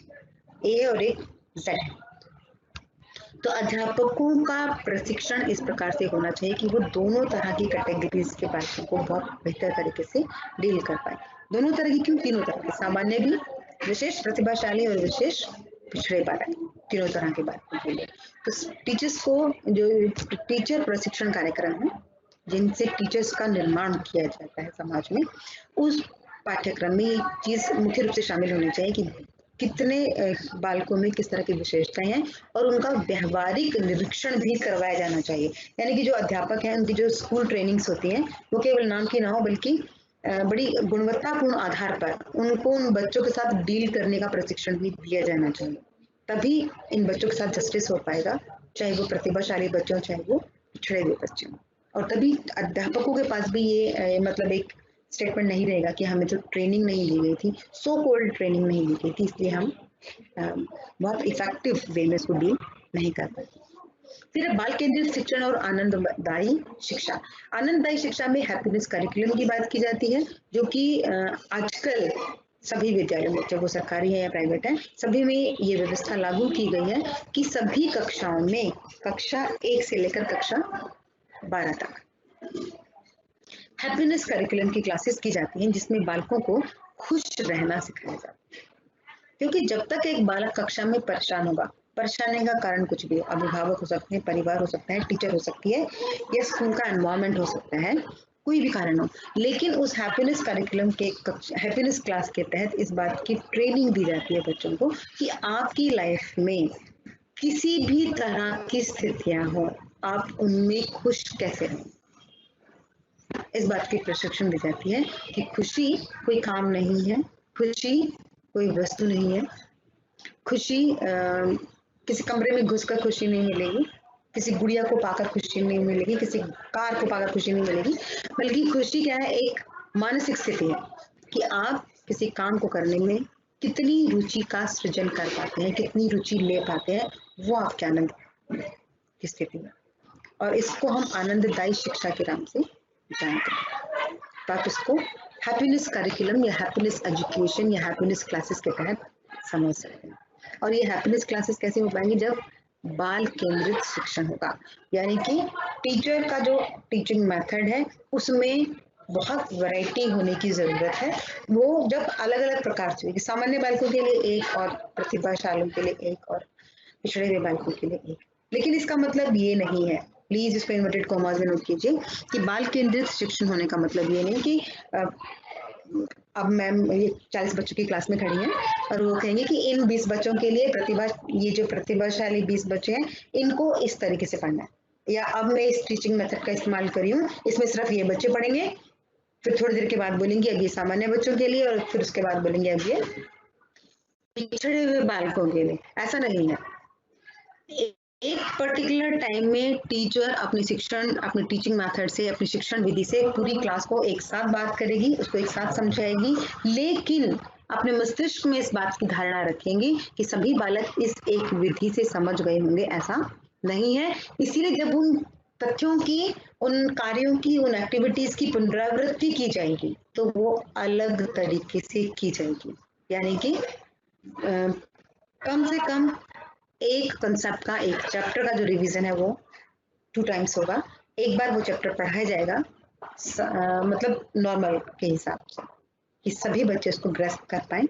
ए और एक जेड। तो अध्यापकों का प्रशिक्षण इस प्रकार से होना चाहिए कि वो दोनों तरह की कैटेगरीज के बच्चों को बहुत बेहतर तरीके से डील कर पाए। दोनों तरह की क्यों? तीनों तरह के, सामान्य भी, विशेष प्रतिभाशाली और विशेष पिछड़े बालक, तीनों तरह के बालकों के लिए। तो टीचर्स को, जो टीचर प्रशिक्षण कार्यक्रम है जिनसे टीचर्स का निर्माण किया जाता है समाज में, उस पाठ्यक्रम में ये चीज मुख्य रूप से शामिल होनी चाहिए कि कितने बालकों में किस तरह की विशेषताएं हैं और उनका व्यवहारिक निरीक्षण भी करवाया जाना चाहिए। यानी कि जो अध्यापक हैं उनकी जो स्कूल ट्रेनिंग्स होती हैं वो केवल नाम की ना हो, बल्कि बड़ी गुणवत्तापूर्ण आधार पर उनको उन बच्चों के साथ डील करने का प्रशिक्षण भी दिया जाना चाहिए। तभी इन बच्चों के साथ जस्टिस हो पाएगा, चाहे वो प्रतिभाशाली बच्चे हों चाहे वो पिछड़े हुए बच्चे हों। और तभी अध्यापकों के पास भी ये मतलब एक स्टेटमेंट नहीं रहेगा कि हमें जो ट्रेनिंग नहीं दी गई थी, सो कॉल्ड ट्रेनिंग नहीं दी गई थी, इसलिए हम बहुत इफेक्टिव वे में इसको डील नहीं कर पाए। फिर बाल केंद्रित शिक्षण और आनंददायी शिक्षा। आनंददायी शिक्षा में हैप्पीनेस करिकुलम की बात की जाती है, जो कि आजकल सभी विद्यालयों में, चाहे वो सरकारी है या प्राइवेट है, सभी में ये व्यवस्था लागू की गई है कि सभी कक्षाओं में, कक्षा 1 से लेकर कक्षा 12 तक हैप्पीनेस करिकुलम की क्लासेस की जाती हैं, जिसमें बालकों को खुश रहना सिखाया जाता है। क्योंकि जब तक एक बालक कक्षा में परेशान होगा, परेशानी का कारण कुछ भी हो, अभिभावक हो सकते हैं, परिवार हो सकता है, टीचर हो सकती है, या स्कूल का एनवायरनमेंट हो सकता है, कोई भी कारण हो, लेकिन उस हैप्पीनेस करिकुलम के हैप्पीनेस क्लास के तहत इस बात की ट्रेनिंग दी जाती है बच्चों को कि आपकी लाइफ में किसी भी तरह की स्थितियां हो, आप उनमें खुश कैसे रहें। इस बात की प्रशिक्षण दी जाती है कि खुशी कोई काम नहीं है, खुशी कोई वस्तु नहीं है, खुशी किसी कमरे में घुसकर खुशी नहीं मिलेगी, किसी गुड़िया को पाकर खुशी नहीं मिलेगी, किसी कार को पाकर खुशी नहीं मिलेगी, बल्कि खुशी क्या है, एक मानसिक स्थिति है कि आप किसी काम को करने में कितनी रुचि का सृजन कर पाते हैं, कितनी रुचि ले पाते हैं, वो आपके आनंद की स्थिति में। और इसको हम आनंददायी शिक्षा के नाम से जानते हैं। तो आप इसको हैप्पीनेस करिकुलम या हैप्पीनेस एजुकेशन या हैप्पीनेस क्लासेस के तहत समझ सकते हैं। और ये हैप्पीनेस क्लासेस कैसे हो पाएंगी? जब बाल केंद्रित शिक्षण होगा, यानी कि टीचर का जो टीचिंग मेथड है उसमें बहुत वैरायटी होने की जरूरत है। वो जब अलग अलग प्रकार से, सामान्य बालकों के लिए एक और प्रतिभाशालियों के लिए एक और पिछड़े हुए बालकों के लिए एक, लेकिन इसका मतलब ये नहीं है, प्लीज इसको इन्वर्टेड कॉमास में नोट कीजिए, कि बाल केंद्रित शिक्षण होने का मतलब ये नहीं कि अब मैम ये 40 बच्चों की क्लास में खड़ी हैं और वो कहेंगे कि इन 20 बच्चों के लिए ये जो प्रतिभाशाली 20 बच्चे हैं इनको इस तरीके से पढ़ना है, या अब मैं इस टीचिंग मेथड का इस्तेमाल करी हूँ, इसमें सिर्फ ये बच्चे पढ़ेंगे, फिर थोड़ी देर के बाद बोलेंगे अब ये सामान्य बच्चों के लिए, और फिर उसके बाद बोलेंगे अब ये पिछड़े हुए बालकों के लिए। ऐसा नहीं है। एक पर्टिकुलर टाइम में टीचर अपनी टीचिंग मेथड से, अपनी शिक्षण विधि से पूरी क्लास को एक साथ बात करेगी, उसको एक साथ समझाएगी, लेकिन अपने मस्तिष्क में इस बात की धारणा रखेंगे कि सभी बालक इस एक विधि से समझ गए होंगे, ऐसा नहीं है। इसीलिए जब उन तथ्यों की, उन कार्यों की, उन एक्टिविटीज की पुनरावृत्ति की जाएगी तो वो अलग तरीके से की जाएगी, यानी कि कम से कम एक कंसेप्ट का, एक चैप्टर का जो रिवीजन है वो 2 टाइम्स होगा। एक बार वो चैप्टर पढ़ाया जाएगा मतलब नॉर्मल के हिसाब से कि सभी बच्चे उसको ग्रेस्प कर पाए,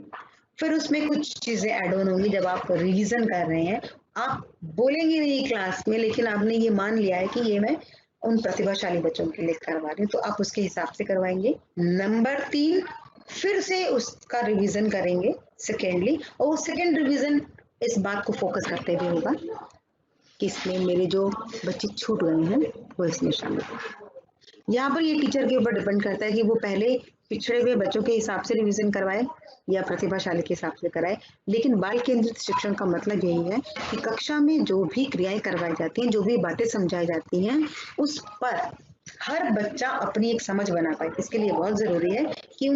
फिर उसमें कुछ चीजें ऐड ऑन होंगी। जब आप रिवीजन कर रहे हैं, आप बोलेंगे नहीं क्लास में, लेकिन आपने ये मान लिया है कि ये मैं उन प्रतिभाशाली बच्चों के लिए करवा रही हूँ, तो आप उसके हिसाब से करवाएंगे। नंबर 3, फिर से उसका रिवीजन करेंगे सेकेंडली, और वो सेकेंड रिवीजन इस बात को फोकस करते हुए होगा कि इसमें मेरे जो बच्चे छूट गए हैं वो इसमें शामिल है। यहाँ पर ये टीचर के ऊपर डिपेंड करता है कि वो पहले पिछड़े हुए बच्चों के हिसाब से रिवीजन करवाए या प्रतिभाशाली के हिसाब से कराए। लेकिन बाल केंद्रित शिक्षण का मतलब यही है कि कक्षा में जो भी क्रियाएं करवाई जाती हैं, जो भी बातें समझाई जाती हैं, उस पर हर बच्चा अपनी एक समझ बना पाए। इसके लिए बहुत जरूरी है कि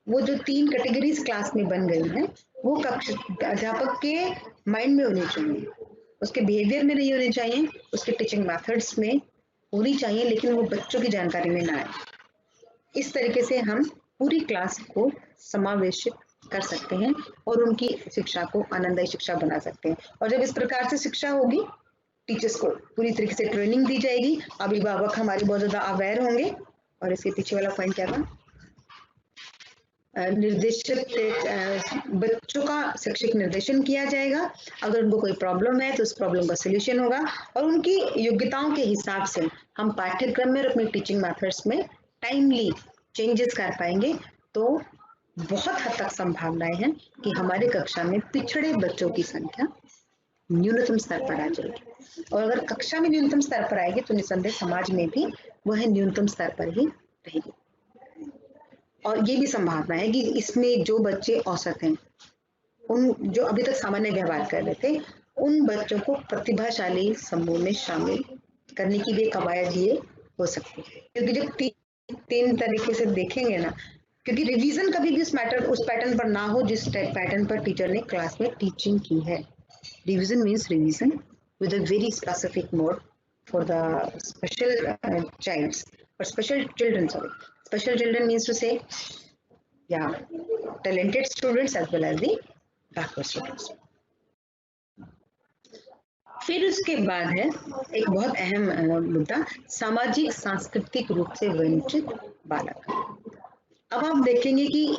वो जो 3 कैटेगरीज क्लास में बन गई हैं वो अध्यापक के माइंड में होनी चाहिए, उसके बिहेवियर में नहीं होनी चाहिए, उसके टीचिंग मेथड्स में होनी चाहिए, लेकिन वो बच्चों की जानकारी में ना आए। इस तरीके से हम पूरी क्लास को समावेशित कर सकते हैं और उनकी शिक्षा को आनंददायी शिक्षा बना सकते हैं। और जब इस प्रकार से शिक्षा होगी, टीचर्स को पूरी तरीके से ट्रेनिंग दी जाएगी, अभिभावक हमारे बहुत ज्यादा अवेयर होंगे। और इसके पीछे वाला पॉइंट क्या था? निर्देशित बच्चों का शैक्षिक निर्देशन किया जाएगा। अगर उनको कोई प्रॉब्लम है तो उस प्रॉब्लम का सोल्यूशन होगा, और उनकी योग्यताओं के हिसाब से हम पाठ्यक्रम में और अपने टीचिंग मेथड्स में टाइमली चेंजेस कर पाएंगे। तो बहुत हद तक संभावनाएं हैं कि हमारे कक्षा में पिछड़े बच्चों की संख्या न्यूनतम स्तर पर आ जाएगी, और अगर कक्षा में न्यूनतम स्तर पर आएगी तो निसंदेह समाज में भी वह न्यूनतम स्तर पर ही रहेगी। और ये भी संभावना है कि इसमें जो बच्चे औसत हैं, उन जो अभी तक सामान्य व्यवहार कर रहे थे, उन बच्चों को प्रतिभाशाली समूह में शामिल करने की भी कवायद ये हो सकती है। क्योंकि जब 3 तरीके से देखेंगे ना, क्योंकि रिवीजन कभी भी उस पैटर्न पर ना हो जिस पैटर्न पर टीचर ने क्लास में टीचिंग की है। Revision means revision with a very specific mode for the special childs or special children, sorry, special children means to say या talented students as well as the backward students. फिर उसके बाद है एक बहुत अहम मुद्दा, सामाजिक सांस्कृतिक रूप से वंचित बालक। अब आप देखेंगे कि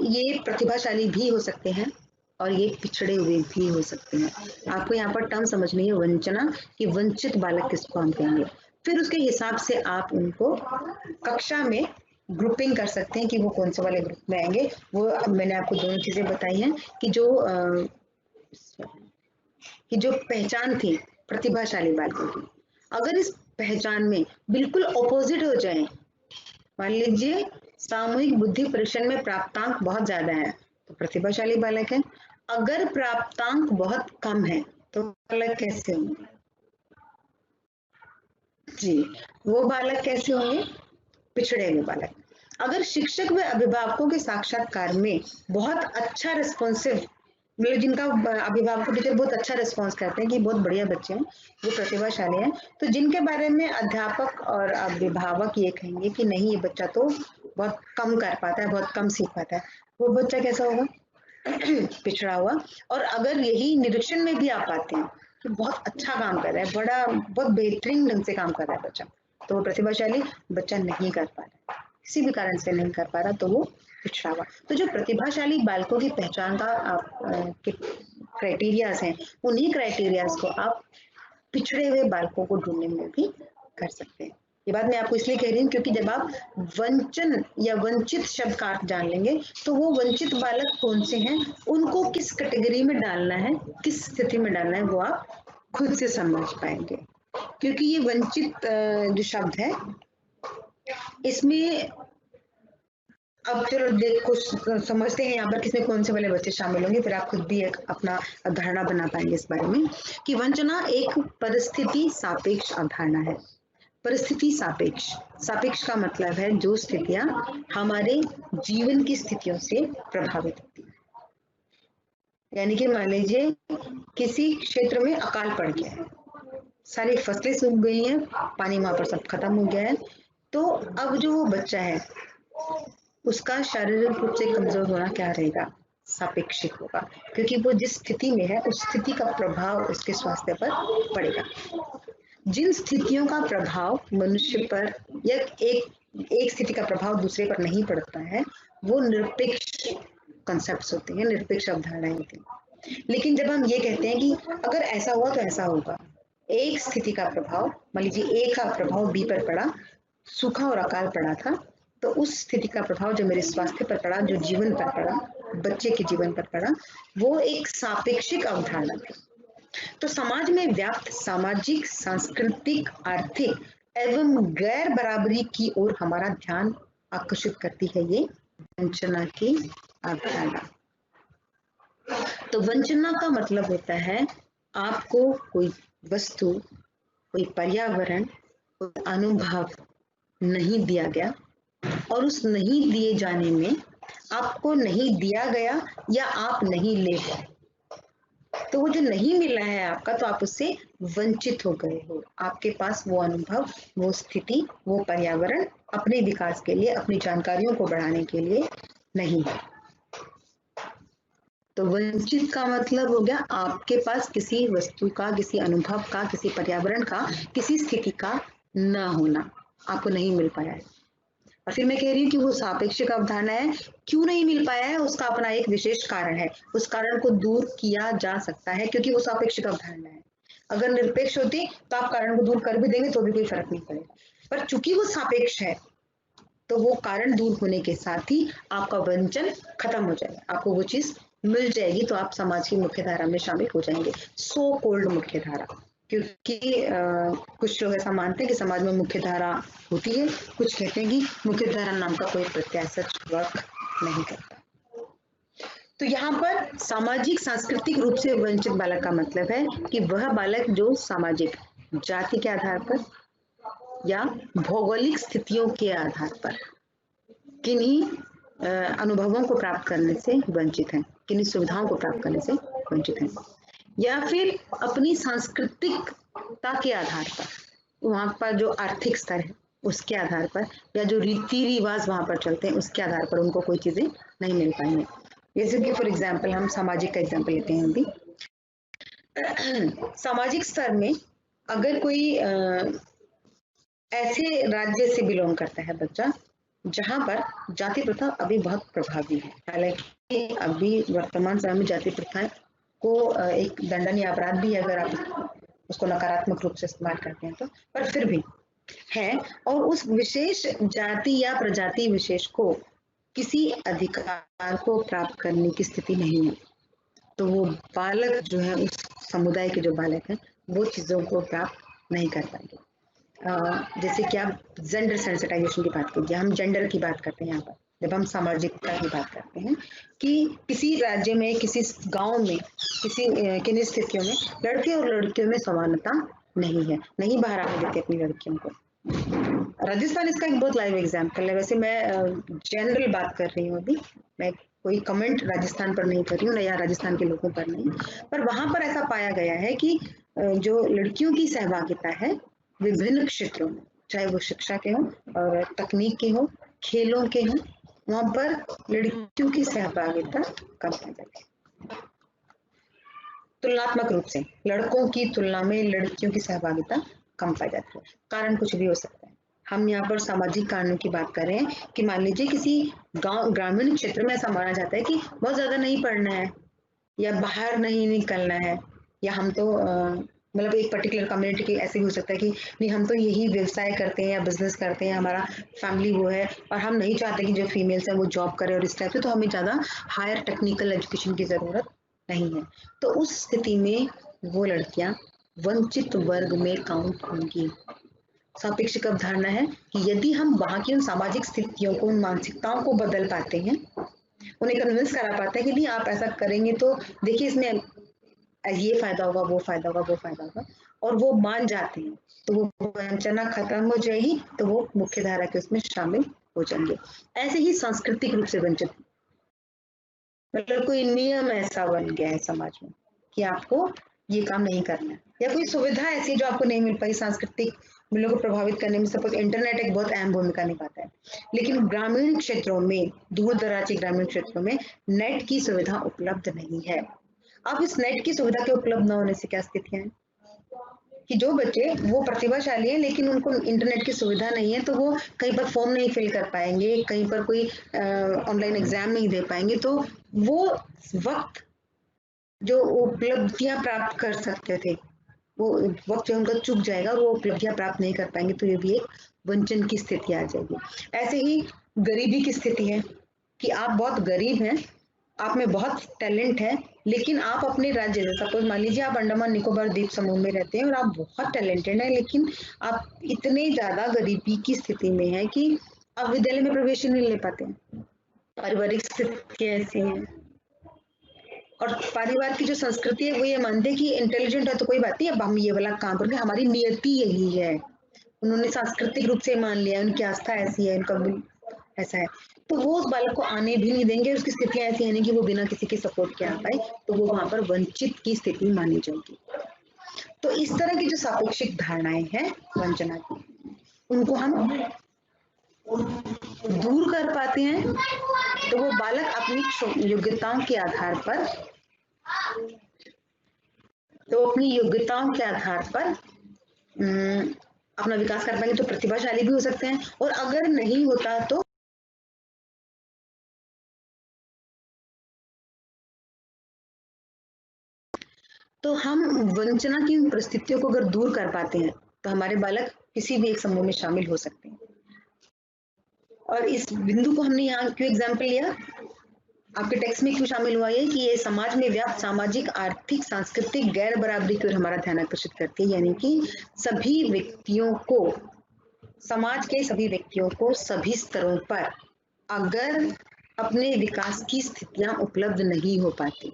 ये प्रतिभाशाली भी हो सकते हैं और ये पिछड़े हुए भी हो सकते हैं। आपको यहाँ पर टर्म समझनी है वंचना, कि वंचित बालक किसको हम कहेंगे। फिर उसके हिसाब से आप उनको कक्षा में ग्रुपिंग कर सकते हैं कि वो कौन से वाले ग्रुप में आएंगे। वो मैंने आपको दोनों चीजें बताई हैं कि जो पहचान थी प्रतिभाशाली बालकों की, अगर इस पहचान में बिल्कुल ऑपोजिट हो जाए, मान लीजिए सामूहिक बुद्धि परीक्षण में प्राप्तांक बहुत ज्यादा है तो प्रतिभाशाली बालक है, अगर प्राप्तांक बहुत कम है तो बालक कैसे होंगे जी, वो बालक कैसे होंगे, पिछड़े हुए बालक। अगर शिक्षक व अभिभावकों के साक्षात्कार में बहुत अच्छा रिस्पॉन्सिव, मतलब जिनका अभिभावक टीचर बहुत अच्छा रिस्पॉन्स करते हैं कि बहुत बढ़िया बच्चे हैं, वो प्रतिभाशाली हैं, तो जिनके बारे में अध्यापक और अभिभावक ये कहेंगे कि नहीं, ये बच्चा तो बहुत कम कर पाता है, बहुत कम सीख पाता है, वो बच्चा कैसा होगा, पिछड़ा हुआ। और अगर यही निरीक्षण में भी आप पाते हैं कि बहुत अच्छा काम कर रहा है, बहुत बेहतरीन ढंग से काम कर रहा है बच्चा, तो वो प्रतिभाशाली बच्चा नहीं कर पा रहा है, किसी भी कारण से नहीं कर पा रहा, तो वो पिछड़ा हुआ। तो जो प्रतिभाशाली बालकों की पहचान का आप क्राइटेरियाज हैं, उन्हीं क्राइटेरियाज को आप पिछड़े हुए बालकों को ढूंढने में भी कर सकते हैं। ये बात मैं आपको इसलिए कह रही हूँ क्योंकि जब आप वंचन या वंचित शब्द का अर्थ जान लेंगे तो वो वंचित बालक कौन से हैं, उनको किस कैटेगरी में डालना है, किस स्थिति में डालना है, वो आप खुद से समझ पाएंगे। क्योंकि ये वंचित जो शब्द है, इसमें अब चलो देखो समझते हैं यहाँ पर किसमें कौन से वाले बच्चे शामिल होंगे, फिर आप खुद भी एक अपना धारणा बना पाएंगे इस बारे में। कि वंचना एक परिस्थिति सापेक्ष अवधारणा है। परिस्थिति सापेक्ष, सापेक्ष का मतलब है जो स्थितियां हमारे जीवन की स्थितियों से प्रभावित होती है। यानी कि मान लीजिए किसी क्षेत्र में अकाल पड़ गया है, सारी फसलें सूख गई हैं, पानी वहां पर सब खत्म हो गया है, तो अब जो वो बच्चा है उसका शारीरिक रूप से कमजोर होना क्या रहेगा, सापेक्षिक होगा, क्योंकि वो जिस स्थिति में है उस स्थिति का प्रभाव उसके स्वास्थ्य पर पड़ेगा। जिन स्थितियों का प्रभाव मनुष्य पर या एक स्थिति का प्रभाव दूसरे पर नहीं पड़ता है, वो निरपेक्ष कॉन्सेप्ट्स होते हैं, निरपेक्ष अवधारणाएं होती हैं। लेकिन जब हम ये कहते हैं कि अगर ऐसा हुआ तो ऐसा होगा, एक स्थिति का प्रभाव, मान लीजिए ए का प्रभाव बी पर पड़ा, सूखा और अकाल पड़ा था, तो उस स्थिति का प्रभाव जो मेरे स्वास्थ्य पर पड़ा, जो जीवन पर पड़ा, बच्चे के जीवन पर पड़ा, वो एक सापेक्षिक अवधारणा थी। तो समाज में व्याप्त सामाजिक, सांस्कृतिक, आर्थिक एवं गैर बराबरी की ओर हमारा ध्यान आकर्षित करती है ये वंचना की अवधारणा। तो वंचना का मतलब होता है आपको कोई वस्तु, कोई पर्यावरण, कोई अनुभव नहीं दिया गया और उस नहीं दिए जाने में आपको नहीं दिया गया या आप नहीं ले पाए, तो वो जो नहीं मिला है आपका, तो आप उससे वंचित हो गए हो। आपके पास वो अनुभव, वो स्थिति, वो पर्यावरण अपने विकास के लिए, अपनी जानकारियों को बढ़ाने के लिए नहीं है। तो वंचित का मतलब हो गया आपके पास किसी वस्तु का, किसी अनुभव का, किसी पर्यावरण का, किसी स्थिति का न होना, आपको नहीं मिल पाया है। और फिर मैं कह रही हूँ कि वो सापेक्षिक अवधारणा है। क्यों नहीं मिल पाया है, उसका अपना एक विशेष कारण है, उस कारण को दूर किया जा सकता है क्योंकि वो सापेक्षिक अवधारणा है। अगर निरपेक्ष होती तो आप कारण को दूर कर भी देंगे तो भी कोई फर्क नहीं पड़ेगा, पर चूंकि वो सापेक्ष है तो वो कारण दूर होने के साथ ही आपका वंचन खत्म हो जाएगा, आपको वो चीज मिल जाएगी, तो आप समाज की मुख्य धारा में शामिल हो जाएंगे, सो कॉल्ड मुख्य धारा। क्योंकि कुछ लोग ऐसा मानते हैं कि समाज में मुख्य धारा होती है, कुछ कहते हैं कि मुख्य धारा नाम का कोई प्रत्यय सच वर्क नहीं करता। तो यहाँ पर सामाजिक सांस्कृतिक रूप से वंचित बालक का मतलब है कि वह बालक जो सामाजिक, जाति के आधार पर या भौगोलिक स्थितियों के आधार पर किन्हीं अनुभवों को प्राप्त करने से वंचित हैं, किन्हीं सुविधाओं को प्राप्त करने से वंचित हैं, या फिर अपनी सांस्कृतिकता के आधार पर, वहां पर जो आर्थिक स्तर है, उसके आधार पर, या जो रीति रिवाज वहां पर चलते हैं उसके आधार पर उनको कोई चीजें नहीं मिल पाएंगी। जैसे कि फॉर एग्जाम्पल हम सामाजिक का एग्जाम्पल लेते हैं अभी। सामाजिक स्तर में अगर कोई ऐसे राज्य से बिलोंग करता है बच्चा जहां पर जाति प्रथा अभी बहुत प्रभावी है, हालांकि अभी वर्तमान समय में जाति प्रथा को एक दंडनीय अपराध भी है अगर आप उसको नकारात्मक रूप से इस्तेमाल करते हैं तो, पर फिर भी है। और उस विशेष जाति या प्रजाति विशेष को किसी अधिकार को प्राप्त करने की स्थिति नहीं है, तो वो बालक जो है उस समुदाय के जो बालक हैं वो चीजों को प्राप्त नहीं कर पाएंगे। जैसे कि आप जेंडर सेंसिटाइजेशन की बात कीजिए, हम जेंडर की बात करते हैं यहाँ पर जब हम सामाजिकता की बात करते हैं कि किसी राज्य में, किसी गांव में, किन्हीं स्थितियों में लड़के और लड़कियों में समानता नहीं है, नहीं बाहर आने देते अपनी लड़कियों को। राजस्थान इसका एक बहुत लाइव एग्जाम्पल है। वैसे मैं जनरल बात कर रही हूँ अभी, मैं कोई कमेंट राजस्थान पर नहीं कर रही हूँ या राजस्थान के लोगों पर नहीं, पर वहां पर ऐसा पाया गया है कि जो लड़कियों की सहभागिता है विभिन्न क्षेत्रों में, चाहे वो शिक्षा के हो और तकनीक के हो, खेलों के हो, वहां पर लड़कियों की सहभागिता कम पाई जाती है। तुलनात्मक रूप से लड़कों की तुलना में लड़कियों की सहभागिता कम पाई जाती है। कारण कुछ भी हो सकता है। हम यहाँ पर सामाजिक कारणों की बात कर रहे हैं कि मान लीजिए किसी गांव, ग्रामीण क्षेत्र में ऐसा माना जाता है कि बहुत ज्यादा नहीं पढ़ना है या बाहर नहीं निकलना है, या हम तो मतलब एक पर्टिकुलर कम्युनिटी की ऐसे भी हो सकता है कि नहीं हम तो यही व्यवसाय करते हैं या बिजनेस करते हैं, हमारा फैमिली वो है और हम नहीं चाहते कि जो फीमेल्स है वो जॉब करे और इस टाइप से, तो हमें ज्यादा हायर टेक्निकल एजुकेशन की जरूरत नहीं है। तो उस स्थिति में वो लड़कियां वंचित वर्ग में काउंट होंगी। सापेक्षिक अवधारणा है कि यदि हम वहां की उन सामाजिक स्थितियों को, उन मानसिकताओं को बदल पाते हैं, उन्हें कन्विंस करा पाते हैं कि नहीं आप ऐसा करेंगे तो देखिए इसमें ये फायदा होगा, वो फायदा होगा, वो फायदा होगा, और वो मान जाते हैं, तो वो वंचना खत्म हो जाएगी, तो वो मुख्य धारा के उसमें शामिल हो जाएंगे। ऐसे ही सांस्कृतिक रूप से वंचित, मतलब कोई नियम ऐसा बन गया है समाज में कि आपको ये काम नहीं करना है, या कोई सुविधा ऐसी जो आपको नहीं मिल पाई सांस्कृतिक मूल्यों को प्रभावित करने में। सपोज इंटरनेट एक बहुत अहम भूमिका निभाता है, लेकिन ग्रामीण क्षेत्रों में, दूर दराज के ग्रामीण क्षेत्रों में नेट की सुविधा उपलब्ध नहीं है। अब इस नेट की सुविधा के उपलब्ध न होने से क्या स्थितियां हैं कि जो बच्चे वो प्रतिभाशाली है लेकिन उनको इंटरनेट की सुविधा नहीं है, तो वो कहीं पर फॉर्म नहीं फिल कर पाएंगे, कहीं पर कोई ऑनलाइन एग्जाम नहीं दे पाएंगे, तो वो वक्त जो उपलब्धियां प्राप्त कर सकते थे वो वक्त जो उनका चुक जाएगा और वो उपलब्धियां प्राप्त नहीं कर पाएंगे, तो ये भी एक वंचन की स्थिति आ जाएगी। ऐसे ही गरीबी की स्थिति है कि आप बहुत गरीब हैं, आप में बहुत टैलेंट है, लेकिन आप अपने राज्य में, सपोज मान लीजिए आप अंडमान निकोबार द्वीप समूह में रहते हैं और आप बहुत टैलेंटेड हैं, लेकिन आप इतने ज्यादा गरीबी की स्थिति में है कि आप विद्यालय में प्रवेश ही नहीं ले पाते हैं। पारिवारिक स्थिति ऐसी है और परिवार की जो संस्कृति है वो ये मानते हैं कि इंटेलिजेंट है तो कोई बात नहीं, अब हम ये वाला काम करेंगे, हमारी नियति यही है। उन्होंने सांस्कृतिक रूप से मान लिया, उनकी आस्था ऐसी है, उनका ऐसा है, तो वो उस बालक को आने भी नहीं देंगे। उसकी स्थितियां ऐसी है नहीं कि वो बिना किसी के सपोर्ट के आ पाए, तो वो वहां पर वंचित की स्थिति मानी जाएगी। तो इस तरह की जो सापेक्षिक धारणाएं हैं वंचना की, उनको हम दूर कर पाते हैं, तो वो बालक अपनी योग्यताओं के आधार पर, तो अपनी योग्यताओं के आधार पर अपना विकास कर पाएंगे, तो प्रतिभाशाली भी हो सकते हैं, और अगर नहीं होता तो हम वंचना की उन परिस्थितियों को अगर दूर कर पाते हैं तो हमारे बालक किसी भी एक समूह में शामिल हो सकते हैं। और इस बिंदु को हमने यहाँ क्यों एग्जाम्पल लिया, आपके टेक्स्ट में क्यों शामिल हुआ है कि ये समाज में व्याप्त सामाजिक, आर्थिक, सांस्कृतिक गैर बराबरी की ओर हमारा ध्यान आकर्षित करती है, यानी कि सभी व्यक्तियों को, समाज के सभी व्यक्तियों को सभी स्तरों पर अगर अपने विकास की स्थितियां उपलब्ध नहीं हो पाती,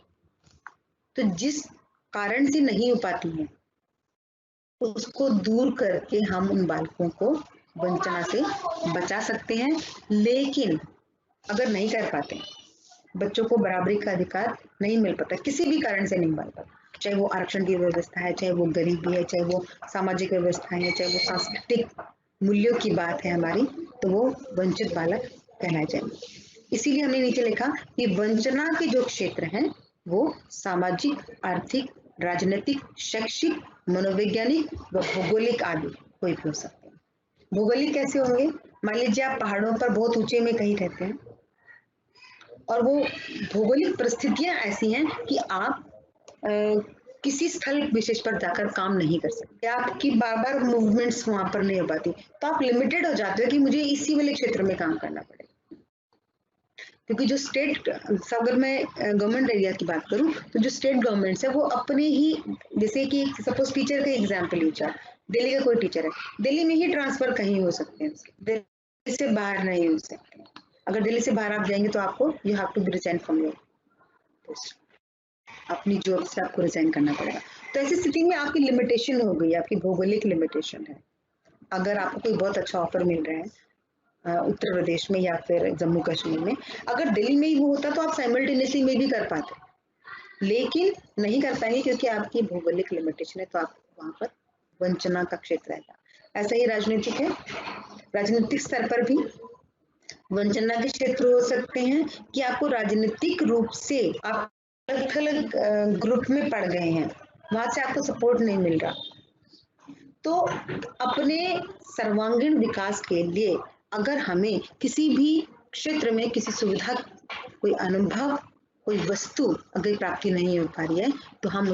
तो जिस कारण से नहीं हो पाती है उसको दूर करके हम उन बालकों को वंचना से बचा सकते हैं। लेकिन अगर नहीं कर पाते, बच्चों को बराबरी का अधिकार नहीं मिल पाता, किसी भी कारण से नहीं मिल पाता, चाहे वो आरक्षण की व्यवस्था है, चाहे वो गरीबी है, चाहे वो सामाजिक व्यवस्था है, चाहे वो सांस्कृतिक मूल्यों की बात है हमारी, तो वो वंचित बालक कहलाए जाएंगे। इसीलिए हमने नीचे लिखा कि वंचना के जो क्षेत्र हैं वो सामाजिक, आर्थिक, राजनीतिक, शैक्षिक, मनोवैज्ञानिक व भौगोलिक आदि कोई भी हो सकते हैं। भौगोलिक कैसे होंगे? मान लीजिए आप पहाड़ों पर बहुत ऊंचे में कहीं रहते हैं और वो भौगोलिक परिस्थितियां ऐसी हैं कि आप किसी स्थल विशेष पर जाकर काम नहीं कर सकते, आपकी बार बार मूवमेंट्स वहां पर नहीं हो पाती, तो आप लिमिटेड हो जाते हो कि मुझे इसी वाले क्षेत्र में काम करना पड़ेगा। क्योंकि जो स्टेट, अगर मैं गवर्नमेंट एरिया की बात करूं तो जो स्टेट गवर्नमेंट्स है वो अपने ही, जैसे कि सपोज टीचर का एग्जाम्पल लीजिए, दिल्ली का कोई टीचर है, दिल्ली में ही ट्रांसफर कहीं हो सकते हैं, दिल्ली से बाहर नहीं हो सकते। अगर दिल्ली से बाहर आप जाएंगे तो आपको you have to be resign from your post, अपनी जॉब से आपको रिजाइन करना पड़ेगा। तो ऐसी स्थिति में आपकी लिमिटेशन हो गई, आपकी भौगोलिक लिमिटेशन है। अगर आपको कोई बहुत अच्छा ऑफर मिल रहा है उत्तर प्रदेश में या फिर जम्मू कश्मीर में, अगर दिल्ली में ही वो होता तो आप साइमल्टेनियसली में भी कर पाते, लेकिन नहीं कर पाएंगे क्योंकि आपकी भौगोलिक लिमिटेशन है, तो आप वहां पर वंचना का क्षेत्र रहेगा। ऐसा ही राजनीतिक है, राजनीतिक स्तर पर भी वंचना के क्षेत्र हो सकते हैं कि आपको राजनीतिक रूप से आप अलग अलग ग्रुप में पड़ गए हैं, वहां से आपको सपोर्ट नहीं मिल रहा, तो अपने सर्वांगीण विकास के लिए अगर हमें किसी भी क्षेत्र में किसी सुविधा, कोई अनुभव, कोई वस्तु अगर प्राप्ति नहीं हो पा रही है तो हम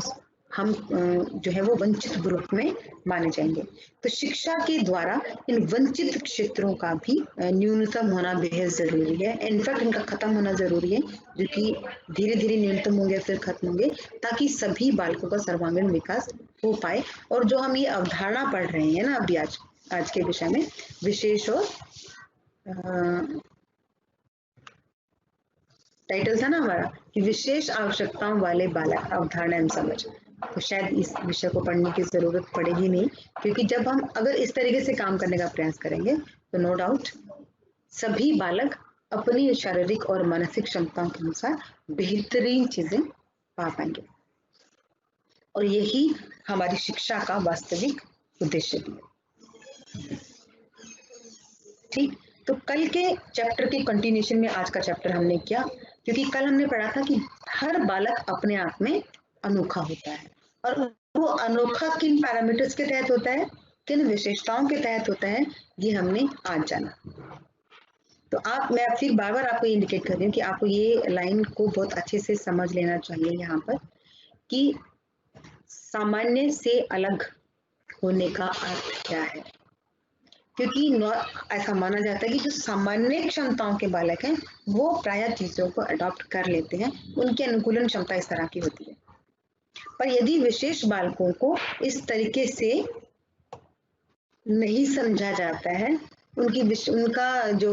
जो है वो वंचित ग्रुप में माने जाएंगे। तो शिक्षा के द्वारा इन वंचित क्षेत्रों का भी न्यूनतम होना बेहद जरूरी है, इनफैक्ट इनका खत्म होना जरूरी है, जो कि धीरे धीरे न्यूनतम होंगे फिर खत्म होंगे, ताकि सभी बालकों का सर्वांगीण विकास हो पाए। और जो हम ये अवधारणा पढ़ रहे हैं ना अभी आज के विषय में, विशेष और टाइटल था ना हमारा कि विशेष आवश्यकताओं वाले बालक, अवधारणा एवं समझ, तो शायद इस विषय को पढ़ने की जरूरत पड़ेगी नहीं, क्योंकि जब हम अगर इस तरीके से काम करने का प्रयास करेंगे तो नो डाउट सभी बालक अपनी शारीरिक और मानसिक क्षमताओं के अनुसार बेहतरीन चीजें पा पाएंगे, और यही हमारी शिक्षा का वास्तविक उद्देश्य भी है। ठीक, तो कल के चैप्टर के कंटिन्यूशन में आज का चैप्टर हमने किया, क्योंकि कल हमने पढ़ा था कि हर बालक अपने आप में अनोखा होता है, और वो अनोखा किन पैरामीटर्स के तहत होता है, किन विशेषताओं के तहत होता है, ये हमने आज जाना। तो मैं फिर बार बार आपको इंडिकेट कर रही हूँ कि आपको ये लाइन को बहुत अच्छे से समझ लेना चाहिए यहाँ पर कि सामान्य से अलग होने का अर्थ क्या है। क्योंकि ऐसा माना जाता है कि जो सामान्य क्षमताओं के बालक हैं वो प्रायः चीजों को अडॉप्ट कर लेते हैं, उनकी अनुकूलन क्षमता इस तरह की होती है। पर यदि विशेष बालकों को इस तरीके से नहीं समझा जाता है, उनका जो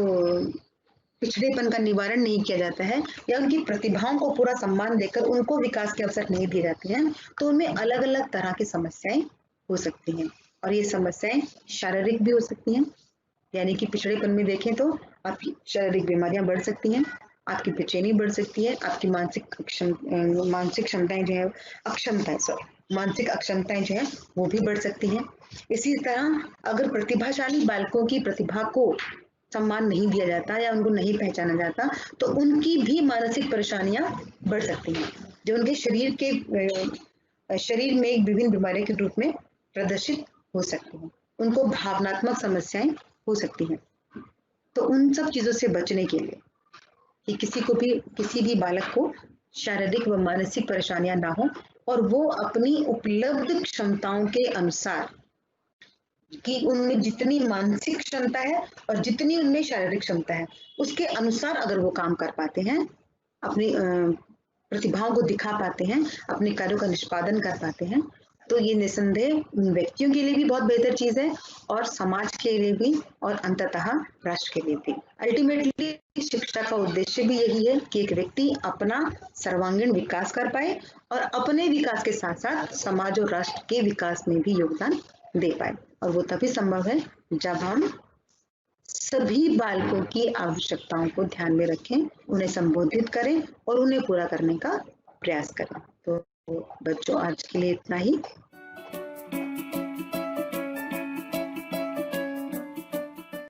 पिछड़ेपन का निवारण नहीं किया जाता है, या उनकी प्रतिभाओं को पूरा सम्मान देकर उनको विकास के अवसर नहीं दिए जाते हैं, तो उनमें अलग अलग तरह की समस्याएं हो सकती हैं। और ये समस्याएं शारीरिक भी हो सकती हैं, यानी कि पिछड़ेपन में देखें तो आपकी शारीरिक बीमारियां बढ़ सकती हैं, आपकी बेचैनी बढ़ सकती है, आपकी मानसिक क्षमताएं जो है मानसिक अक्षमताएं जो है वो भी बढ़ सकती हैं। इसी तरह अगर प्रतिभाशाली बालकों की प्रतिभा को सम्मान नहीं दिया जाता या उनको नहीं पहचाना जाता तो उनकी भी मानसिक परेशानियां बढ़ सकती हैं, जो उनके शरीर में एक विभिन्न बीमारियों के रूप में प्रदर्शित हो सकती हैं, उनको भावनात्मक समस्याएं हो सकती हैं। तो उन सब चीजों से बचने के लिए कि किसी भी बालक को शारीरिक व मानसिक परेशानियां ना हो, और वो अपनी उपलब्ध क्षमताओं के अनुसार, कि उनमें जितनी मानसिक क्षमता है और जितनी उनमें शारीरिक क्षमता है उसके अनुसार अगर वो काम कर पाते हैं, अपनी प्रतिभाओं को दिखा पाते हैं, अपने कार्यों का निष्पादन कर पाते हैं, तो ये निसंदेह उन व्यक्तियों के लिए भी बहुत बेहतर चीज है, और समाज के लिए भी, और अंततः राष्ट्र के लिए भी। अल्टीमेटली शिक्षा का उद्देश्य भी यही है कि एक व्यक्ति अपना सर्वांगीण विकास कर पाए और अपने विकास के साथ साथ समाज और राष्ट्र के विकास में भी योगदान दे पाए, और वो तभी संभव है जब हम सभी बालकों की आवश्यकताओं को ध्यान में रखें, उन्हें संबोधित करें और उन्हें पूरा करने का प्रयास करें। तो बच्चों आज के लिए इतना ही।